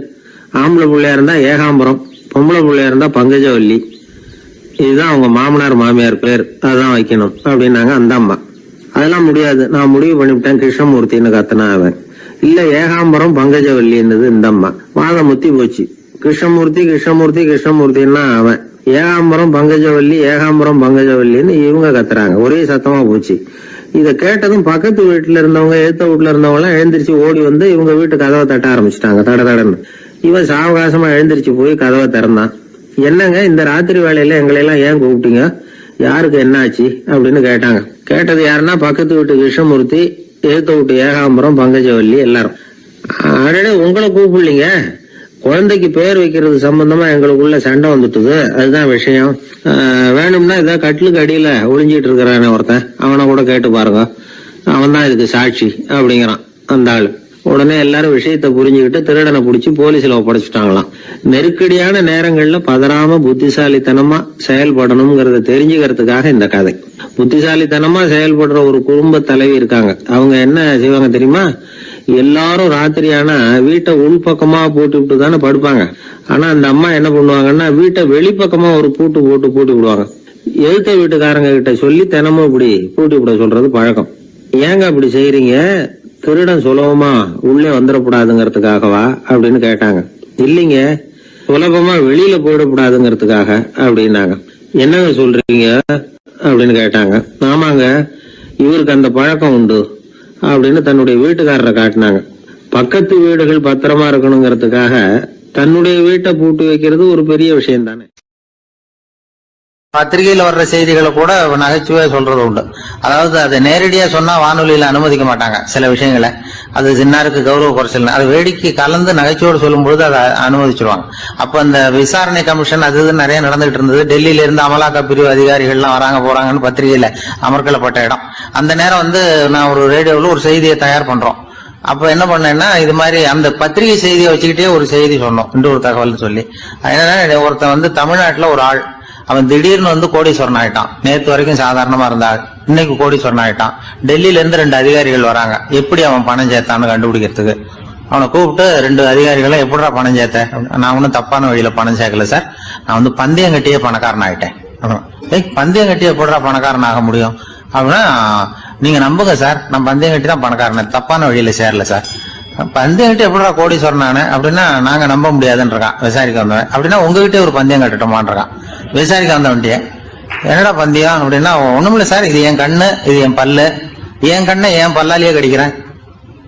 ஆம்பளை பிள்ளையா இருந்தா ஏகாம்பரம், பொம்பளை பிள்ளையா இருந்தா பங்கஜவல்லி, இதுதான் அவங்க மாமனார் மாமியார் பேர், அதான் வைக்கணும் அப்படின்னாங்க அந்த அம்மா. அதெல்லாம் முடியாது, நான் முடிவு பண்ணிவிட்டேன் கிருஷ்ணமூர்த்தின்னு கத்தனா அவன். இல்ல ஏகாம்பரம் பங்கஜவல்லின்றது இந்த அம்மா. வாதம் முத்தி போச்சு. கிருஷ்ணமூர்த்தி கிருஷ்ணமூர்த்தி கிருஷ்ணமூர்த்தின்னா அவன். ஏகாம்பரம் பங்கஜவல்லி ஏகாம்பரம் பங்கஜவல்லின்னு இவங்க கத்துறாங்க. ஒரே சத்தமா போச்சு. இத கேட்டதும் பக்கத்து வீட்டுல இருந்தவங்க, எழுத்த வீட்டுல இருந்தவங்க எல்லாம் எழுந்திரிச்சு ஓடி வந்து இவங்க வீட்டு கதவை தட்ட ஆரம்பிச்சுட்டாங்க. தடன்னு இவன் சாவகாசமா எழுந்திரிச்சு போய் கதவை திறந்தான். என்னங்க இந்த ராத்திரி வேலையில எங்களை எல்லாம் ஏன் கூப்பிட்டீங்க, யாருக்கு என்ன ஆச்சு அப்படின்னு கேட்டாங்க. கேட்டது யாருன்னா பக்கத்து வீட்டு கிருஷ்ணமூர்த்தி, எழுத்த வீட்டு ஏகாம்பரம் பங்கஜவல்லி எல்லாரும். அடடே, உங்களை கூப்பிடலீங்க, குழந்தைக்கு பேர் வைக்கிறது சம்பந்தமா எங்களுக்குள்ள சண்டை வந்துட்டுது, அதுதான் விஷயம். வேணும்னா இதை கட்டிலுக்கு அடியில ஒளிஞ்சிட்டு இருக்கிறானே ஒருத்தன், அவனை கூட கேட்டு பாருங்க, அவன் தான் இதுக்கு சாட்சி அப்படிங்கிறான் அந்த ஆளு. உடனே எல்லாரும் விஷயத்த புரிஞ்சுக்கிட்டு திருடனை பிடிச்சி போலீஸ்ல ஒப்படைச்சிட்டாங்களாம். நெருக்கடியான நேரங்கள்ல பதறாம புத்திசாலித்தனமா செயல்படணுங்கிறத தெரிஞ்சுக்கிறதுக்காக இந்த கதை. புத்திசாலித்தனமா செயல்படுற ஒரு குடும்ப தலைவி இருக்காங்க. அவங்க என்ன செய்வாங்க தெரியுமா? எல்லாரும் ராத்திரி ஆனா வீட்டை உள்பக்கமா போட்டு தானே படுப்பாங்க. ஆனா அந்த அம்மா என்ன பண்ணுவாங்கன்னா வீட்டை வெளிப்பக்கமா ஒரு பூட்டு விடுவாங்க. எழுத்த வீட்டுக்காரங்க கிட்ட சொல்லி தினமும் இப்படி பூட்டி விட சொல்றது பழக்கம். ஏங்க அப்படி செய்யறீங்க, திருடன் சுலபமா உள்ளே வந்துடக்கூடாதுங்கிறதுக்காகவா அப்படின்னு கேட்டாங்க. இல்லைங்க, சுலபமா வெளியில போயிடக்கூடாதுங்கிறதுக்காக அப்படின்னாங்க. என்னங்க சொல்றீங்க அப்படின்னு கேட்டாங்க. ஆமாங்க, இவருக்கு அந்த பழக்கம் உண்டு அப்படின்னு தன்னுடைய வீட்டுக்காரரை காட்டினாங்க. பக்கத்து வீடுகள் பத்திரமா இருக்கணுங்கிறதுக்காக தன்னுடைய வீட்டை பூட்டி வைக்கிறது ஒரு பெரிய விஷயம் தானே. பத்திரிகையில வர்ற செய்திகளை கூட நகைச்சுவையா சொல்றது உண்டு. அதாவது அதை நேரடியா சொன்னா வானொலியில அனுமதிக்க மாட்டாங்க சில விஷயங்களை. அது சின்னாருக்கு கௌரவ குறைச்சல், அது வேடிக்கை கலந்து நகைச்சுவோடு சொல்லும் பொழுது அதை அனுமதிச்சிருவாங்க. அப்ப அந்த விசாரணை கமிஷன் அது நிறைய நடந்துகிட்டு இருந்தது. டெல்லியில இருந்து அமலாக்க பிரிவு அதிகாரிகள்லாம் வராங்க போறாங்கன்னு பத்திரிகையில அமர்க்கலப்பட்ட இடம். அந்த நேரம் நான் ஒரு ரேடியோவில் ஒரு செய்தியை தயார் பண்றோம். அப்ப என்ன பண்ணேன்னா, இது மாதிரி அந்த பத்திரிகை செய்தியை வச்சுக்கிட்டே ஒரு செய்தி சொன்னோம், இன்னொரு தகவல் சொல்லி. என்னன்னா, ஒருத்தன் தமிழ்நாட்டுல ஒரு ஆள், அவன் திடீர்னு கோடீஸ்வரன் ஆயிட்டான். நேற்று வரைக்கும் சாதாரணமா இருந்தாள், இன்னைக்கு கோடீஸ்வரன் ஆயிட்டான். டெல்லியில இருந்து 2 அதிகாரிகள் வராங்க. எப்படி அவன் பணம் சேர்த்தான்னு கண்டுபிடிக்கிறதுக்கு அவனை கூப்பிட்டு 2 அதிகாரிகளை, எப்படிடா பணம் சேர்த்த? நான் ஒன்னும் தப்பான வழியில பணம் சேர்க்கல சார், நான் பந்தயம் கட்டியே பணக்காரன் ஆயிட்டேன். பந்தயம் கட்டி எப்படிடா பணக்காரன் ஆக முடியும் அப்படின்னா, நீங்க நம்புங்க சார், நான் பந்தயம் கட்டி தான் பணக்காரன், தப்பான வழியில சேரல சார். பந்தயம் கட்டி எப்படிடா கோடீஸ்வரன் அப்படின்னா, நாங்க நம்ப முடியாதுன்னு இருக்கான் விசாரிக்க வந்தவன். அப்படின்னா உங்ககிட்ட ஒரு பந்தயம் கட்டட்டுமான் இருக்கான் விசாரிக்க வந்தவன்ட்டிய. என்னடா பந்தயம் அப்படின்னா, ஒண்ணுமில்ல சார், இது என் கண்ணு, இது என் பல்லு, என் கண்ணை என் பல்லாலேயே கடிக்கிறேன்,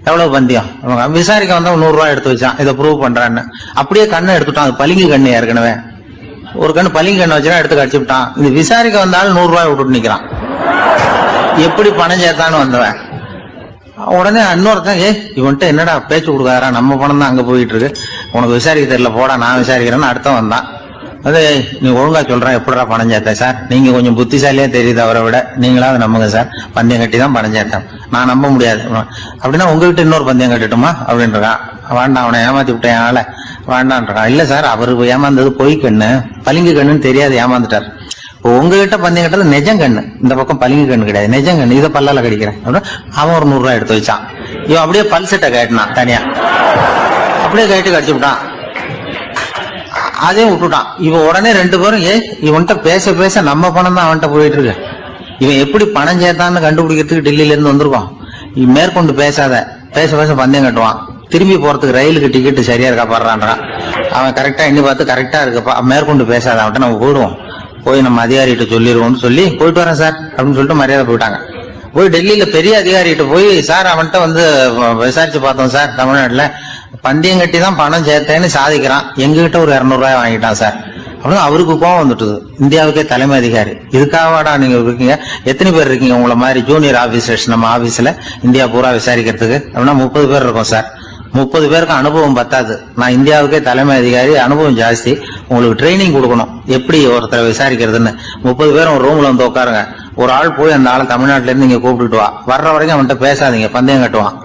எவ்வளவு பந்தயம். விசாரிக்க வந்தவன் 100 ரூபாய் எடுத்து வச்சான், இதை ப்ரூவ் பண்றான்னு. அப்படியே கண்ணை எடுத்துட்டான். அது பளிங்கு கண்ணு, ஏற்கனவே ஒரு கண்ணு பளிங்கு கண்ணு வச்சுனா எடுத்து கடிச்சு விட்டான். இது விசாரிக்க வந்தாலும் 100 ரூபாய் விட்டுட்டு நிக்கிறான். எப்படி பணம் சேர்த்தான்னு வந்தவன். உடனே இன்னொருத்தன், இவன்ட்ட என்னடா பேச்சு கொடுக்காரா, நம்ம பணம் தான் அங்க போயிட்டு இருக்கு, உனக்கு விசாரிக்க தெரியல, போடா நான் விசாரிக்கிறேன்னு அடுத்த வந்தான். அது நீ ஒழுங்கா சொல்றேன், எப்படிடா பணம் சேர்த்த சார், நீங்க கொஞ்சம் புத்திசாலியா தெரியுது அவரை விட, நீங்களாவது நம்புங்க சார், பந்தயம் கட்டி தான் பணம் சேர்த்தேன், நான் நம்ப முடியாது. அப்படின்னா உங்ககிட்ட இன்னொரு பந்தயம் கட்டட்டுமா அப்படின்றான். வேண்டாம், அவனை ஏமாத்தி விட்டேன் ஆள வேண்டான்றான். இல்ல சார், அவரு ஏமாந்தது பொய் கண்ணு, பளிங்கு கண்ணுன்னு தெரியாது, ஏமாந்துட்டார். உங்ககிட்ட பந்தயம் கட்டது நெஜம் கண்ணு, இந்த பக்கம் பளிங்கு கண்ணு கிடையாது, நெஜம் கண்ணு, இதை பல்லால கடிக்கிறேன். அவன் ஒரு 100 ரூபாய் எடுத்து வச்சான். இவன் அப்படியே பல் செட்டை கட்டினான் தனியா, அப்படியே கட்டி கடிச்சு விட்டான். அதையும் விட்டுட்டான். இவன் உடனே 2 பேரும், இவன்கிட்ட பேச பேச நம்ம பணம் தான் அவன்கிட்ட போயிட்டு இருக்கு, இவன் எப்படி பணம் சேர்த்தான்னு கண்டுபிடிக்கிறதுக்கு டெல்லியில இருந்து வந்திருக்கான். மேற்கொண்டு பேசாத, பேச பேச பந்தயம் கட்டுவான். திரும்பி போறதுக்கு ரயிலுக்கு டிக்கெட்டு சரியா இருக்கா பாடுறான்றான். அவன் கரெக்டா எண்ணி பார்த்து கரெக்டா இருக்குப்பா, மேற்கொண்டு பேசாத, அவன்கிட்ட நம்ம போயிடுவோம், போய் நம்ம அதிகாரிகிட்ட சொல்லிடுவோம்னு சொல்லி, போயிட்டு வரேன் சார் அப்படின்னு சொல்லிட்டு மரியாதை போயிட்டாங்க. போய் டெல்லியில பெரிய அதிகாரிகிட்ட போய், சார் அவன்கிட்ட விசாரிச்சு பார்த்தோம் சார், தமிழ்நாட்டுல பந்தயம் கட்டி தான் பணம் சேர்த்தேன்னு சாதிக்கிறான், எங்ககிட்ட ஒரு 200 ரூபாய் வாங்கிட்டான் சார் அப்படின்னு அவருக்கு கோவம் வந்துட்டுது. இந்தியாவுக்கே தலைமை அதிகாரி, இதுக்காகவாடா நீங்க இருக்கீங்க? எத்தனை பேர் இருக்கீங்க உங்களை மாதிரி ஜூனியர் ஆபீசர்ஸ் நம்ம ஆபீஸ்ல இந்தியா பூரா விசாரிக்கிறதுக்கு? அப்படின்னா 30 பேர் இருக்கோம் சார். 30 பேருக்கு அனுபவம் பத்தாது, நான் இந்தியாவுக்கே தலைமை அதிகாரி, அனுபவம் ஜாஸ்தி, உங்களுக்கு ட்ரைனிங் கொடுக்கணும் எப்படி ஒருத்தரை விசாரிக்கிறதுன்னு. 30 பேரும் ஒரு ரூம்ல வந்து உட்காருங்க, ஒரு ஆள் போய் அந்த ஆளை தமிழ்நாட்டுல இருந்து நீங்க கூப்பிட்டுட்டு வா, வர்ற வரைக்கும் அவன்கிட்ட பேசாதீங்க, பந்தயம் கட்டுவான்,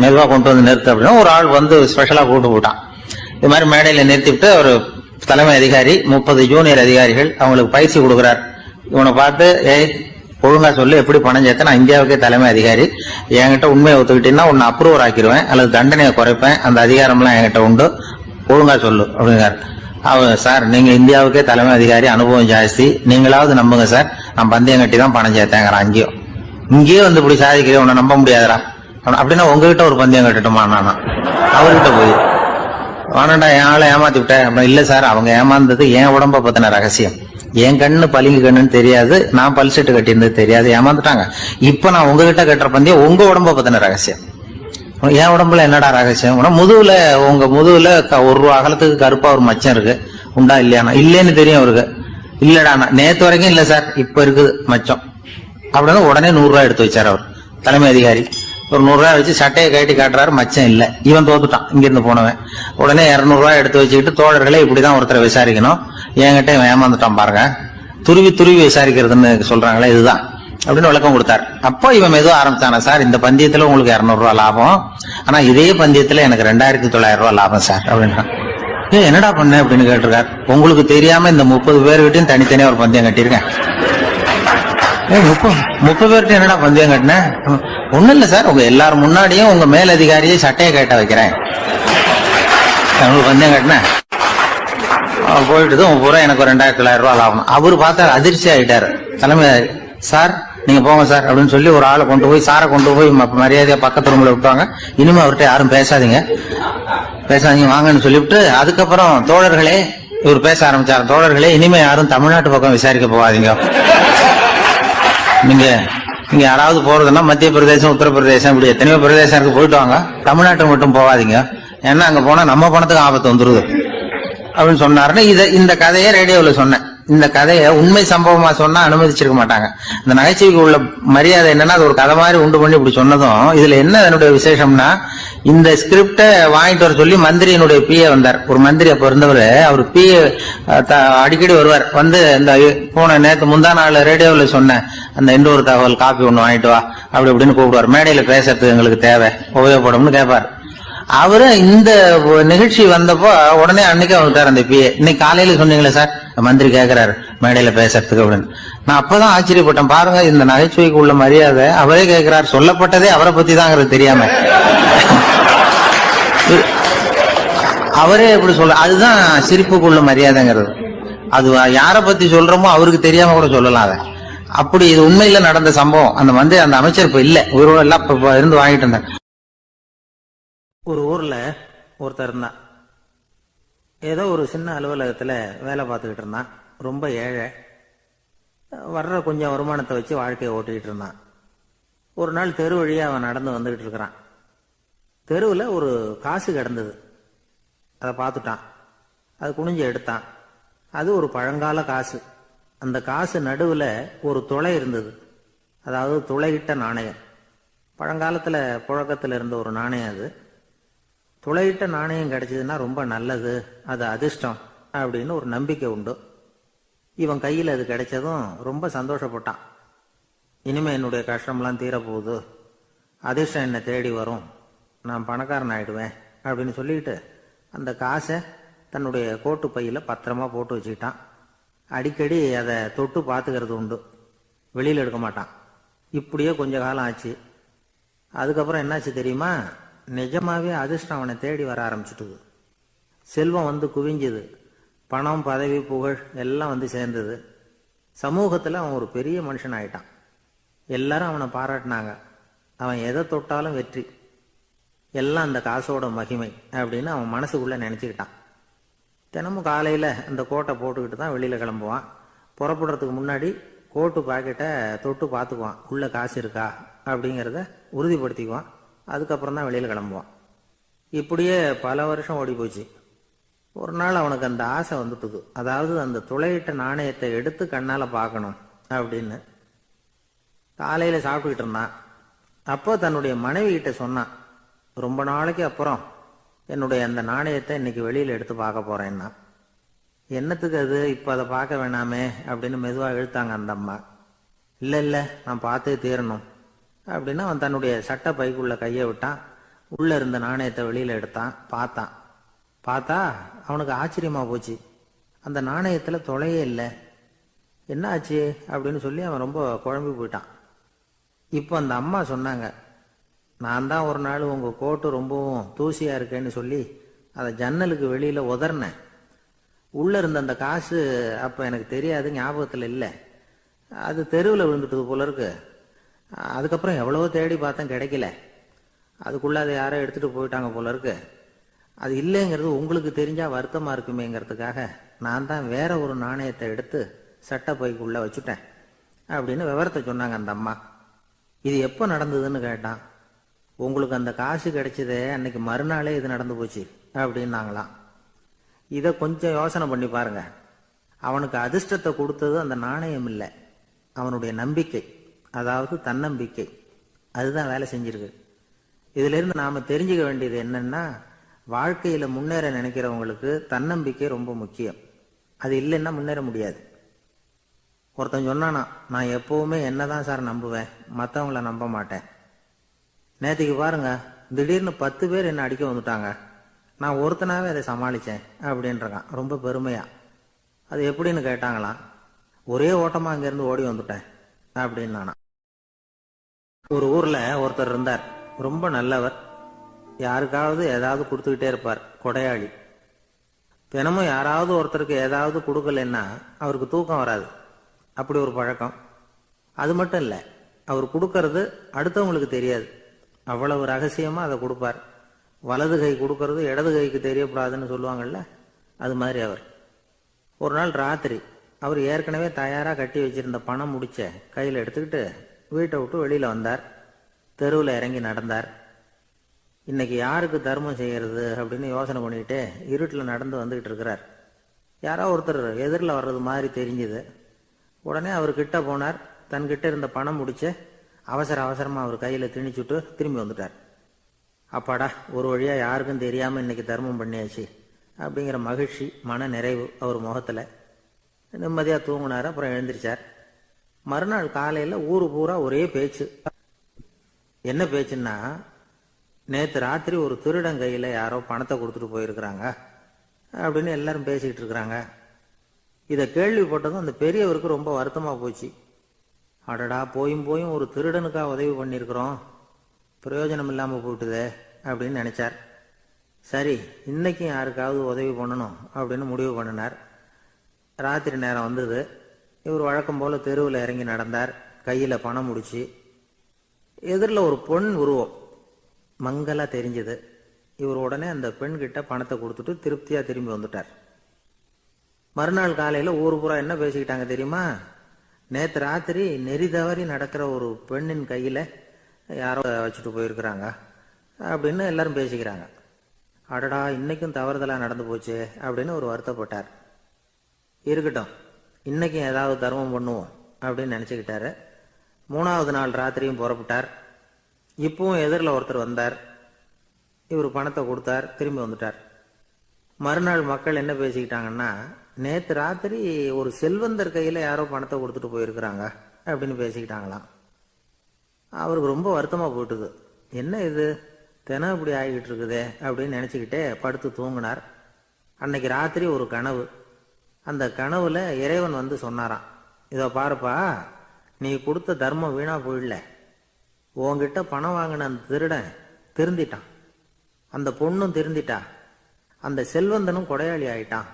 மெதுவா கொண்டு வந்து நிறுத்து அப்படின்னா ஒரு ஆள் வந்து ஸ்பெஷலா கூப்பிட்டு போட்டான். இது மாதிரி மேடையில நிறுத்திவிட்டு ஒரு தலைமை அதிகாரி 30 ஜூனியர் அதிகாரிகள் அவங்களுக்கு பயிற்சி கொடுக்குறார். இவனை பார்த்து, ஏய் ஒழுங்கா சொல்லு, எப்படி பணம் சேர்த்த, நான் இந்தியாவுக்கே தலைமை அதிகாரி, என்கிட்ட உண்மையை ஒத்துக்கிட்டீங்கன்னா உன்னை அப்ரூவர் ஆக்கிடுவேன் அல்லது தண்டனையை குறைப்பேன், அந்த அதிகாரம்லாம் என்கிட்ட உண்டு, ஒழுங்கா சொல்லு அப்படிங்கிறார். அவன், சார் நீங்க இந்தியாவுக்கே தலைமை அதிகாரி, அனுபவம் ஜாஸ்தி, நீங்களாவது நம்புங்க சார், நான் பந்தயம் கட்டி தான் பணம் சேர்த்தேங்கிறான். இங்கேயே வந்து இப்படி சாதிக்கிறேன், உன்னை நம்ப முடியாதரா அப்படின்னா உங்ககிட்ட ஒரு பந்தயம் கட்டட்டுமா? நானா அவர்கிட்ட போய் வானண்டா என் ஆளை ஏமாத்தி விட்டேன் அப்படின்னா, இல்ல சார் அவங்க ஏமாந்தது என் உடம்ப பத்தின ரகசியம், என் கண்ணு பளிங்கு கண்ணுன்னு தெரியாது, நான் பல் செட்டு கட்டியிருந்தது தெரியாது, ஏமாந்துட்டாங்க. இப்ப நான் உங்ககிட்ட கட்டுற பந்தயம் உங்க உடம்ப பத்தின ரகசியம். என் உடம்புல என்னடா ரகசியம்? முதுகுல, உங்க முதுகுல ஒரு அகலத்துக்கு கருப்பா ஒரு மச்சம் இருக்கு, உண்டா இல்லையானா? இல்லைன்னு தெரியும் அவருக்கு. இல்லடா நேத்து வரைக்கும் இல்ல சார், இப்ப இருக்குது மச்சம் அப்படின்னு உடனே 100 ரூபாய் எடுத்து வச்சார் அவர் தலைமை அதிகாரி. ஒரு 100 ரூபாய் வச்சு சட்டையை கட்டி காட்டுறாரு, மச்சம் இல்ல. இவன் தோத்துட்டான், இங்கிருந்து போனவன். உடனே 200 ரூபாய் எடுத்து வச்சுக்கிட்டு, தோழர்களே இப்படிதான் ஒருத்தரை விசாரிக்கணும், என்கிட்ட இவன் ஏமாந்துட்டான் பாருங்க, துருவி துருவி விசாரிக்கிறதுன்னு சொல்றாங்களே இதுதான் அப்படின்னு விளக்கம் கொடுத்தார். அப்போ இவன் மெதுவா ஆரம்பிச்சானா, சார் இந்த பந்தயத்துல உங்களுக்கு 200 ரூபாய் லாபம், ஆனா இதே பந்தயத்துல எனக்கு 2900 ரூபாய் லாபம் சார் அப்படின்றான். என்னடா பண்ண அப்படின்னு கேட்டிருக்காரு. உங்களுக்கு தெரியாம இந்த 30 பேர்கிட்டையும் தனித்தனியா ஒரு பந்தயம் கட்டியிருக்கேன். 30 பேர்கிட்ட என்னடா பந்தயம் கட்டினேன்? ஒண்ணும் இல்ல சார், உங்க எல்லாரும் முன்னாடியும் உங்க மேல் அதிகாரியை சட்டையை கேட்ட வைக்கிறேன், உங்களுக்கு பந்தயம் கட்டினேன். போயிட்டு பூரா எனக்கு 2900 ரூபாய் லாபம். அவரு பார்த்தா அதிர்ச்சி ஆயிட்டாரு. தலைமை, சார் நீங்க போங்க சார் அப்படின்னு சொல்லி ஒரு ஆளை கொண்டு போய், சாரை கொண்டு போய் மரியாதையா பக்கத்து ரூம்ல விட்டாங்க. இனிமே அவர்கிட்ட யாரும் பேசாதீங்க வாங்கன்னு சொல்லிவிட்டு, அதுக்கப்புறம் தோழர்களே, இவர் பேச ஆரம்பிச்சாரு, தோழர்களே இனிமே யாரும் தமிழ்நாட்டு பக்கம் விசாரிக்க போகாதீங்க, நீங்க யாராவது போறதுன்னா மத்திய பிரதேசம், உத்தரப்பிரதேசம், இப்படி எத்தனையோ பிரதேசம் இருக்கு, போயிட்டு வாங்க, தமிழ்நாட்டுக்கு மட்டும் போகாதீங்க, ஏன்னா அங்க போனா நம்ம பணத்துக்கு ஆபத்து வந்துருது அப்படின்னு சொன்னாருன்னு இந்த கதையை ரேடியோல சொன்னேன். இந்த கதையை உண்மை சம்பவமா சொன்னா அனுமதிச்சிருக்க மாட்டாங்க. இந்த நகைச்சுவைக்கு உள்ள மரியாதை என்னன்னா, அது ஒரு கதை மாதிரி உண்டு பண்ணி இப்படி சொன்னதும், இதுல என்ன என்னுடைய விசேஷம்னா, இந்த ஸ்கிரிப்டை வாங்கிட்டு வர சொல்லி மந்திரியினுடைய பிஏ வந்தார். ஒரு மந்திரி அப்ப இருந்தவர், அவர் பிஏ அடிக்கடி வருவார். வந்து இந்த போன நேற்று முந்தா நாள் ரேடியோவில் சொன்ன அந்த இன்னொரு தகவல் காப்பி ஒண்ணு வாங்கிட்டு வா அப்படி இப்படின்னு கூப்பிடுவார். மேடையில பேசுறதுக்கு எங்களுக்கு தேவை, உபயோகப்படும்னு கேட்பார். அவரு இந்த நிகழ்ச்சி வந்தப்போ உடனே அன்னைக்கு வந்துட்டார் அந்த பிஏ. இன்னைக்கு காலையில சொன்னீங்களே சார், மந்திரி கேட்கிறாரு மேடையில பேசுறதுக்கு அப்படின்னு. நான் அப்பதான் ஆச்சரியப்பட்டேன். பாருங்க, இந்த நகைச்சுவைக்கு உள்ள மரியாதை. அவரே கேட்கிறார், சொல்லப்பட்டதே அவரை பத்தி தாங்கிறது தெரியாம அவரே எப்படி சொல்ல, அதுதான் சிரிப்புக்கு உள்ள மரியாதைங்கிறது. அது யாரை பத்தி சொல்றோமோ அவருக்கு தெரியாம கூட சொல்லலாம் அதை. அப்படி இது உண்மையில நடந்த சம்பவம். அந்த மந்திரி, அந்த அமைச்சர் இப்ப இல்ல, உயிரோட எல்லாம் இப்ப இருந்து வாங்கிட்டு இருந்தார். ஒரு ஊர்ல ஒருத்தர் இருந்தான். ஏதோ ஒரு சின்ன அலுவலகத்துல வேலை பார்த்துக்கிட்டு இருந்தான். ரொம்ப ஏழை. வர்ற கொஞ்சம் வருமானத்தை வச்சு வாழ்க்கையை ஓட்டிக்கிட்டு இருந்தான். ஒரு நாள் தெரு வழியா அவன் நடந்து வந்துகிட்டு இருக்கிறான். தெருவில் ஒரு காசு கிடந்தது. அதை பார்த்துட்டான். அது குனிஞ்சு எடுத்தான். அது ஒரு பழங்கால காசு. அந்த காசு நடுவில் ஒரு துளை இருந்தது. அதாவது துளையிட்ட நாணயம். பழங்காலத்தில் புழக்கத்தில் இருந்த ஒரு நாணயம் அது. துளையிட்ட நாணயம் கிடைச்சதுன்னா ரொம்ப நல்லது, அது அதிர்ஷ்டம் அப்படின்னு ஒரு நம்பிக்கை உண்டு. இவன் கையில் அது கிடைச்சதும் ரொம்ப சந்தோஷப்பட்டான். இனிமே என்னுடைய கஷ்டம்லாம் தீரப்போகுது, அதிர்ஷ்டம் என்னை தேடி வரும், நான் பணக்காரன் ஆயிடுவேன் அப்படின்னு சொல்லிட்டு அந்த காசை தன்னுடைய கோட்டு பையில் பத்திரமா போட்டு வச்சுக்கிட்டான். அடிக்கடி அதை தொட்டு பார்த்துக்கிறது உண்டு, வெளியில் எடுக்க மாட்டான். இப்படியே கொஞ்ச காலம் ஆச்சு. அதுக்கப்புறம் என்னாச்சு தெரியுமா? நிஜமாவே அதிர்ஷ்டம் அவனை தேடி வர ஆரம்பிச்சுட்டுது. செல்வம் வந்து குவிஞ்சுது. பணம், பதவி, புகழ் எல்லாம் வந்து சேர்ந்தது. சமூகத்தில் அவன் ஒரு பெரிய மனுஷன் ஆயிட்டான். எல்லாரும் அவனை பாராட்டினாங்க. அவன் எதை தொட்டாலும் வெற்றி, எல்லாம் அந்த காசோட மகிமை அப்படின்னு அவன் மனசுக்குள்ள நினைச்சுக்கிட்டான். தினமும் காலையில் அந்த கோட்டை போட்டுக்கிட்டு தான் வெளியில் கிளம்புவான். புறப்படுறதுக்கு முன்னாடி கோட்டு பாக்கெட்டை தொட்டு பார்த்துக்குவான், உள்ள காசு இருக்கா அப்படிங்கிறத உறுதிப்படுத்திக்குவான். அதுக்கப்புறம் தான் வெளியில் கிளம்புவான். இப்படியே பல வருஷம் ஓடி போச்சு. ஒரு நாள் அவனுக்கு அந்த ஆசை வந்துட்டுது. அதாவது அந்த துளையிட்ட நாணயத்தை எடுத்து கண்ணால பார்க்கணும் அப்படின்னு. காலையில சாப்பிட்டுக்கிட்டு இருந்தான். அப்போ தன்னுடைய மனைவி கிட்ட சொன்னான், ரொம்ப நாளைக்கு அப்புறம் என்னுடைய அந்த நாணயத்தை இன்னைக்கு வெளியில எடுத்து பார்க்க போறேன்னா. என்னத்துக்கு அது, இப்ப அதை பார்க்க வேணாமே அப்படின்னு மெதுவா இழுத்தாங்க அந்த அம்மா. இல்ல இல்ல, நான் பார்த்தே தீரணும் அப்படின்னு அவன் தன்னுடைய சட்டை பைக்குள்ள கையை விட்டான். உள்ள இருந்த நாணயத்தை வெளியில எடுத்தான். பார்த்தா அவனுக்கு ஆச்சரியமா போச்சு. அந்த நாணயத்துல தொலையே இல்லை. என்ன ஆச்சு அப்படின்னு சொல்லி அவன் ரொம்ப குழம்பி போயிட்டான். இப்போ அந்த அம்மா சொன்னாங்க, நான் தான் ஒரு நாள் உங்க கோட்டு ரொம்பவும் தூசியா இருக்கேன்னு சொல்லி அதை ஜன்னலுக்கு வெளியில உதறினேன். உள்ள இருந்த அந்த காசு அப்ப எனக்கு தெரியாது, ஞாபகத்துல இல்லை. அது தெருவில் விழுந்துட்டது போல இருக்கு. அதுக்கப்புறம் எவ்வளவோ தேடி பார்த்தேன், கிடைக்கல. அதுக்குள்ள அதை யாரோ எடுத்துட்டு போயிட்டாங்க போல இருக்கு. அது இல்லைங்கிறது உங்களுக்கு தெரிஞ்சா வருத்தமா இருக்குமேங்கிறதுக்காக நான் தான் வேற ஒரு நாணயத்தை எடுத்து சட்டை பைக்குள்ள வச்சுட்டேன் அப்படின்னு விவரத்தை சொன்னாங்க அந்த அம்மா. இது எப்போ நடந்ததுன்னு கேட்டான். உங்களுக்கு அந்த காசு கிடைச்சதே அன்னைக்கு மறுநாளே இது நடந்து போச்சு அப்படின்னாங்களாம். இதை கொஞ்சம் யோசனை பண்ணி பாருங்க. அவனுக்கு அதிர்ஷ்டத்தை கொடுத்தது அந்த நாணயம் இல்லை, அவனுடைய நம்பிக்கை, அதாவது தன்னம்பிக்கை. அதுதான் வேலை செஞ்சிருக்கு. இதுல இருந்து நாம தெரிஞ்சுக்க வேண்டியது என்னன்னா, வாழ்க்கையில முன்னேற நினைக்கிறவங்களுக்கு தன்னம்பிக்கை ரொம்ப முக்கியம். அது இல்லைன்னா முன்னேற முடியாது. ஒருத்தன் சொன்னானா, நான் எப்பவுமே என்னதான் சார் நம்புவேன், மற்றவங்கள நம்ப மாட்டேன். நேற்றுக்கு பாருங்க, திடீர்னு 10 பேர் என்ன அடிக்க வந்துட்டாங்க, நான் ஒருத்தனாவே அதை சமாளிச்சேன் அப்படின்றான் ரொம்ப பெருமையா. அது எப்படின்னு கேட்டாங்களாம். ஒரே ஓட்டமா அங்கிருந்து ஓடி வந்துட்டேன் அப்படின்னு நானா. ஒரு ஊர்ல ஒருத்தர் இருந்தார், ரொம்ப நல்லவர். யாருக்காவது ஏதாவது கொடுத்துக்கிட்டே இருப்பார், கொடையாளி. தினமும் யாராவது ஒருத்தருக்கு ஏதாவது கொடுக்கலன்னா அவருக்கு தூக்கம் வராது, அப்படி ஒரு பழக்கம். அது மட்டும் இல்லை, அவர் கொடுக்கறது அடுத்தவங்களுக்கு தெரியாது, அவ்வளவு ரகசியமா அதை கொடுப்பார். வலது கை கொடுக்கறது இடது கைக்கு தெரியக்கூடாதுன்னு சொல்லுவாங்கல்ல, அது மாதிரி அவர். ஒரு நாள் ராத்திரி அவர் ஏற்கனவே தயாரா கட்டி வச்சிருந்த பணம் முடிச்ச கையில் எடுத்துக்கிட்டு வீட்டை விட்டு வெளியில வந்தார். தெருவில் இறங்கி நடந்தார். இன்னைக்கு யாருக்கு தர்மம் செய்யறது அப்படின்னு யோசனை பண்ணிக்கிட்டே இருட்டில் நடந்து வந்துகிட்டு இருக்கிறார். யாரோ ஒருத்தர் எதிரில் வர்றது மாதிரி தெரிஞ்சுது. உடனே அவர் கிட்ட போனார். தன்கிட்ட இருந்த பணம் முடிச்ச அவசரமா அவர் கையில திணிச்சுட்டு திரும்பி வந்துட்டார். அப்பாடா, ஒரு வழியா யாருக்கும் தெரியாம இன்னைக்கு தர்மம் பண்ணியாச்சு அப்படிங்கிற மகிழ்ச்சி, மன நிறைவு அவர் முகத்துல. நிம்மதியா தூங்கினார். அப்புறம் எழுந்திரிச்சார். மறுநாள் காலையில ஊரு பூரா ஒரே பேச்சு. என்ன பேச்சுன்னா, நேற்று ராத்திரி ஒரு திருடன் கையில யாரோ பணத்தை கொடுத்துட்டு போயிருக்கிறாங்க அப்படின்னு எல்லாரும் பேசிக்கிட்டு இருக்கிறாங்க. இதை கேள்விப்பட்டதும் அந்த பெரியவருக்கு ரொம்ப வருத்தமா போச்சு. அடடா, போயும் ஒரு திருடனுக்கா உதவி பண்ணியிருக்கிறோம், பிரயோஜனம் இல்லாம போயிட்டுதே அப்படின்னு நினைச்சார். சரி, இன்னைக்கும் யாருக்காவது உதவி பண்ணணும் அப்படின்னு முடிவு பண்ணினார். ராத்திரி நேரம் வந்தது. இவர் வழக்கம் போல தெருவில் இறங்கி நடந்தார். கையில பணம் முடிச்சு. எதிரில் ஒரு பொன் உருவம் மங்கலா தெரிஞ்சது. இவர் உடனே அந்த பெண் கிட்ட பணத்தை கொடுத்துட்டு திருப்தியா திரும்பி வந்துட்டார். மறுநாள் காலையில ஊர் பூரா என்ன பேசிக்கிட்டாங்க தெரியுமா? நேற்று ராத்திரி நெறி தவறி நடக்கிற ஒரு பெண்ணின் கையில யாரோ வச்சுட்டு போயிருக்கிறாங்க அப்படின்னு எல்லாரும் பேசிக்கிறாங்க. அடடா, இன்னைக்கும் தவறுதலா நடந்து போச்சு அப்படின்னு ஒரு வருத்தப்பட்டார். இருக்கட்டும், இன்னைக்கும் ஏதாவது தர்மம் பண்ணுவோம் அப்படின்னு நினைச்சுக்கிட்டாரு. 3வது நாள் ராத்திரியும் புறப்பட்டார். இப்பவும் எதிரில் ஒருத்தர் வந்தார். இவர் பணத்தை கொடுத்தார், திரும்பி வந்துட்டார். மறுநாள் மக்கள் என்ன பேசிக்கிட்டாங்கன்னா, நேற்று ராத்திரி ஒரு செல்வந்தர் கையில யாரோ பணத்தை கொடுத்துட்டு போயிருக்கிறாங்க அப்படின்னு பேசிக்கிட்டாங்களாம். அவருக்கு ரொம்ப வருத்தமா போயிட்டுது. என்ன இது, தினம் இப்படி ஆகிட்டு இருக்குதே அப்படின்னு நினைச்சுக்கிட்டே படுத்து தூங்கினார். அன்னைக்கு ராத்திரி ஒரு கனவு. அந்த கனவுல இறைவன் வந்து சொன்னாராம், இதோ பாருப்பா, நீ கொடுத்த தர்மம் வீணா போயிடல. உன்கிட்ட பணம் வாங்கின அந்த திருடன் திருந்திட்டான், அந்த பொண்ணும் திருந்திட்டா, அந்த செல்வந்தனும் கொடையாளி ஆயிட்டான்,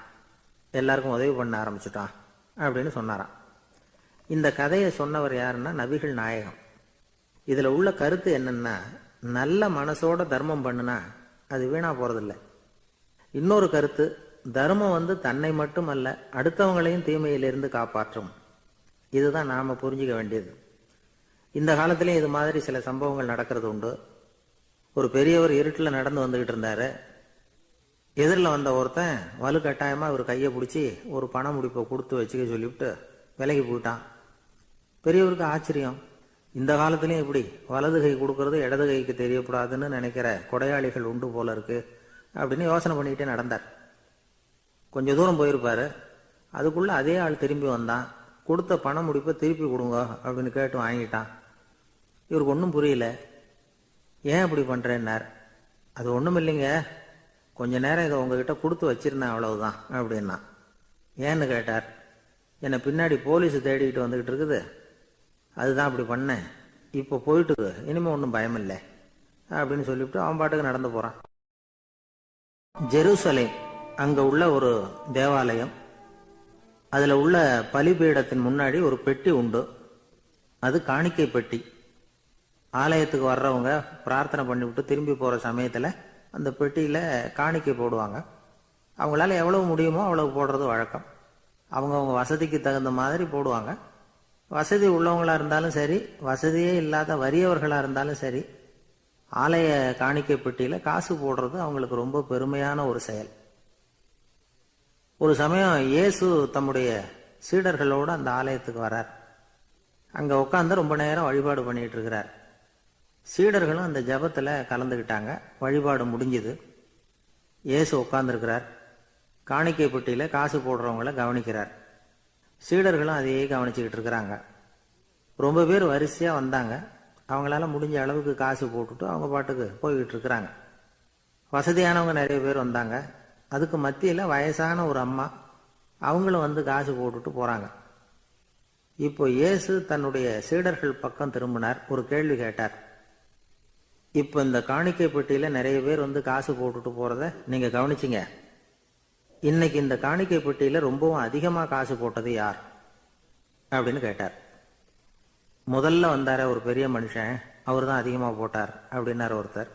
எல்லாருக்கும் உதவி பண்ண ஆரம்பிச்சுட்டான் அப்படின்னு சொன்னாராம். இந்த கதையை சொன்னவர் யாருன்னா நபிகள் நாயகம். இதுல உள்ள கருத்து என்னன்னா, நல்ல மனசோட தர்மம் பண்ணுனா அது வீணா போறதில்லை. இன்னொரு கருத்து, தர்மம் வந்து தன்னை மட்டுமல்ல அடுத்தவங்களையும் தீமையிலிருந்து காப்பாற்றும். இதுதான் நாம புரிஞ்சுக்க வேண்டியது. இந்த காலத்திலயும் இது மாதிரி சில சம்பவங்கள் நடக்கிறது உண்டு. ஒரு பெரியவர் இருட்டில் நடந்து வந்துகிட்டு இருந்தாரு. எதிரில் வந்த ஒருத்தன் வலுக்கட்டாயமா இவர் கையை பிடிச்சி ஒரு பண முடிப்பை கொடுத்து வச்சுக்க சொல்லிவிட்டு விலகி போயிட்டான். பெரியவருக்கு ஆச்சரியம், இந்த காலத்திலயும் இப்படி வலது கை கொடுக்கறது இடது கைக்கு தெரியக்கூடாதுன்னு நினைக்கிற கொடையாளிகள் உண்டு போல இருக்கு அப்படின்னு யோசனை பண்ணிக்கிட்டே நடந்தார். கொஞ்ச தூரம் போயிருப்பாரு. அதுக்குள்ள அதே ஆள் திரும்பி வந்தான். கொடுத்த பண முடிப்பை திருப்பி கொடுங்க அப்படின்னு கேட்டு வாங்கிட்டான். இவருக்கு ஒன்றும் புரியல. ஏன் இப்படி பண்றேன்னார். அது ஒன்றும் இல்லைங்க, கொஞ்ச நேரம் இதை உங்ககிட்ட கொடுத்து வச்சிருந்தேன் அவ்வளவுதான் அப்படின்னா. ஏன்னு கேட்டார். என்னை பின்னாடி போலீஸ் தேடிக்கிட்டு வந்துகிட்டு இருக்குது, அதுதான் அப்படி பண்ணேன். இப்போ போயிட்டு இனிமே ஒன்றும் பயம் இல்லை அப்படின்னு சொல்லிவிட்டு அவன் பாட்டுக்கு நடந்து போறான். ஜெருசலேம் அங்க உள்ள ஒரு தேவாலயம். அதுல உள்ள பலிபீடத்தின் முன்னாடி ஒரு பெட்டி உண்டு. அது காணிக்கை பெட்டி. ஆலயத்துக்கு வர்றவங்க பிரார்த்தனை பண்ணிவிட்டு திரும்பி போற சமயத்துல அந்த பெட்டியில காணிக்கை போடுவாங்க. அவங்களால எவ்வளவு முடியுமோ அவ்வளவு போடுறது வழக்கம். அவங்கவுங்க வசதிக்கு தகுந்த மாதிரி போடுவாங்க. வசதி உள்ளவங்களா இருந்தாலும் சரி, வசதியே இல்லாத வறியவர்களா இருந்தாலும் சரி, ஆலய காணிக்கை பெட்டியில காசு போடுறது அவங்களுக்கு ரொம்ப பெருமையான ஒரு செயல். ஒரு சமயம் இயேசு தம்முடைய சீடர்களோடு அந்த ஆலயத்துக்கு வரார். அங்க உட்காந்து ரொம்ப நேரம் வழிபாடு பண்ணிட்டு இருக்கிறார். சீடர்களும் அந்த ஜபத்துல கலந்துக்கிட்டாங்க. வழிபாடு முடிஞ்சுது. இயேசு உட்கார்ந்துருக்கிறார். காணிக்கை பெட்டியில காசு போடுறவங்கள கவனிக்கிறார். சீடர்களும் அதையே கவனிச்சுக்கிட்டு இருக்கிறாங்க. ரொம்ப பேர் வரிசையா வந்தாங்க. அவங்களால முடிஞ்ச அளவுக்கு காசு போட்டுட்டு அவங்க பாட்டுக்கு போய்கிட்டு இருக்கிறாங்க. வசதியானவங்க நிறைய பேர் வந்தாங்க. அதுக்கு மத்தியில வயசான ஒரு அம்மா, அவங்களும் வந்து காசு போட்டுட்டு போறாங்க. இப்போ இயேசு தன்னுடைய சீடர்கள் பக்கம் திரும்பினார். ஒரு கேள்வி கேட்டார். இப்போ இந்த காணிக்கை பெட்டியில நிறைய பேர் வந்து காசு போட்டுட்டு போறத நீங்க கவனிச்சிங்க. இன்னைக்கு இந்த காணிக்கை பெட்டியில ரொம்பவும் அதிகமா காசு போட்டது யார் அப்படின்னு கேட்டார். முதல்ல வந்தார ஒரு பெரிய மனுஷன், அவர் தான் அதிகமா போட்டார் அப்படின்னாரு ஒருத்தர்.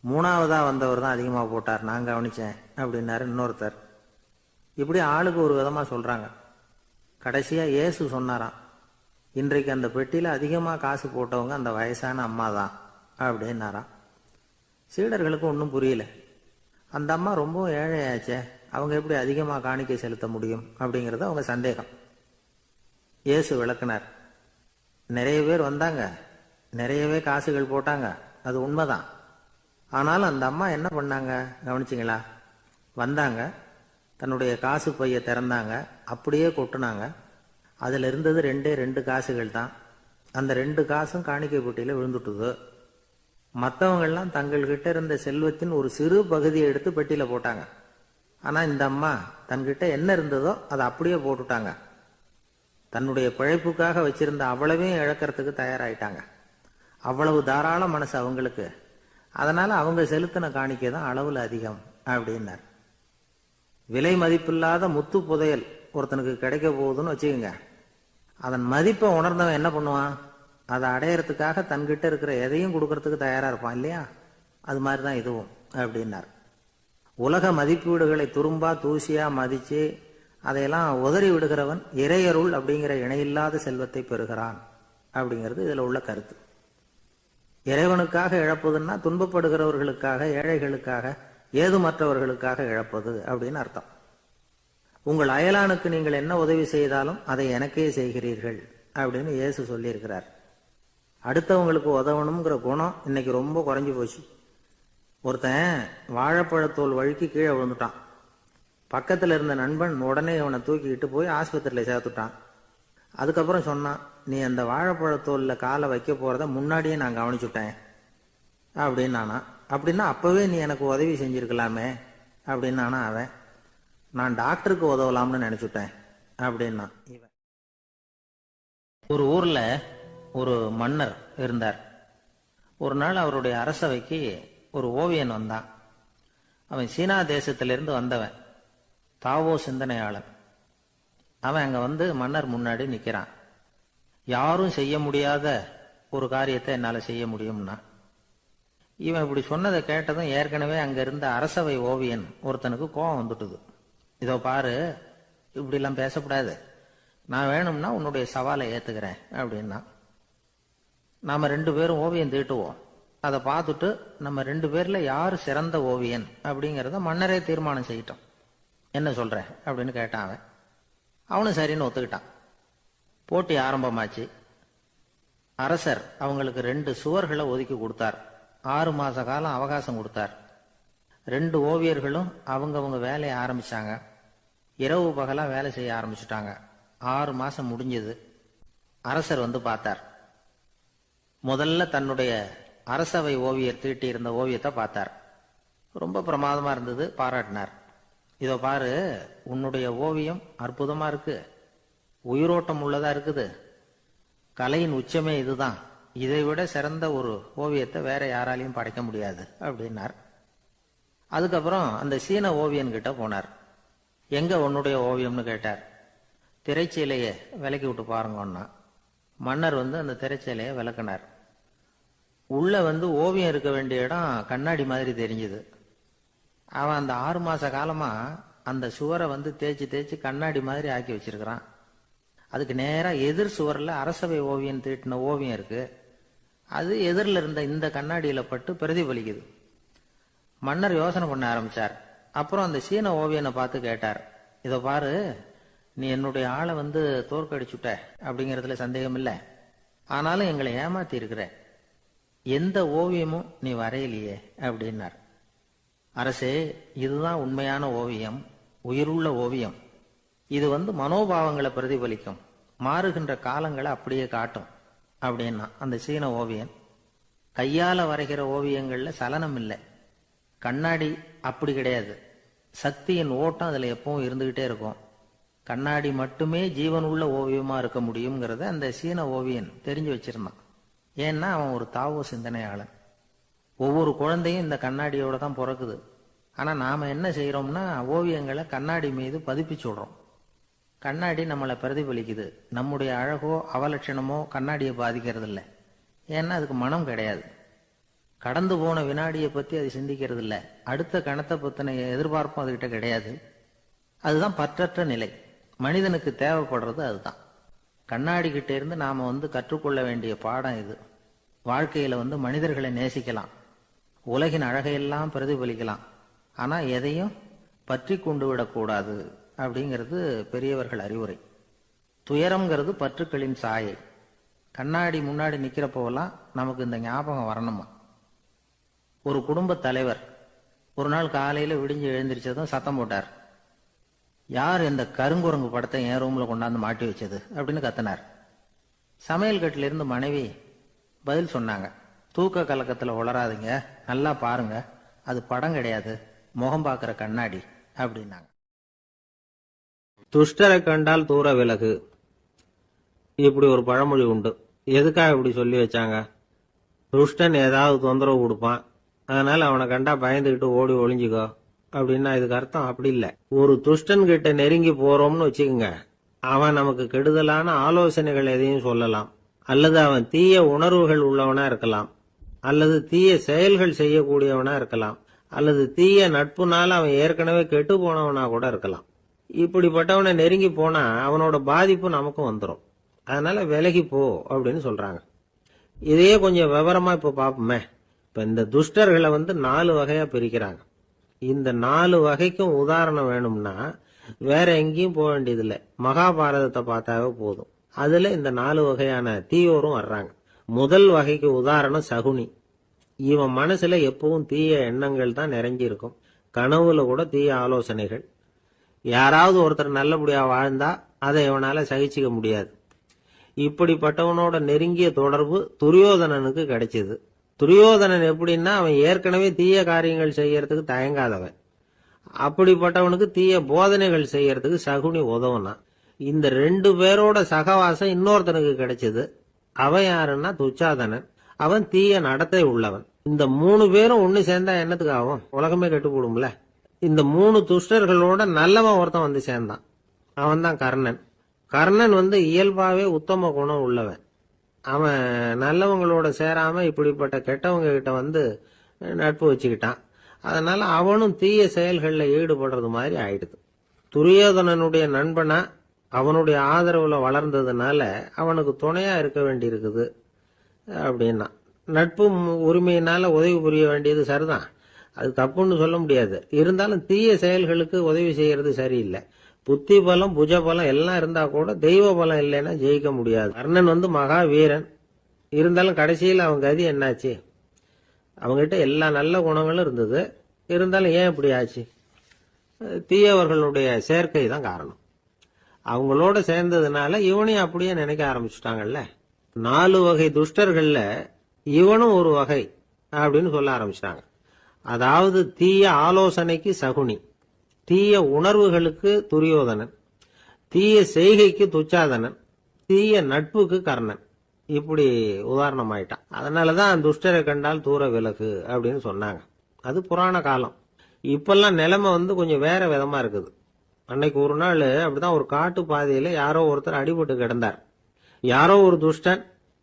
மூணாவதா வந்தவர் தான் அதிகமா போட்டார், நான் கவனிச்சேன் அப்படின்னாரு இன்னொருத்தர். இப்படி ஆளுக்கு ஒரு விதமா சொல்றாங்க. கடைசியா இயேசு சொன்னாராம், இன்றைக்கு அந்த பெட்டியில அதிகமா காசு போட்டவங்க அந்த வயசான அம்மா தான் அப்படின்னாராம். சீடர்களுக்கு ஒன்றும் புரியல. அந்த அம்மா ரொம்ப ஏழையாச்சே, அவங்க எப்படி அதிகமா காணிக்கை செலுத்த முடியும் அப்படிங்கறது அவங்க சந்தேகம். இயேசு விளக்குனார். நிறைய பேர் வந்தாங்க, நிறையவே காசுகள் போட்டாங்க, அது உண்மைதான். ஆனாலும் அந்த அம்மா என்ன பண்ணாங்க கவனிச்சிங்களா? வந்தாங்க, தன்னுடைய காசு பைய திறந்தாங்க, அப்படியே கொட்டுனாங்க. அதுல இருந்தது ரெண்டு காசுகள் தான். அந்த 2 காசும் காணிக்கை பெட்டியில விழுந்துட்டுது. மற்றவங்கெல்லாம் தங்கள்கிட்ட இருந்த செல்வத்தின் ஒரு சிறு பகுதியை எடுத்து பெட்டியில போட்டாங்க. ஆனா இந்த அம்மா தன்கிட்ட என்ன இருந்ததோ அதை அப்படியே போட்டுட்டாங்க. தன்னுடைய பிழைப்புக்காக வச்சிருந்த அவ்வளவையும் இழக்கிறதுக்கு தயாராயிட்டாங்க. அவ்வளவு தாராள மனசு அவங்களுக்கு. அதனால அவங்க செலுத்தின காணிக்கை தான் அளவுல அதிகம் அப்படின்னார். விலை மதிப்பில்லாத முத்து புதையல் ஒருத்தனுக்கு கிடைக்க போகுதுன்னு வச்சுக்கோங்க. அதன் மதிப்பை உணர்ந்தவன் என்ன பண்ணுவான்? அதை அடையறதுக்காக தன்கிட்ட இருக்கிற எதையும் கொடுக்கறதுக்கு தயாரா இருப்பான் இல்லையா? அது மாதிரிதான் இதுவும் அப்படின்னார். உலக மதிப்பீடுகளை துரும்பா தூசியா மதிச்சு அதையெல்லாம் உதறி விடுகிறவன் இறையருள் அப்படிங்கிற இணையில்லாத செல்வத்தை பெறுகிறான் அப்படிங்கிறது இதுல உள்ள கருத்து. இறைவனுக்காக இழப்பதுன்னா துன்பப்படுகிறவர்களுக்காக, ஏழைகளுக்காக, ஏதுமற்றவர்களுக்காக இழப்பது அப்படின்னு அர்த்தம். உங்கள் அயலானுக்கு நீங்கள் என்ன உதவி செய்தாலும் அதை எனக்கே செய்கிறீர்கள் அப்படின்னு இயேசு சொல்லியிருக்கிறார். அடுத்தவங்களுக்கு உதவணுங்கிற குணம் இன்னைக்கு ரொம்ப குறைஞ்சு போச்சு. ஒருத்தன் வாழைப்பழத்தோல் வழுக்கி கீழே விழுந்துட்டான். பக்கத்துல இருந்த நண்பன் உடனே அவனை தூக்கிக்கிட்டு போய் ஆஸ்பத்திரியில சேர்த்துட்டான். அதுக்கப்புறம் சொன்னான், நீ அந்த வாழைப்பழத்தோல்ல காலை வைக்க போறத முன்னாடியே நான் கவனிச்சுட்டேன் அப்படின்னானா. அப்படின்னா அப்பவே நீ எனக்கு உதவி செஞ்சிருக்கலாமே அப்படின்னானா அவன். நான் டாக்டருக்கு உதவலாம்னு நினைச்சுட்டேன் அப்படின்னா இவன். ஒரு ஊர்ல ஒரு மன்னர் இருந்தார். ஒரு நாள் அவருடைய அரசவைக்கு ஒரு ஓவியன் வந்தான். அவன் சீனா தேசத்திலிருந்து வந்தவன், தாவோ சிந்தனையாளன். அவன் அங்க வந்து மன்னர் முன்னாடி நிக்கிறான். யாரும் செய்ய முடியாத ஒரு காரியத்தை என்னால செய்ய முடியும்னா. இவன் இப்படி சொன்னதை கேட்டதும் ஏற்கனவே அங்க இருந்த அரசவை ஓவியன் ஒருத்தனுக்கு கோபம் வந்துட்டுது. இதோ பாரு, இப்படி எல்லாம் பேசக்கூடாது, நான் வேணும்னா உன்னுடைய சவாலை ஏத்துக்கிறேன் அப்படின்னா. நாம 2 பேரும் ஓவியம் தீட்டுவோம், அதை பார்த்துட்டு நம்ம 2 பேர்ல யாரு சிறந்த ஓவியன் அப்படிங்கிறத மன்னரே தீர்மானம் செய்யட்டும், என்ன சொல்ற அப்படின்னு கேட்டான் அவன். அவனும் சரின்னு ஒத்துக்கிட்டான். போட்டி ஆரம்பமாச்சு. அரசர் அவங்களுக்கு 2 சுவர்களை ஒதுக்கி கொடுத்தார். 6 மாச காலம் அவகாசம் கொடுத்தார். 2 ஓவியர்களும் அவங்கவங்க வேலையை ஆரம்பிச்சாங்க. இரவு பகலா வேலை செய்ய ஆரம்பிச்சுட்டாங்க. 6 மாசம் முடிஞ்சது. அரசர் வந்து பார்த்தார். முதல்ல தன்னுடைய அரசவை ஓவியர் தீட்டி இருந்த ஓவியத்தை பார்த்தார். ரொம்ப பிரமாதமா இருந்தது, பாராட்டினார். இதோ பாரு, உன்னுடைய ஓவியம் அற்புதமா இருக்கு, உயிரோட்டம் உள்ளதா இருக்குது, கலையின் உச்சமே இதுதான், இதை விட சிறந்த ஒரு ஓவியத்தை வேற யாராலையும் படைக்க முடியாது அப்படின்னார். அதுக்கப்புறம் அந்த சீன ஓவியன் கிட்ட போனார். எங்க உன்னுடைய ஓவியம்னு கேட்டார். திரைச்சீலையை விலக்கி விட்டு பாருங்கன்னா மன்னர் வந்து அந்த திரைச்சீலையை விளக்குனார். உள்ள வந்து ஓவியம் இருக்க வேண்டிய இடம் கண்ணாடி மாதிரி தெரிஞ்சுது. அவன் அந்த 6 மாச காலமா அந்த சுவரை வந்து தேய்ச்சி தேய்ச்சி கண்ணாடி மாதிரி ஆக்கி வச்சிருக்கிறான். அதுக்கு நேரா எதிர் சுவரில் அரசவை ஓவியம் தீட்டின ஓவியம் இருக்கு. அது எதிரில் இருந்த இந்த கண்ணாடியில பட்டு பிரதிபலிக்குது. மன்னர் யோசனை பண்ண ஆரம்பிச்சார். அப்புறம் அந்த சீன ஓவியனை பார்த்து கேட்டார், இதோ பாரு, நீ என்னுடைய ஆளை வந்து தோற்கடிச்சுட்ட அப்படிங்கறதுல சந்தேகம் இல்லை, ஆனாலும் எங்களை ஏமாத்தி இருக்கிற, எந்த ஓவியமும் நீ வரையலையே அப்படின்னார். அரசே, இதுதான் உண்மையான ஓவியம், உயிருள்ள ஓவியம். இது வந்து மனோபாவங்களை பிரதிபலிக்கும், மாறுகின்ற காலங்களை அப்படியே காட்டும் அப்படின்னா அந்த சீன ஓவியன். கையால வரைகிற ஓவியங்கள்ல சலனம் இல்லை, கண்ணாடி அப்படி கிடையாது, சக்தியின் ஓட்டம் அதுல எப்பவும் இருந்துகிட்டே இருக்கும், கண்ணாடி மட்டுமே ஜீவனுள்ள ஓவியமா இருக்க முடியுங்கிறத அந்த சீன ஓவியன் தெரிஞ்சு வச்சிருந்தான். ஏன்னா அவன் ஒரு தாவோ சிந்தனையாளன். ஒவ்வொரு குழந்தையும் இந்த கண்ணாடியோட தான் பிறக்குது. ஆனா நாம என்ன செய்யறோம்னா ஓவியங்களை கண்ணாடி மீது பதிப்பிச்சு விடுறோம். கண்ணாடி நம்மளை பிரதிபலிக்குது. நம்முடைய அழகோ அவலட்சணமோ கண்ணாடியை பாதிக்கிறது இல்லை. ஏன்னா அதுக்கு மனம் கிடையாது. கடந்து போன வினாடியை பத்தி அது சிந்திக்கிறது இல்லை. அடுத்த கணத்தை பத்தின எதிர்பார்ப்பும் அதுகிட்ட கிடையாது. அதுதான் பற்றற்ற நிலை. மனிதனுக்கு தேவைப்படுறது அதுதான். கண்ணாடி கிட்ட இருந்து நாம வந்து கற்றுக்கொள்ள வேண்டிய பாடம் இது. வாழ்க்கையில வந்து மனிதர்களை நேசிக்கலாம், உலகின் அழகையெல்லாம் பிரதிபலிக்கலாம், ஆனா எதையும் பற்றி கொண்டு விடக்கூடாது அப்படிங்கிறது பெரியவர்கள் அறிவுரை. துயரம்ங்கிறது பற்றுக்களின் சாயை. கண்ணாடி முன்னாடி நிக்கிறப்போவெல்லாம் நமக்கு இந்த ஞாபகம் வரணுமா. ஒரு குடும்ப தலைவர் ஒரு நாள் காலையில விடிஞ்சு எழுந்திரிச்சதும் சத்தம் போட்டார். யார் இந்த கருங்குரங்கு படத்தை என் ரூம்ல கொண்டாந்து மாட்டி வச்சது அப்படின்னு கத்தினார். சமையல் கட்டில இருந்து மனைவி பதில் சொன்னாங்க, தூக்க கலக்கத்துல உளராதுங்க, நல்லா பாருங்க, அது படம் கிடையாது, முகம் பார்க்கிற கண்ணாடி அப்படின்னாங்க. துஷ்டரை கண்டால் தூர விலகு, இப்படி ஒரு பழமொழி உண்டு. எதுக்காக இப்படி சொல்லி வச்சாங்க? துஷ்டன் ஏதாவது தொந்தரவு கொடுப்பான், அதனால அவனை கண்டா பயந்துகிட்டு ஓடி ஒளிஞ்சுக்கோ அப்படின்னா இதுக்கு அர்த்தம் அப்படி இல்லை. ஒரு துஷ்டன் கிட்ட நெருங்கி போறோம்னு வச்சுக்கோங்க, அவன் நமக்கு கெடுதலான ஆலோசனைகள் எதையும் சொல்லலாம், அல்லது அவன் தீய உணர்வுகள் உள்ளவனா இருக்கலாம், அல்லது தீய செயல்கள் செய்யக்கூடியவனா இருக்கலாம், அல்லது தீய நட்புனால அவன் ஏற்கனவே கெட்டு போனவனா கூட இருக்கலாம். இப்படிப்பட்டவனை நெருங்கி போனா அவனோட பாதிப்பு நமக்கும் வந்துடும். அதனால விலகி போ அப்படின்னு சொல்றாங்க. இதையே கொஞ்சம் விவரமா இப்ப பாப்போமே. இப்ப இந்த துஷ்டர்களை வந்து 4 வகையா பிரிக்கிறாங்க. இந்த 4 வகைக்கும் உதாரணம் வேணும்னா வேற எங்கேயும் போக வேண்டியதில்லை, மகாபாரதத்தை பார்த்தாவே போதும். அதுல இந்த 4 வகையான தீயோரும் வர்றாங்க. முதல் வகைக்கு உதாரணம் சகுனி. இவன் மனசுல எப்பவும் தீய எண்ணங்கள் தான் நிறைஞ்சி இருக்கும். கனவுல கூட தீய ஆலோசனைகள். யாராவது ஒருத்தர் நல்லபடியா வாழ்ந்தா அதை இவனால சகிச்சுக்க முடியாது. இப்படிப்பட்டவனோட நெருங்கிய தொடர்பு துரியோதனனுக்கு கிடைச்சது. துரியோதனன் எப்படின்னா அவன் ஏற்கனவே தீய காரியங்கள் செய்யறதுக்கு தயங்காதவன். அப்படிப்பட்டவனுக்கு தீய போதனைகள் செய்யறதுக்கு சகுனி உதவுனான். இந்த 2 பேரோட சகவாசம் இன்னொருத்தனுக்கு கிடைச்சது. அவன் யாருன்னா துச்சாதனன். அவன் தீய நடத்தை உள்ளவன். இந்த 3 பேரும் ஒண்ணு சேர்ந்தா என்னத்துக்கு ஆகும்? உலகமே கெட்டு போடும்ல. இந்த 3 துஷ்டர்களோட நல்லவன் ஒருத்தன் வந்து சேர்ந்தான். அவன் தான் கர்ணன். கர்ணன் வந்து இயல்பாவே உத்தம குணம் உள்ளவன். அவன் நல்லவங்களோட சேராம இப்படிப்பட்ட கெட்டவங்க கிட்ட வந்து நட்பு வச்சுக்கிட்டான். அதனால அவனும் தீய செயல்கள்ல ஈடுபடுறது மாதிரி ஆயிடுது. துரியோதனனுடைய நண்பனா அவனுடைய ஆதரவுல வளர்ந்ததுனால அவனுக்கு துணையா இருக்க வேண்டி இருக்குது அப்படின்னா நட்பு உரிமையினால உதவி புரிய வேண்டியது சரிதான், அது தப்புன்னு சொல்ல முடியாது. இருந்தாலும் தீய செயல்களுக்கு உதவி செய்யறது சரியில்லை. புத்தி பலம் புஜ பலம் எல்லாம் இருந்தா கூட தெய்வ பலம் இல்லைன்னா ஜெயிக்க முடியாது. கர்ணன் மகா வீரன், இருந்தாலும் கடைசியில் அவன் கதி என்னாச்சு? அவங்ககிட்ட எல்லா நல்ல குணங்களும் இருந்தது, இருந்தாலும் ஏன் இப்படி ஆச்சு? தீயவர்களுடைய சேர்க்கை தான் காரணம். அவங்களோட சேர்ந்ததுனால இவனையும் அப்படியே நினைக்க ஆரம்பிச்சுட்டாங்கல்ல. 4 வகை துஷ்டர்கள்ல இவனும் ஒரு வகை அப்படின்னு சொல்ல ஆரம்பிச்சிட்டாங்க. அதாவது தீய ஆலோசனைக்கு சகுனி, தீய உணர்வுகளுக்கு துரியோதனன், தீய செய்கைக்கு துச்சாதனன், தீய நட்புக்கு கர்ணன். இப்படி உதாரணமாயிட்டான். அதனாலதான் துஷ்டரை கண்டால் தூர விலகு அப்படின்னு சொன்னாங்க. அது புராண காலம். இப்பெல்லாம் நிலைமை கொஞ்சம் வேற விதமா இருக்குது. அன்னைக்கு ஒரு நாள் அப்படிதான் ஒரு காட்டு பாதையில யாரோ ஒருத்தர் அடிபட்டு கிடந்தார். யாரோ ஒரு துஷ்டன்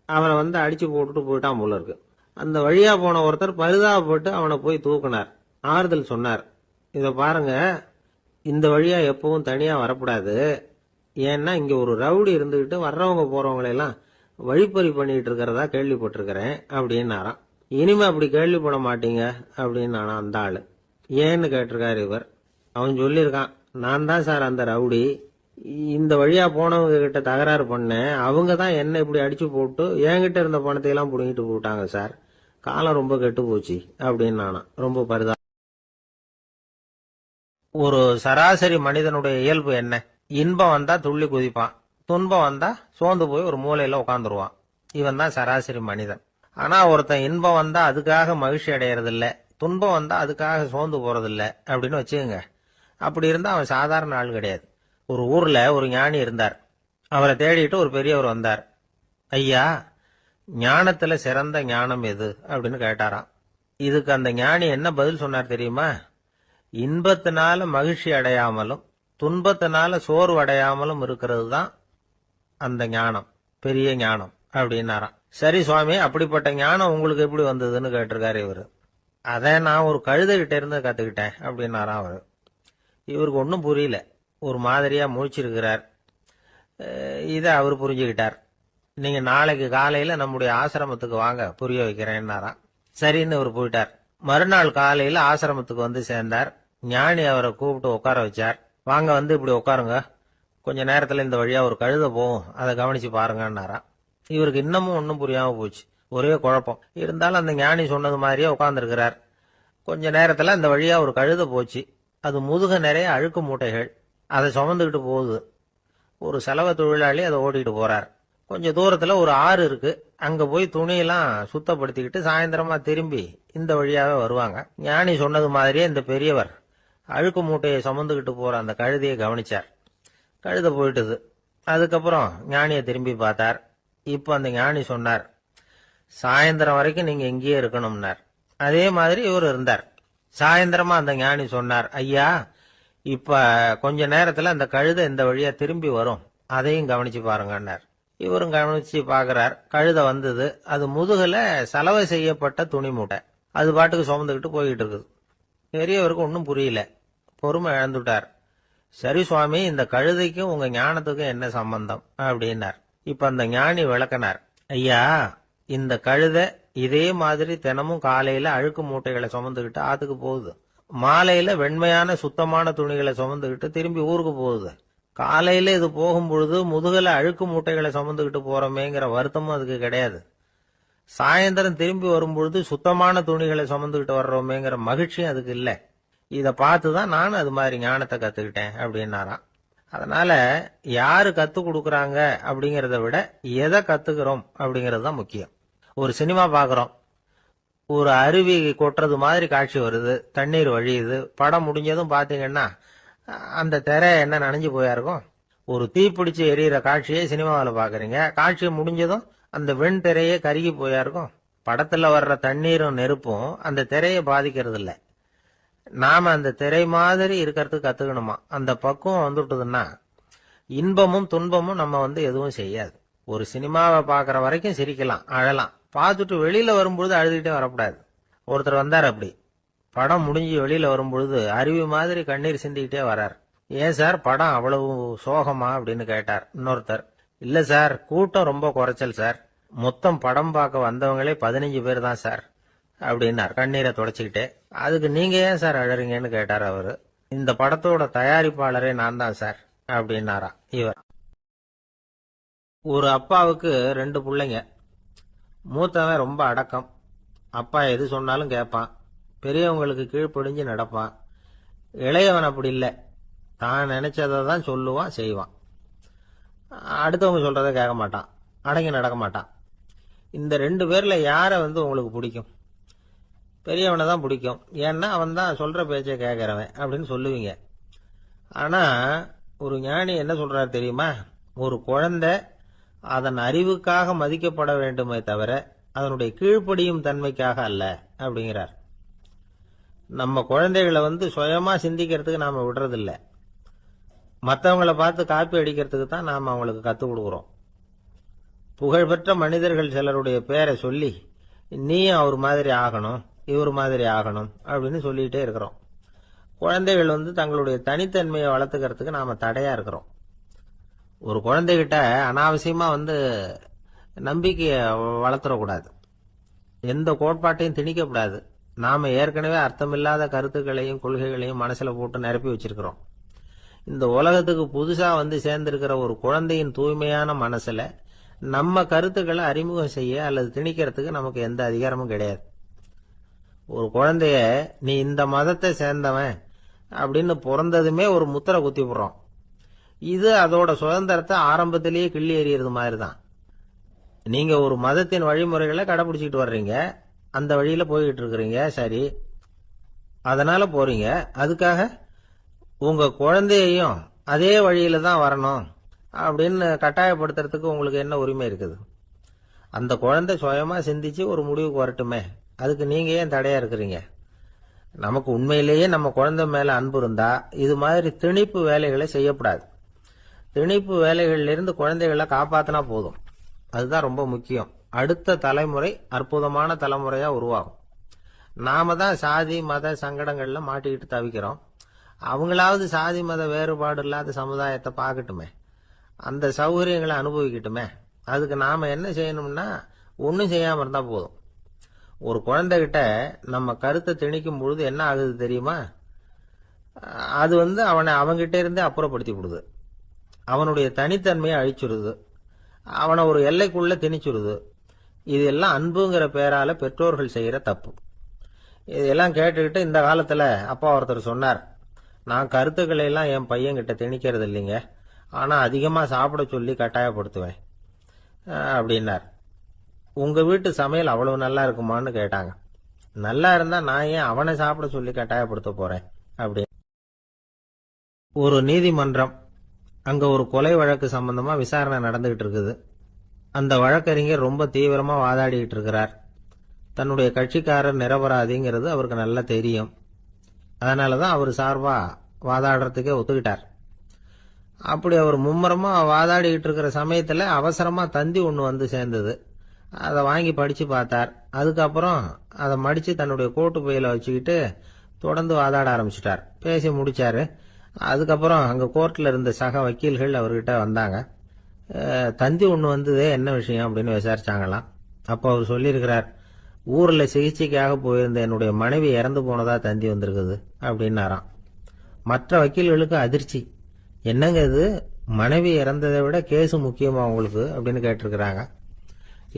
அவனை அடிச்சு போட்டுட்டு போயிட்டான் போல இருக்கு. அந்த வழியா போன ஒருத்தர் பரிதாபப்பட்டு அவனை போய் தூக்குனார், ஆறுதல் சொன்னார். இத பாருங்க, இந்த வழியா எப்பவும் தனியா வரக்கூடாது. ஏன்னா இங்க ஒரு ரவுடி இருந்துகிட்டு வர்றவங்க போறவங்களெல்லாம் வழிப்பறி பண்ணிட்டு இருக்கிறதா கேள்விப்பட்டிருக்கிறேன் அப்படின்னாராம். இனிமே அப்படி கேள்விப்பட மாட்டீங்க அப்படின்னு அந்த ஆளு. ஏன்னு கேட்டிருக்காரு இவர். அவன் சொல்லியிருக்கான், நான் தான் சார் அந்த ரவுடி, இந்த வழியா போனவங்க கிட்ட தகராறு பண்ணேன், அவங்க தான் என்ன இப்படி அடிச்சு போட்டு என்கிட்ட இருந்த பணத்தை எல்லாம் புடுங்கிட்டு போட்டாங்க சார், காலம் ரொம்ப கெட்டு போச்சு அப்படின்னு ரொம்ப பரிதா. ஒரு சராசரி மனிதனுடைய இயல்பு என்ன? இன்பம் வந்தா துள்ளி குதிப்பான், துன்பம் வந்தா சோர்ந்து போய் ஒரு மூலையில உட்காந்துருவான். இவன் தான் சராசரி மனிதன். ஆனா ஒருத்தன் இன்பம் வந்தா அதுக்காக மகிழ்ச்சி அடையறது இல்ல, துன்பம் வந்தா அதுக்காக சோர்ந்து போறது இல்ல அப்படின்னு வச்சுக்கோங்க. அப்படி இருந்தா அவன் சாதாரண ஆள் கிடையாது. ஒரு ஊர்ல ஒரு ஞானி இருந்தார். அவரை தேடிட்டு ஒரு பெரியவர் வந்தார். ஐயா, ஞானத்துல சிறந்த ஞானம் எது அப்படின்னு கேட்டாராம். இதுக்கு அந்த ஞானி என்ன பதில் சொன்னார் தெரியுமா? இன்பத்தினால மகிழ்ச்சி அடையாமலும் துன்பத்தினால சோர்வு அடையாமலும் இருக்கிறது தான் அந்த ஞானம், பெரிய ஞானம் அப்படின்னாராம். சரி சுவாமி, அப்படிப்பட்ட ஞானம் உங்களுக்கு எப்படி வந்ததுன்னு கேட்டிருக்காரு இவரு. அதை நான் ஒரு கழுதைகிட்ட இருந்து கத்துக்கிட்டேன் அப்படின்னாராம் அவரு. இவருக்கு ஒன்றும் புரியல, ஒரு மாதிரியா முழிச்சிருக்கிறார். இதை அவர் புரிஞ்சுக்கிட்டார். நீங்க நாளைக்கு காலையில நம்முடைய ஆசிரமத்துக்கு வாங்க, புரிய வைக்கிறேன்னாராம். சரின்னு அவர் போயிட்டார். மறுநாள் காலையில ஆசிரமத்துக்கு சேர்ந்தார். ஞானி அவரை கூப்பிட்டு உட்கார வச்சார். வாங்க இப்படி உட்காருங்க, கொஞ்ச நேரத்துல இந்த வழியா ஒரு கழுதை போகும், அதை கவனிச்சு பாருங்கன்னாராம். இவருக்கு இன்னமும் ஒன்றும் புரியாம போச்சு, ஒரே குழப்பம். இருந்தாலும் அந்த ஞானி சொன்னது மாதிரியே உட்கார்ந்துருக்கிறார். கொஞ்ச நேரத்துல அந்த வழியா ஒரு கழுதை போச்சு. அது முதுக நிறைய அழுக்கு மூட்டைகள், அதை சுமந்துக்கிட்டு போகுது. ஒரு செலவு தொழிலாளி அதை ஓட்டிட்டு போறார். கொஞ்சம் தூரத்துல ஒரு ஆறு இருக்கு, அங்க போய் துணியெல்லாம் சுத்தப்படுத்திக்கிட்டு சாயந்தரமா திரும்பி இந்த வழியாவே வருவாங்க. ஞானி சொன்னது மாதிரியே இந்த பெரியவர் அழுக்கு மூட்டையை சுமந்துக்கிட்டு போற அந்த கழுதையை கவனிச்சார். கழுதை போயிட்டுது. அதுக்கப்புறம் ஞானியை திரும்பி பார்த்தார். இப்ப அந்த ஞானி சொன்னார், சாயந்தரம் வரைக்கும் நீங்க இங்கேயே இருக்கணும்னார். அதே மாதிரி இவர் இருந்தார். சாயந்தரமா அந்த ஞானி சொன்னார், ஐயா, இப்ப கொஞ்ச நேரத்துல அந்த கழுதை இந்த வழியா திரும்பி வரும், அதையும் கவனிச்சு பாருங்கன்னார். இவரும் கவனிச்சு பாக்குறார். கழுதை வந்தது. அது முதுகுல சலவை செய்யப்பட்ட துணி மூட்டை, அது பாட்டுக்கு சுமந்துக்கிட்டு போய்கிட்டு இருக்குது. பெரியவருக்கு ஒன்றும் புரியல, பொறுமை இழந்துட்டார். சரி சுவாமி, இந்த கழுதைக்கும் உங்க ஞானத்துக்கும் என்ன சம்பந்தம் அப்படின்னார். இப்ப அந்த ஞானி விளக்கினார். ஐயா, இந்த கழுதை இதே மாதிரி தினமும் காலையில அழுக்கு மூட்டைகளை சுமந்துக்கிட்டு ஆத்துக்கு போகுது, மாலையில வெண்மையான சுத்தமான துணிகளை சுமந்துக்கிட்டு திரும்பி ஊருக்கு போகுது. காலையில இது போகும் பொழுது முதுகல அழுக்கு மூட்டைகளை சுமந்துக்கிட்டு போறோமேங்கிற வருத்தமும் அதுக்கு கிடையாது. சாயந்தரம் திரும்பி வரும்பொழுது சுத்தமான துணிகளை சுமந்துக்கிட்டு வர்றோமேங்கிற மகிழ்ச்சியும் அதுக்கு இல்லை. இத பார்த்துதான் நானும் அது மாதிரி ஞானத்தை கத்துக்கிட்டேன் அப்படின்னாராம். அதனால யாரு கத்து கொடுக்கறாங்க அப்படிங்கறத விட எதை கத்துக்கிறோம் அப்படிங்கறது தான் முக்கியம். ஒரு சினிமா பாக்குறோம், ஒரு அருவி கொட்டுறது மாதிரி காட்சி வருது, தண்ணீர் வழியுது. படம் முடிஞ்சதும் பாத்தீங்கன்னா அந்த திரை என்ன நனைஞ்சு போயா இருக்கும். ஒரு தீப்பிடிச்சு எரியிற காட்சியை சினிமாவில் பாக்குறீங்க, காட்சி முடிஞ்சதும் அந்த வெண் திரையே கருகி போயா இருக்கும். படத்துல வர்ற தண்ணீரும் நெருப்பும் அந்த திரையை பாதிக்கிறது இல்ல. நாம அந்த திரை மாதிரி இருக்கிறதுக்கு கத்துக்கணுமா. அந்த பக்குவம் வந்துட்டுதுன்னா இன்பமும் துன்பமும் நம்ம எதுவும் செய்யாது. ஒரு சினிமாவை பாக்குற வரைக்கும் சிரிக்கலாம், அழலாம். பார்த்துட்டு வெளியில வரும்பொழுது அழுதுகிட்டே வரக்கூடாது. ஒருத்தர் வந்தார், அப்படி படம் முடிஞ்சு வெளியில வரும்பொழுது அருவி மாதிரி கண்ணீர் சிந்திக்கிட்டே வரார். ஏன் சார் படம் அவ்வளவு சோகமா அப்படின்னு கேட்டார். இன்னொருத்தர், இல்ல சார், கூட்டம் ரொம்ப குறைச்சல் சார், மொத்தம் படம் பார்க்க வந்தவங்களே 15 பேர் தான் சார் அப்படின்னார் கண்ணீரை தொடச்சிக்கிட்டே. அதுக்கு நீங்க ஏன் சார் அழறீங்கன்னு கேட்டார் அவரு. இந்த படத்தோட தயாரிப்பாளரே நான் தான் சார் அப்படின்னாரா இவர். ஒரு அப்பாவுக்கு 2 பிள்ளைங்க. மூத்தவன் ரொம்ப அடக்கம். அப்பா எது சொன்னாலும் கேட்பான், பெரியவங்களுக்கு கீழ்ப்படிஞ்சு நடப்பான். இளையவன் அப்படி இல்லை, தான் நினைச்சதை தான் சொல்லுவான் செய்வான். அடுத்தவங்க சொல்றதை கேட்க மாட்டான், அடங்கி நடக்க மாட்டான். இந்த 2 பேர்ல யாரை உங்களுக்கு பிடிக்கும்? பெரியவனை தான் பிடிக்கும், ஏன்னா அவன் தான் சொல்ற பேச்சை கேட்கறவன் அப்படின்னு சொல்லுவீங்க. ஆனா ஒரு ஞானி என்ன சொல்றாரு தெரியுமா? ஒரு குழந்தை அதன் அறிவுக்காக மதிக்கப்பட வேண்டுமே தவிர அதனுடைய கீழ்ப்படியும் தன்மைக்காக அல்ல அப்படிங்கிறார். நம்ம குழந்தைகளை சுயமா சிந்திக்கிறதுக்கு நாம விடுறதில்ல, மற்றவங்களை பார்த்து காப்பி அடிக்கிறதுக்கு தான் நாம அவங்களுக்கு கற்றுக் கொடுக்குறோம். புகழ்பெற்ற மனிதர்கள் சிலருடைய பேரை சொல்லி நீயும் அவர் மாதிரி ஆகணும், இவர் மாதிரி ஆகணும் அப்படின்னு சொல்லிட்டே இருக்கிறோம். குழந்தைகள் தங்களுடைய தனித்தன்மையை வளர்த்துக்கிறதுக்கு நாம தடையா இருக்கிறோம். ஒரு குழந்தைகிட்ட அனாவசியமா நம்பிக்கையை வளர்த்துடக்கூடாது, எந்த கோட்பாட்டையும் திணிக்கக்கூடாது. நாம ஏற்கனவே அர்த்தமில்லாத கருத்துக்களையும் கொள்கைகளையும் மனசுல போட்டு நிரப்பி வச்சிருக்கிறோம். இந்த உலகத்துக்கு புதுசா சேர்ந்திருக்கிற ஒரு குழந்தையின் தூய்மையான மனசுல நம்ம கருத்துக்களை அறிமுகம் செய்ய அல்லது திணிக்கிறதுக்கு நமக்கு எந்த அதிகாரமும் கிடையாது. ஒரு குழந்தைய நீ இந்த மதத்தை சேர்ந்தவன் அப்படின்னு பிறந்ததுமே ஒரு முத்திரை குத்தி விடுறோம். இது அதோட சுதந்திரத்தை ஆரம்பத்திலேயே கிள்ளி எறியறது மாதிரி தான். நீங்க ஒரு மதத்தின் வழிமுறைகளை கடைபிடிச்சிட்டு வர்றீங்க, அந்த வழியில போய்கிட்டு இருக்கிறீங்க, சரி, அதனால போறீங்க. அதுக்காக உங்க குழந்தையையும் அதே வழியில தான் வரணும் அப்படின்னு கட்டாயப்படுத்துறதுக்கு உங்களுக்கு என்ன உரிமை இருக்குது? அந்த குழந்தை சுயமா சிந்திச்சு ஒரு முடிவுக்கு வரட்டுமே, அதுக்கு நீங்க ஏன் தடையா இருக்கிறீங்க? நமக்கு உண்மையிலேயே நம்ம குழந்தை மேல அன்பு இருந்தா இது மாதிரி திணிப்பு வேலைகளை செய்யக்கூடாது. திணிப்பு வேலைகள்ல இருந்து குழந்தைகளை காப்பாத்தினா போதும், அதுதான் ரொம்ப முக்கியம். அடுத்த தலைமுறை அற்புதமான தலைமுறையா உருவாகும். நாம தான் சாதி மத சங்கடங்கள்ல மாட்டிக்கிட்டு தவிக்கிறோம். அவங்களாவது சாதி மத வேறுபாடு இல்லாத சமுதாயத்தை பார்க்கட்டுமே, அந்த சௌகரியங்களை அனுபவிக்கட்டுமே. அதுக்கு நாம என்ன செய்யணும்னா ஒன்னும் செய்யாம இருந்தா போதும். ஒரு குழந்தைகிட்ட நம்ம கருத்தை திணிக்கும் பொழுது என்ன ஆகுது தெரியுமா? அது அவனை அவங்கிட்ட இருந்தே அப்புறப்படுத்தி விடுது, அவனுடைய தனித்தன்மையை அழிச்சுடுது, அவனை ஒரு எல்லைக்குள்ள திணிச்சுடுது. இதெல்லாம் அன்புங்கிற பேரால பெற்றோர்கள் செய்யற தப்பு. இதெல்லாம் கேட்டுக்கிட்டு இந்த காலத்துல அப்பா ஒருத்தர் சொன்னார், நான் கருத்துக்களை எல்லாம் என் பையன்கிட்ட திணிக்கிறது இல்லைங்க, ஆனா அதிகமா சாப்பிட சொல்லி கட்டாயப்படுத்துவேன் அப்படின்னார். உங்க வீட்டு சமையல் அவ்வளவு நல்லா இருக்குமான்னு கேட்டாங்க. நல்லா இருந்தா நான் ஏன் அவனை சாப்பிட சொல்லி கட்டாயப்படுத்த போறேன் அப்படி. ஒரு நீதிமன்றம், அங்க ஒரு கொலை வழக்கு சம்பந்தமா விசாரணை நடந்துகிட்டு இருக்குது. அந்த வழக்கறிஞர் ரொம்ப தீவிரமா வாதாடிட்டு இருக்கிறார். தன்னுடைய கட்சிக்காரர் நிரபராதிங்கிறது அவருக்கு நல்லா தெரியும். அதனாலதான் அவர் சார்பா வாதாடுறதுக்கே ஒத்துக்கிட்டார். அப்படி அவர் மும்முரமா வாதாடிக்கிட்டு இருக்கிற சமயத்துல அவசரமா தந்தி ஒண்ணு சேர்ந்தது. அதை வாங்கி படிச்சு பார்த்தார். அதுக்கப்புறம் அதை மடிச்சு தன்னுடைய கோட்டு பையில வச்சுக்கிட்டு தொடர்ந்து வாதாட ஆரம்பிச்சிட்டார். பேசி முடிச்சாரு. அதுக்கப்புறம் அங்க கோர்ட்ல இருந்த சக வக்கீல்கள் அவர்கிட்ட வந்தாங்க. தந்தி ஒண்ணு வந்ததே, என்ன விஷயம் அப்படின்னு விசாரிச்சாங்களாம். அப்போ அவர் சொல்லியிருக்கிறார், ஊர்ல சிகிச்சைக்காக போயிருந்த என்னுடைய மனைவி இறந்து போனதா தந்தி வந்திருக்குது அப்படின்னாராம். மற்ற வக்கீல்களுக்கு அதிர்ச்சி. என்னங்க இது, மனைவி இறந்ததை விட கேஸ் முக்கியமா உங்களுக்கு அப்படின்னு கேட்டிருக்கிறாங்க.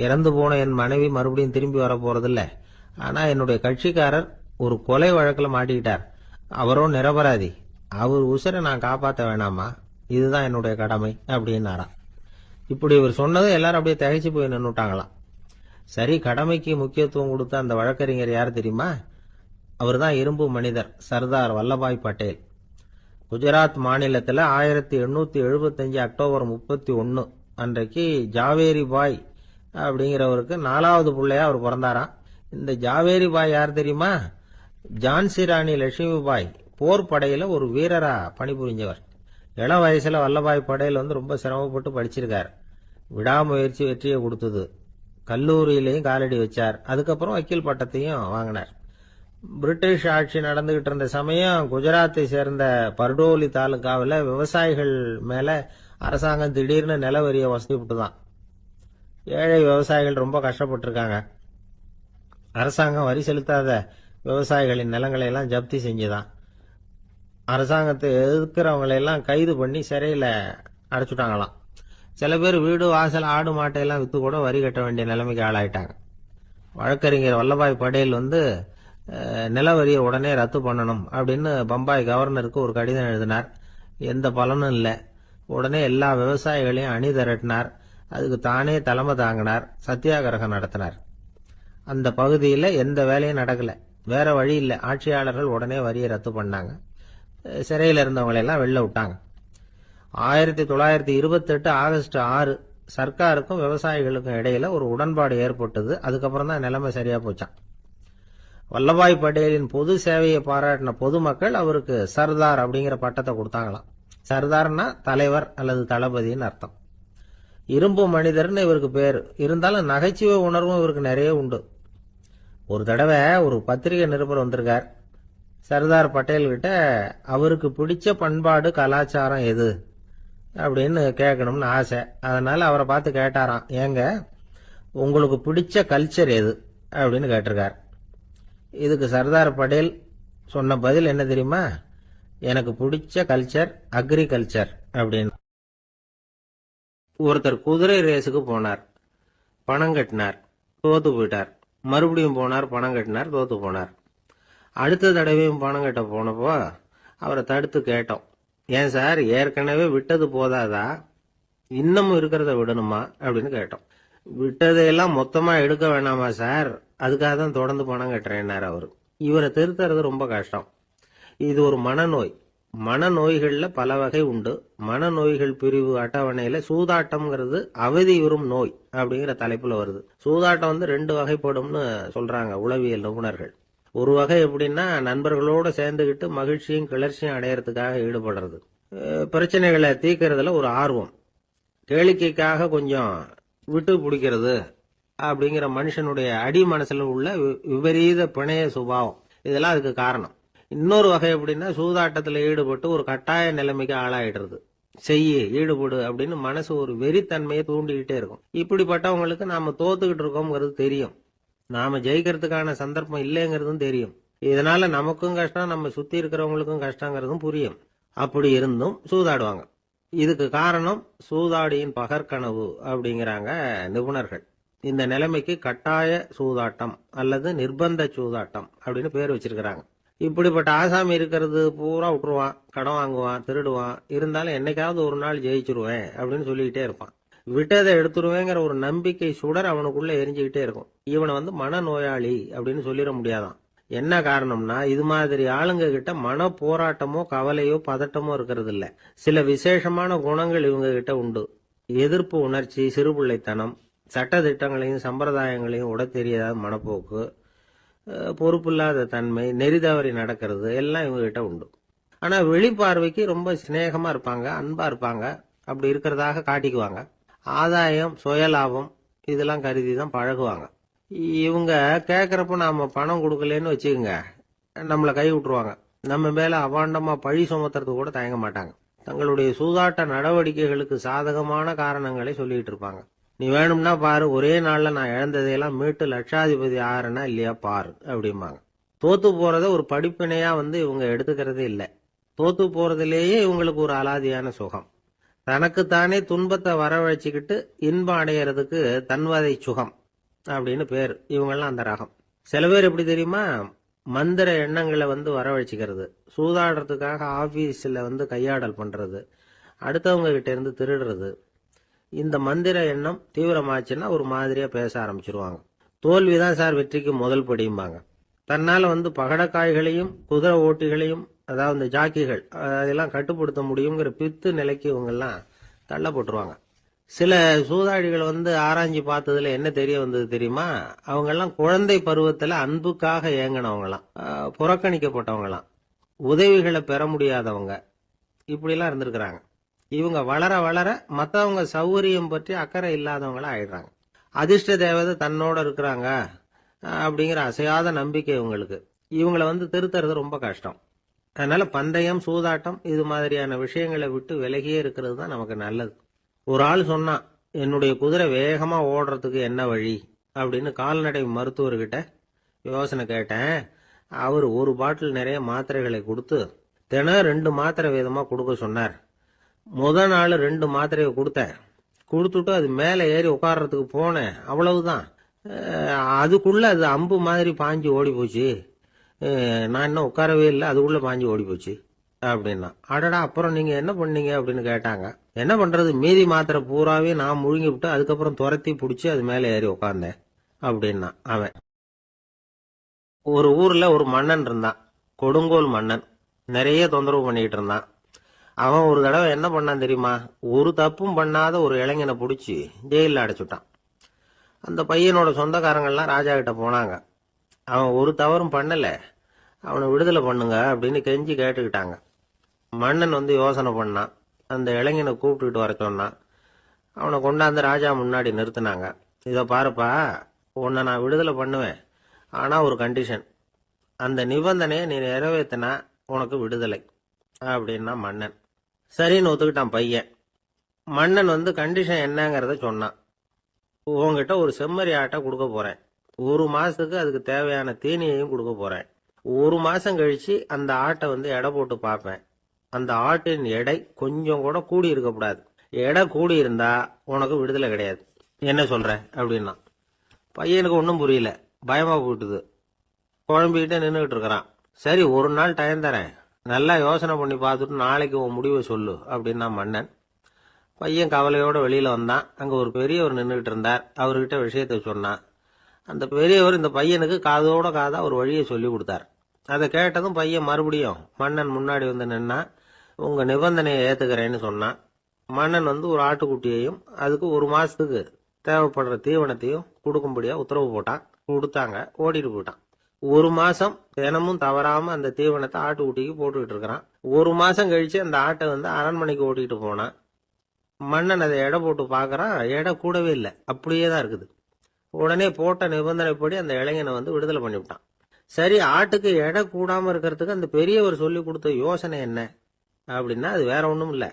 இறந்து போன என் மனைவி மறுபடியும் திரும்பி வர போறதில்ல, ஆனா என்னுடைய கட்சிக்காரர் ஒரு கொலை வழக்குல மாட்டிக்கிட்டார், அவரோ நிரபராதி, அவர் உசுரை நான் காப்பாற்ற வேணாமா, இதுதான் என்னுடைய கடமை அப்படின்னாராம். இப்படி இவர் சொன்னது எல்லாரும் அப்படியே திகைச்சு போய் நின்னுட்டாங்களாம். சரி, கடமைக்கு முக்கியத்துவம் கொடுத்த அந்த வழக்கறிஞர் யார் தெரியுமா? அவர் தான் இரும்பு மனிதர் சர்தார் வல்லபாய் பட்டேல். குஜராத் மாநிலத்தில் 1875 அக்டோபர் 31 அன்றைக்கு ஜாவேரி பாய் அப்படிங்கிறவருக்கு 4வது பிள்ளையா அவர் பிறந்தாராம். இந்த ஜாவேரி பாய் யார் தெரியுமா? ஜான்சி ராணி லட்சுமிபாய் போர் படையில ஒரு வீரரா பணிபுரிஞ்சவர். இளம் வயசுல வல்லபாய் படேல் ரொம்ப சிரமப்பட்டு படிச்சிருக்கார். விடாமுயற்சி வெற்றியை கொடுத்தது. கல்லூரியிலையும் காலடி வச்சார். அதுக்கப்புறம் வக்கீல் பட்டத்தையும் வாங்கினார். பிரிட்டிஷ் ஆட்சி நடந்துகிட்டு இருந்த சமயம் குஜராத்தை சேர்ந்த பர்டோலி தாலுகாவில் விவசாயிகள் மேல அரசாங்கம் திடீர்னு நிலவரிய வசதி விட்டுதான். ஏழை விவசாயிகள் ரொம்ப கஷ்டப்பட்டிருக்காங்க. அரசாங்கம் வரி செலுத்தாத விவசாயிகளின் நிலங்களை எல்லாம் ஜப்தி செஞ்சுதான். அரசாங்கத்தை எதிர்க்கிறவங்களை எல்லாம் கைது பண்ணி சிறையில அடைச்சுட்டாங்களாம். சில பேர் வீடு வாசல் ஆடு மாட்டையெல்லாம் வித்து கூட வரி கட்ட வேண்டிய நிலைமைக்கு ஆளாயிட்டாங்க. வழக்கறிஞர் வல்லபாய் படேல் நில வரியை உடனே ரத்து பண்ணணும் அப்படின்னு பம்பாய் கவர்னருக்கு ஒரு கடிதம் எழுதினார். எந்த பலனும் இல்லை. உடனே எல்லா விவசாயிகளையும் அணி திரட்டினார். அதுக்கு தானே தலைமை தாங்கினார். சத்தியாகிரகம் நடத்தினார். அந்த பகுதியில் எந்த வேலையும் நடக்கல. வேற வழி இல்லை. ஆட்சியாளர்கள் உடனே வரியை ரத்து பண்ணாங்க. சிறையில் இருந்தவங்களெல்லாம் வெளில விட்டாங்க. 1928 ஆகஸ்ட் 6 சர்க்காருக்கும் விவசாயிகளுக்கும் இடையில ஒரு உடன்பாடு ஏற்பட்டது. அதுக்கப்புறம் தான் நிலைமை சரியா போச்சான். வல்லபாய் படேலின் பொது சேவையை பாராட்டின பொதுமக்கள் அவருக்கு சர்தார் அப்படிங்கிற பட்டத்தை கொடுத்தாங்களாம். சர்தார்னா தலைவர் அல்லது தளபதினு அர்த்தம். இரும்பு மனிதர்னு இவருக்கு பேரு. இருந்தாலும் நகைச்சுவை உணர்வும் இவருக்கு நிறைய உண்டு. ஒரு தடவை ஒரு பத்திரிகை நிருபர் வந்திருக்கார். சர்தார் பட்டேல் கிட்ட அவருக்கு பிடிச்ச பண்பாடு கலாச்சாரம் எது அப்படின்னு கேட்கணும்னு ஆசை. அதனால அவரை பார்த்து கேட்டாராம், ஏங்க உங்களுக்கு பிடிச்ச கல்ச்சர் எது அப்படின்னு கேட்டிருக்கார். இதுக்கு சர்தார் பட்டேல் சொன்ன பதில் என்ன தெரியுமா? எனக்கு பிடிச்ச கல்ச்சர் அக்ரிகல்ச்சர் அப்படின்னு. ஒருத்தர் குதிரை ரேஸுக்கு போனார். பணம் கட்டினார், தோத்து போயிட்டார். மறுபடியும் போனார், பணம் கட்டினார், தோத்து போனார். அடுத்த தடவையும் பணம் கட்ட போனப்போ அவரை தடுத்து கேட்டோம், ஏன் சார் ஏற்கனவே விட்டது போதாதா, இன்னமும் இருக்கிறத விடணுமா அப்படின்னு கேட்டோம். விட்டதையெல்லாம் மொத்தமா எடுக்க வேணாமா சார், அதுக்காக தான் தொடர்ந்து பணம் கட்டுறேன்னாரு அவரு. இவரை திருத்துறது ரொம்ப கஷ்டம். இது ஒரு மனநோய். மனநோய்கள்ல பல வகை உண்டு. மனநோய்கள் பிரிவு அட்டவணையில சூதாட்டம்ங்கிறது அவதி வரும் நோய் அப்படிங்கிற தலைப்புல வருது. சூதாட்டம் 2 வகைப்படும்னு சொல்றாங்க உளவியல் நிபுணர்கள். ஒரு வகை எப்படின்னா, நண்பர்களோட சேர்ந்துகிட்டு மகிழ்ச்சியும் கிளர்ச்சியும் அடையறதுக்காக ஈடுபடுறது. பிரச்சனைகளை தீர்க்கறதுல ஒரு ஆர்வம். கேளிக்கைக்காக கொஞ்சம் விட்டு பிடிக்கிறது அப்படிங்கிற மனுஷனுடைய அடி மனசுல உள்ள விபரீத பிணைய சுபாவம், இதெல்லாம் அதுக்கு காரணம். இன்னொரு வகை எப்படின்னா, சூதாட்டத்துல ஈடுபட்டு ஒரு கட்டாய நிலைமைக்கு ஆளாயிடுறது. ஈடுபடு அப்படின்னு மனசு ஒரு வெறித்தன்மையை தூண்டிக்கிட்டே இருக்கும். இப்படிப்பட்டவங்களுக்கு நாம தோத்துக்கிட்டு இருக்கோம்ங்கிறது தெரியும். நாம ஜெயிக்கிறதுக்கான சந்தர்ப்பம் இல்லைங்கிறதும் தெரியும். இதனால நமக்கும் கஷ்டம், நம்ம சுத்தி இருக்கிறவங்களுக்கும் கஷ்டங்கிறதும் புரியும். அப்படி இருந்தும் சூதாடுவாங்க. இதுக்கு காரணம் சூதாடியின் பகற்கனவு அப்படிங்கிறாங்க நிபுணர்கள். இந்த நிலைமைக்கு கட்டாய சூதாட்டம் அல்லது நிர்பந்த சூதாட்டம் அப்படின்னு பேர் வச்சிருக்கிறாங்க. இப்படிப்பட்ட ஆசாமி இருக்கிறது பூரா விட்டுருவான், கடன் வாங்குவான், திருடுவான். இருந்தாலும் என்னைக்காவது ஒரு நாள் ஜெயிச்சிருவேன் அப்படின்னு சொல்லிக்கிட்டே இருப்பான். விட்டதை எடுத்துருவேங்கிற ஒரு நம்பிக்கை சுடர் அவனுக்குள்ள எரிஞ்சுக்கிட்டே இருக்கும். இவனை மனநோயாளி அப்படின்னு சொல்லிட முடியாதான். என்ன காரணம்னா, இது மாதிரி ஆளுங்க கிட்ட மன போராட்டமோ கவலையோ பதட்டமோ இருக்கிறது இல்ல. சில விசேஷமான குணங்கள் இவங்க கிட்ட உண்டு. எதிர்ப்பு உணர்ச்சி, சிறுபிள்ளைத்தனம், சட்ட திட்டங்களையும் சம்பிரதாயங்களையும் உட தெரியாத மனப்போக்கு, பொறுப்பில்லாத தன்மை, நெறிதவறி நடக்கிறது எல்லாம் இவங்க கிட்ட உண்டு. ஆனா வெளிப்பார்வைக்கு ரொம்ப சிநேகமா இருப்பாங்க, அன்பா இருப்பாங்க. அப்படி இருக்கிறதாக காட்டிக்குவாங்க. ஆதாயம், சுயலாபம் இதெல்லாம் கருதி தான் பழகுவாங்க. இவங்க கேட்கறப்ப நாம பணம் கொடுக்கலன்னு வச்சுக்கோங்க, நம்மளை கை விட்டுருவாங்க. நம்ம மேல அபாண்டமா பழி சுமத்துறது கூட தயங்க மாட்டாங்க. தங்களுடைய சூதாட்ட நடவடிக்கைகளுக்கு சாதகமான காரணங்களை சொல்லிட்டு இருப்பாங்க. நீ வேணும்னா பாரு, ஒரே நாள்ல நான் இழந்ததையெல்லாம் மீட்டு லட்சாதிபதி ஆறனா இல்லையா பாரு அப்படிம்பாங்க. தோத்து போறத ஒரு படிப்பினையா இவங்க எடுத்துக்கிறதே இல்லை. தோத்து போறதுலேயே இவங்களுக்கு ஒரு அலாதியான சுகம். தனக்குத்தானே துன்பத்தை வரவழைச்சுக்கிட்டு இன்பம் அடையறதுக்கு தன்வதை சுகம் அப்படின்னு பேர். இவங்கெல்லாம் அந்த ரகம். சில பேர் எப்படி தெரியுமா, மந்திர எண்ணங்களை வரவழைச்சிக்கிறது, சூதாடுறதுக்காக ஆபீஸ்ல கையாடல் பண்றது, அடுத்தவங்க கிட்ட இருந்து திருடுறது. இந்த மந்திர எண்ணம் தீவிரமாச்சுன்னா ஒரு மாதிரியா பேச ஆரம்பிச்சிருவாங்க. தோல்விதான் சார் வெற்றிக்கு முதல் படியும்பாங்க. தன்னால பகடக்காய்களையும் குதிரை ஓட்டிகளையும், அதாவது இந்த ஜாக்கிகள், அதெல்லாம் கட்டுப்படுத்த முடியுங்கிற பித்து நிலைக்கு இவங்கெல்லாம் தள்ளப்பட்டுருவாங்க. சில சூதாடிகள் ஆராய்ச்சி பார்த்ததுல என்ன தெரிய வந்தது தெரியுமா, அவங்கெல்லாம் குழந்தை பருவத்துல அன்புக்காக ஏங்கினவங்களாம், புறக்கணிக்கப்பட்டவங்களாம், உதவிகளை பெற முடியாதவங்க, இப்படிலாம் இருந்திருக்கிறாங்க. இவங்க வளர வளர மற்றவங்க சௌகரியம் பற்றி அக்கறை இல்லாதவங்களா ஆயிடுறாங்க. அதிர்ஷ்ட தேவதை தன்னோட இருக்கிறாங்க அப்படிங்கிற அசையாத நம்பிக்கை இவங்களுக்கு. இவங்களை திருத்துறது ரொம்ப கஷ்டம். அதனால பந்தயம், சூதாட்டம் இது மாதிரியான விஷயங்களை விட்டு விலகியே இருக்கிறது தான் நமக்கு நல்லது. ஒரு ஆள் சொன்னான், என்னுடைய குதிரை வேகமா ஓடுறதுக்கு என்ன வழி அப்படின்னு கால்நடை மருத்துவர்கிட்ட யோசனை கேட்டேன். அவர் ஒரு பாட்டில் நிறைய மாத்திரைகளை கொடுத்து தினம் 2 மாத்திரை வீதமா கொடுக்க சொன்னார். முதல் நாள் 2 மாத்திரையை கொடுத்துட்டு அது மேலே ஏறி உட்கார்றதுக்கு போனேன். அவ்வளவுதான். அதுக்குள்ள அது அம்பு மாதிரி பாஞ்சு ஓடி போச்சு. நான் இன்னும் உட்காரவே இல்லை, அதுக்குள்ள பாஞ்சு ஓடி போச்சு அப்படின்னா. அடடா, அப்புறம் நீங்க என்ன பண்ணீங்க அப்படின்னு கேட்டாங்க. என்ன பண்றது, மீதி மாத்திரை பூராவே நான் முழுங்கி விட்டு அதுக்கப்புறம் துரத்தி பிடிச்சி அது மேலே ஏறி உட்கார்ந்தேன் அப்படின்னா அவன். ஒரு ஊர்ல ஒரு மன்னன் இருந்தான், கொடுங்கோல் மன்னன். நிறைய தொந்தரவு பண்ணிட்டு இருந்தான். அவன் ஒரு தடவை என்ன பண்ணான் தெரியுமா? ஒரு தப்பும் பண்ணாத ஒரு இளைஞனை பிடிச்சி ஜெயிலில் அடைச்சுட்டான். அந்த பையனோட சொந்தக்காரங்கள்லாம் ராஜா கிட்ட போனாங்க. அவன் ஒரு தவறும் பண்ணல, அவனை விடுதலை பண்ணுங்க அப்படின்னு கெஞ்சி கேட்டுக்கிட்டாங்க. மன்னன் யோசனை பண்ணான். அந்த இளைஞனை கூப்பிட்டுக்கிட்டு வர சொன்னான். அவனை கொண்டாந்து ராஜா முன்னாடி நிறுத்தினாங்க. இதை பாருப்பா, உன்னை நான் விடுதலை பண்ணுவேன், ஆனா ஒரு கண்டிஷன். அந்த நிபந்தனையை நீ நிறைவேற்றினா உனக்கு விடுதலை அப்படின்னா மன்னன். சரின்னு ஒத்துக்கிட்டான் பையன். மன்னன் கண்டிஷன் என்னங்கிறத சொன்னான். உங்ககிட்ட ஒரு செம்மறி ஆட்டை கொடுக்க போறேன். 1 மாசத்துக்கு அதுக்கு தேவையான தீனியையும் கொடுக்க போறேன். 1 மாசம் கழிச்சு அந்த ஆட்டை எடை போட்டு பார்ப்பேன். அந்த ஆட்டின் எடை கொஞ்சம் கூட கூடி இருக்கக்கூடாது. எடை கூடி இருந்தா உனக்கு விடுதலை கிடையாது. என்ன சொல்ற அப்படின்னா. பையனுக்கு ஒன்றும் புரியல, பயமா போயிட்டுது. குழம்பிக்கிட்டே நின்றுகிட்டு இருக்கிறான். சரி, ஒரு நாள் டைம் தரேன், நல்லா யோசனை பண்ணி பார்த்துட்டு நாளைக்கு உன் முடிவை சொல்லு அப்படின்னா மன்னன். பையன் கவலையோட வெளியில வந்தான். அங்க ஒரு பெரியவர் நின்றுகிட்டு இருந்தார். அவர்கிட்ட விஷயத்த சொன்னான். அந்த பெரியவர் இந்த பையனுக்கு காதோட காதா ஒரு வழியை சொல்லி கொடுத்தார். அதை கேட்டதும் பையன் மறுபடியும் மன்னன் முன்னாடி நின்னா. உங்க நிபந்தனையை ஏத்துக்கிறேன்னு சொன்னான். மன்னன் ஒரு ஆட்டுக்குட்டியையும் அதுக்கு 1 மாசத்துக்கு தேவைப்படுற தீவனத்தையும் கொடுக்கும்படியா உத்தரவு போட்டான். கொடுத்தாங்க, ஓடிட்டு போயிட்டான். 1 மாசம் தினமும் தவறாம அந்த தீவனத்தை ஆட்டுக்குட்டிக்கு போட்டுக்கிட்டு இருக்கிறான். 1 மாசம் கழிச்சு அந்த ஆட்டை அரண்மனைக்கு ஓட்டிட்டு போனான். மன்னன் அதை எடை போட்டு பார்க்கறான். எடை கூடவே இல்லை, அப்படியே தான் இருக்குது. உடனே போட்ட நிபந்தனைப்படி அந்த இளைஞனை விடுதலை பண்ணிவிட்டான். சரி, ஆட்டுக்கு எடை கூடாம இருக்கிறதுக்கு அந்த பெரியவர் சொல்லி கொடுத்த யோசனை என்ன அப்படின்னா, அது வேற ஒண்ணும் இல்லை.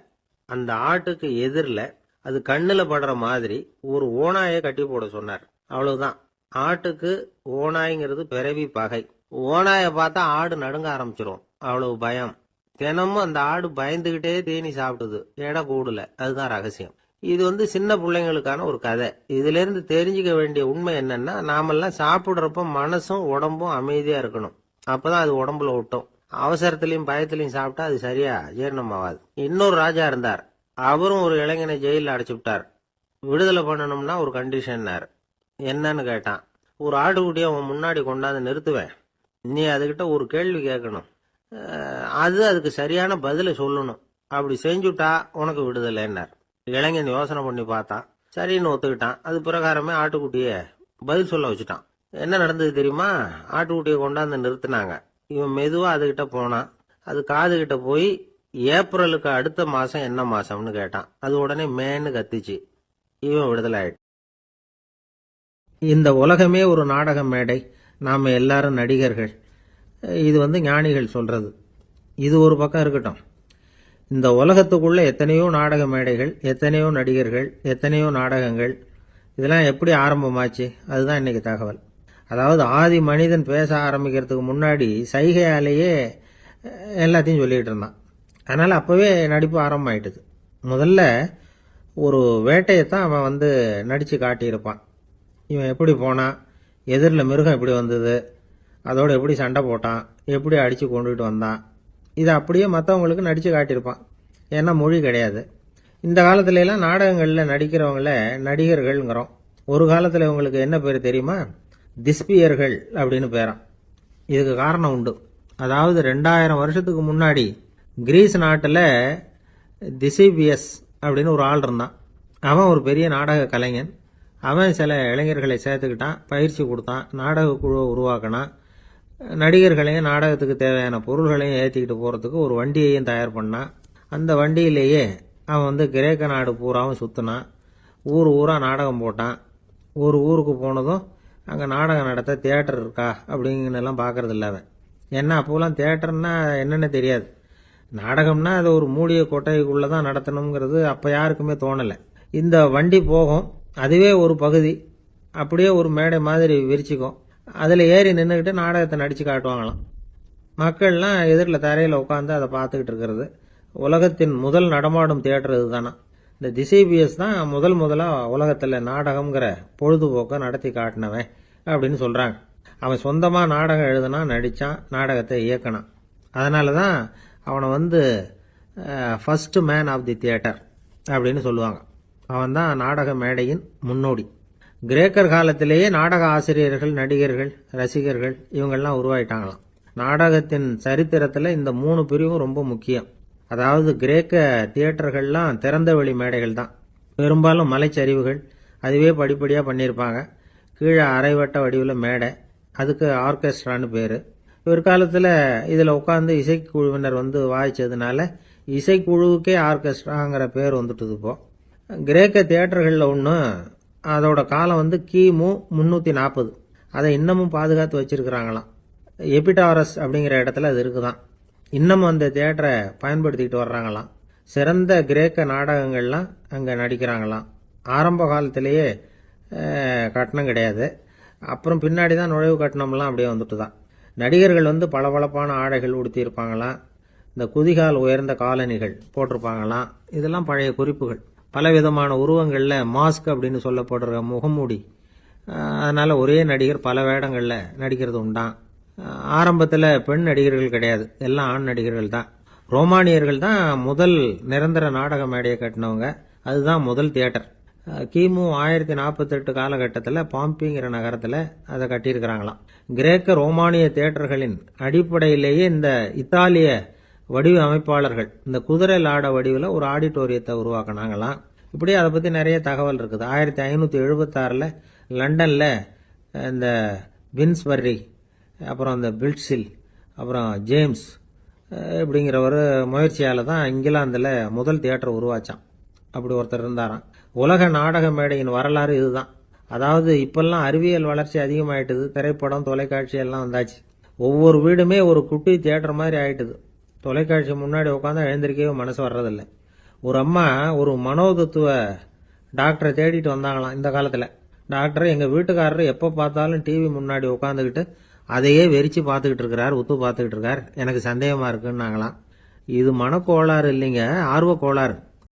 அந்த ஆட்டுக்கு எதிரில் அது கண்ணுல படுற மாதிரி ஒரு ஓநாயை கட்டி போட சொன்னார். அவ்வளவுதான். ஆட்டுக்கு ஓநாய்ங்கிறது பிறவி பகை. ஓநாயை பார்த்தா ஆடு நடுங்க ஆரம்பிச்சிரும், அவ்வளவு பயம். தினமும் அந்த ஆடு பயந்துகிட்டே தீனி சாப்பிடுது, எடை கூடல. அதுதான் ரகசியம். இது சின்ன பிள்ளைங்களுக்கான ஒரு கதை. இதுல இருந்து தெரிஞ்சுக்க வேண்டிய உண்மை என்னன்னா, நாமெல்லாம் சாப்பிடுறப்ப மனசும் உடம்பும் அமைதியா இருக்கணும். அப்பதான் அது உடம்புல ஒட்டும். அவசரத்திலையும் பயத்திலையும் சாப்பிட்டா அது சரியா ஜீரணம் ஆகாது. இன்னொரு ராஜா இருந்தார். அவரும் ஒரு இளைஞனை ஜெயிலில் அடைச்சு விட்டார். விடுதலை பண்ணணும்னா ஒரு கண்டிஷன்னார். என்னன்னு கேட்டான். ஒரு ஆட்டுக்குட்டியை அவன் முன்னாடி கொண்டாந்து நிறுத்துவேன், நீ அதுகிட்ட ஒரு கேள்வி கேட்கணும், அதுக்கு சரியான பதிலை சொல்லணும். அப்படி செஞ்சுட்டா உனக்கு விடுதலைன்னார். இளைஞன் யோசனை பண்ணி பார்த்தான். சரின்னு ஒத்துக்கிட்டான். அது பிரகாரமே ஆட்டுக்குட்டிய பதில் சொல்ல வச்சுட்டான். என்ன நடந்தது தெரியுமா? ஆட்டுக்குட்டியை கொண்டாந்து நிறுத்தினாங்க. இவன் மெதுவா அதுகிட்ட போனான். அது காதுகிட்ட போய் ஏப்ரலுக்கு அடுத்த மாசம் என்ன மாசம்னு கேட்டான். அது உடனே மேன்னு கத்திச்சு. இவன் விடுதலை ஆயிட்டு. இந்த உலகமே ஒரு நாடக மேடை, நாம எல்லாரும் நடிகர்கள். இது ஞானிகள் சொல்றது. இது ஒரு பக்கம் இருக்கட்டும். இந்த உலகத்துக்குள்ள எத்தனையோ நாடக மேடைகள், எத்தனையோ நடிகர்கள், எத்தனையோ நாடகங்கள். இதெல்லாம் எப்படி ஆரம்பமாச்சு? அதுதான் இன்னைக்கு தகவல். அதாவது ஆதி மனிதன் பேச ஆரம்பிக்கிறதுக்கு முன்னாடி சைகையாலேயே எல்லாத்தையும் சொல்லிட்டு இருந்தான். அதனால அப்பவே நடிப்பு ஆரம்பமாயிட்டுது. முதல்ல ஒரு வேட்டையத்தான் அவன் நடிச்சு காட்டியிருப்பான். இவன் எப்படி போனான், எதிரில் மிருகம் எப்படி வந்தது, அதோட எப்படி சண்டை போட்டான், எப்படி அடிச்சு கொண்டுகிட்டு வந்தான், இதை அப்படியே மற்றவங்களுக்கு நடிச்சு காட்டியிருப்பான். ஏன்னா மொழி கிடையாது. இந்த காலத்துல எல்லாம் நாடகங்களில் நடிக்கிறவங்கள நடிகர்கள்ங்கிறோம். ஒரு காலத்தில் இவங்களுக்கு என்ன பேர் தெரியுமா? திஸ்பியர்கள் அப்படின்னு பேராம். இதுக்கு காரணம் உண்டு. அதாவது 2000 வருஷத்துக்கு முன்னாடி கிரீஸ் நாட்டில் திசிபியஸ் அப்படின்னு ஒரு ஆள் இருந்தான். அவன் ஒரு பெரிய நாடக கலைஞன். அவன் சில இளைஞர்களை சேர்த்துக்கிட்டான், பயிற்சி கொடுத்தான், நாடக குழுவை உருவாக்கினான். நடிகர்களையும் நாடகத்துக்கு தேவையான பொருள்களையும் ஏற்றிக்கிட்டு போகிறதுக்கு ஒரு வண்டியையும் தயார் பண்ணான். அந்த வண்டியிலேயே அவன் கிரேக்க நாடு பூராவும் சுற்றினான். ஊர் ஊராக நாடகம் போட்டான். ஒரு ஊருக்கு போனதும் அங்கே நாடகம் நடத்த தியேட்டர் இருக்கா அப்படிங்கலாம் பார்க்கறது இல்லை அவன். ஏன்னா அப்போலாம் தியேட்டர்னா என்னென்ன தெரியாது. நாடகம்னா அது ஒரு மூடிய கொட்டைக்குள்ளே தான் நடத்தணுங்கிறது அப்போ யாருக்குமே தோணலை. இந்த வண்டி போகும், அதுவே ஒரு பகுதி அப்படியே ஒரு மேடை மாதிரி விரிச்சுக்கும். அதில் ஏறி நின்றுக்கிட்டு நாடகத்தை நடித்து காட்டுவாங்களாம். மக்கள்லாம் எதிரில் தரையில் உட்காந்து அதை பார்த்துக்கிட்டு இருக்கிறது. உலகத்தின் முதல் நடமாடும் தியேட்டர் இதுதானா. இந்த திசைபிஎஸ் தான் முதலாக உலகத்தில் நாடகம்ங்கிற பொழுதுபோக்கை நடத்தி காட்டினவன் அப்படின்னு சொல்கிறாங்க. அவன் சொந்தமாக நாடகம் எழுதுனான், நடித்தான், நாடகத்தை இயக்கினான். அதனால தான் அவனை first man of the theatre அப்படின்னு சொல்லுவாங்க. அவன் தான் நாடக மேடையின் முன்னோடி. கிரேக்கர் காலத்திலேயே நாடக ஆசிரியர்கள், நடிகர்கள், ரசிகர்கள் இவங்கெல்லாம் உருவாயிட்டாங்களாம். நாடகத்தின் சரித்திரத்தில் இந்த 3 பிரிவும் ரொம்ப முக்கியம். அதாவது கிரேக்க தியேட்டர்கள்லாம் திறந்த வெளி மேடைகள் தான். பெரும்பாலும் மலைச்சரிவுகள், அதுவே படிப்படியாக பண்ணியிருப்பாங்க. கீழே அரைவட்ட வடிவில் மேடை, அதுக்கு ஆர்கெஸ்ட்ரான்னு பேர். பிற்காலத்தில் இதில் உட்காந்து இசைக்குழுவினர் வாய்ச்சதுனால இசைக்குழுவுக்கே ஆர்கெஸ்ட்ராங்கிற பேர் வந்துட்டுது. இப்போ கிரேக்க தியேட்டர்களில் ஒன்று, அதோட காலம் கிமு 340. அதை இன்னமும் பாதுகாத்து வச்சிருக்கிறாங்களாம். எபிடாரஸ் அப்படிங்கிற இடத்துல அது இருக்குதான். இன்னமும் அந்த தியேட்டரை பயன்படுத்திக்கிட்டு வர்றாங்களாம். சிறந்த கிரேக்க நாடகங்கள்லாம் அங்கே நடிக்கிறாங்களாம். ஆரம்ப காலத்திலேயே கட்டணம் கிடையாது. அப்புறம் பின்னாடி தான் நுழைவு கட்டணம்லாம் அப்படியே வந்துட்டு தான். நடிகர்கள் பளபளப்பான ஆடைகள் உடுத்தியிருப்பாங்களாம். இந்த குதிகால் உயர்ந்த காலணிகள் போட்டிருப்பாங்களாம். இதெல்லாம் பழைய குறிப்புகள். பலவிதமான உருவங்களில் மாஸ்க் அப்படின்னு சொல்லப்படுற முகமூடி. அதனால் ஒரே நடிகர் பல வேடங்களில் நடிக்கிறது உண்டான். ஆரம்பத்தில் பெண் நடிகர்கள் கிடையாது, எல்லாம் ஆண் நடிகர்கள் தான். ரோமானியர்கள் தான் முதல் நிரந்தர நாடக மேடையை கட்டினவங்க. அதுதான் முதல் தியேட்டர். கிமு 1048 காலகட்டத்தில் பாம்பிங்கிற நகரத்தில் அதை கட்டியிருக்கிறாங்களாம். கிரேக்க ரோமானிய தியேட்டர்களின் அடிப்படையிலேயே இந்த இத்தாலிய வடிவ அமைப்பாளர்கள் இந்த குதிரை லாட வடிவில் ஒரு ஆடிட்டோரியத்தை உருவாக்கினாங்களாம். இப்படி அதை பற்றி நிறைய தகவல் இருக்குது. 1576 லண்டனில் இந்த வின்ஸ்பர்ரி, அப்புறம் இந்த பில்ட்ஸில், அப்புறம் ஜேம்ஸ் இப்படிங்கிற ஒரு முயற்சியால் தான் இங்கிலாந்தில் முதல் தியேட்டர் உருவாச்சான். அப்படி ஒருத்தர் இருந்தாராம். உலக நாடக மேடையின் வரலாறு இதுதான். அதாவது இப்பெல்லாம் அறிவியல் வளர்ச்சி அதிகமாயிட்டுது. திரைப்படம், தொலைக்காட்சி எல்லாம் வந்தாச்சு. ஒவ்வொரு வீடுமே ஒரு குட்டி தியேட்டர் மாதிரி ஆயிட்டுது. தொலைக்காட்சி முன்னாடி உட்காந்து எழுந்திருக்கவே மனசு வர்றதில்லை. ஒரு அம்மா ஒரு மனோதத்துவ டாக்டரை தேடிட்டு வந்தாங்களாம் இந்த காலத்தில். டாக்டர், எங்கள் வீட்டுக்காரர் எப்போ பார்த்தாலும் டிவி முன்னாடி உட்காந்துக்கிட்டு அதையே வெறிச்சு பார்த்துக்கிட்டு இருக்கிறார், உத்து பார்த்துக்கிட்டு இருக்கார், எனக்கு சந்தேகமாக இருக்குன்னாங்களாம். இது மனக்கோளாறு இல்லைங்க, ஆர்வ கோளாறு.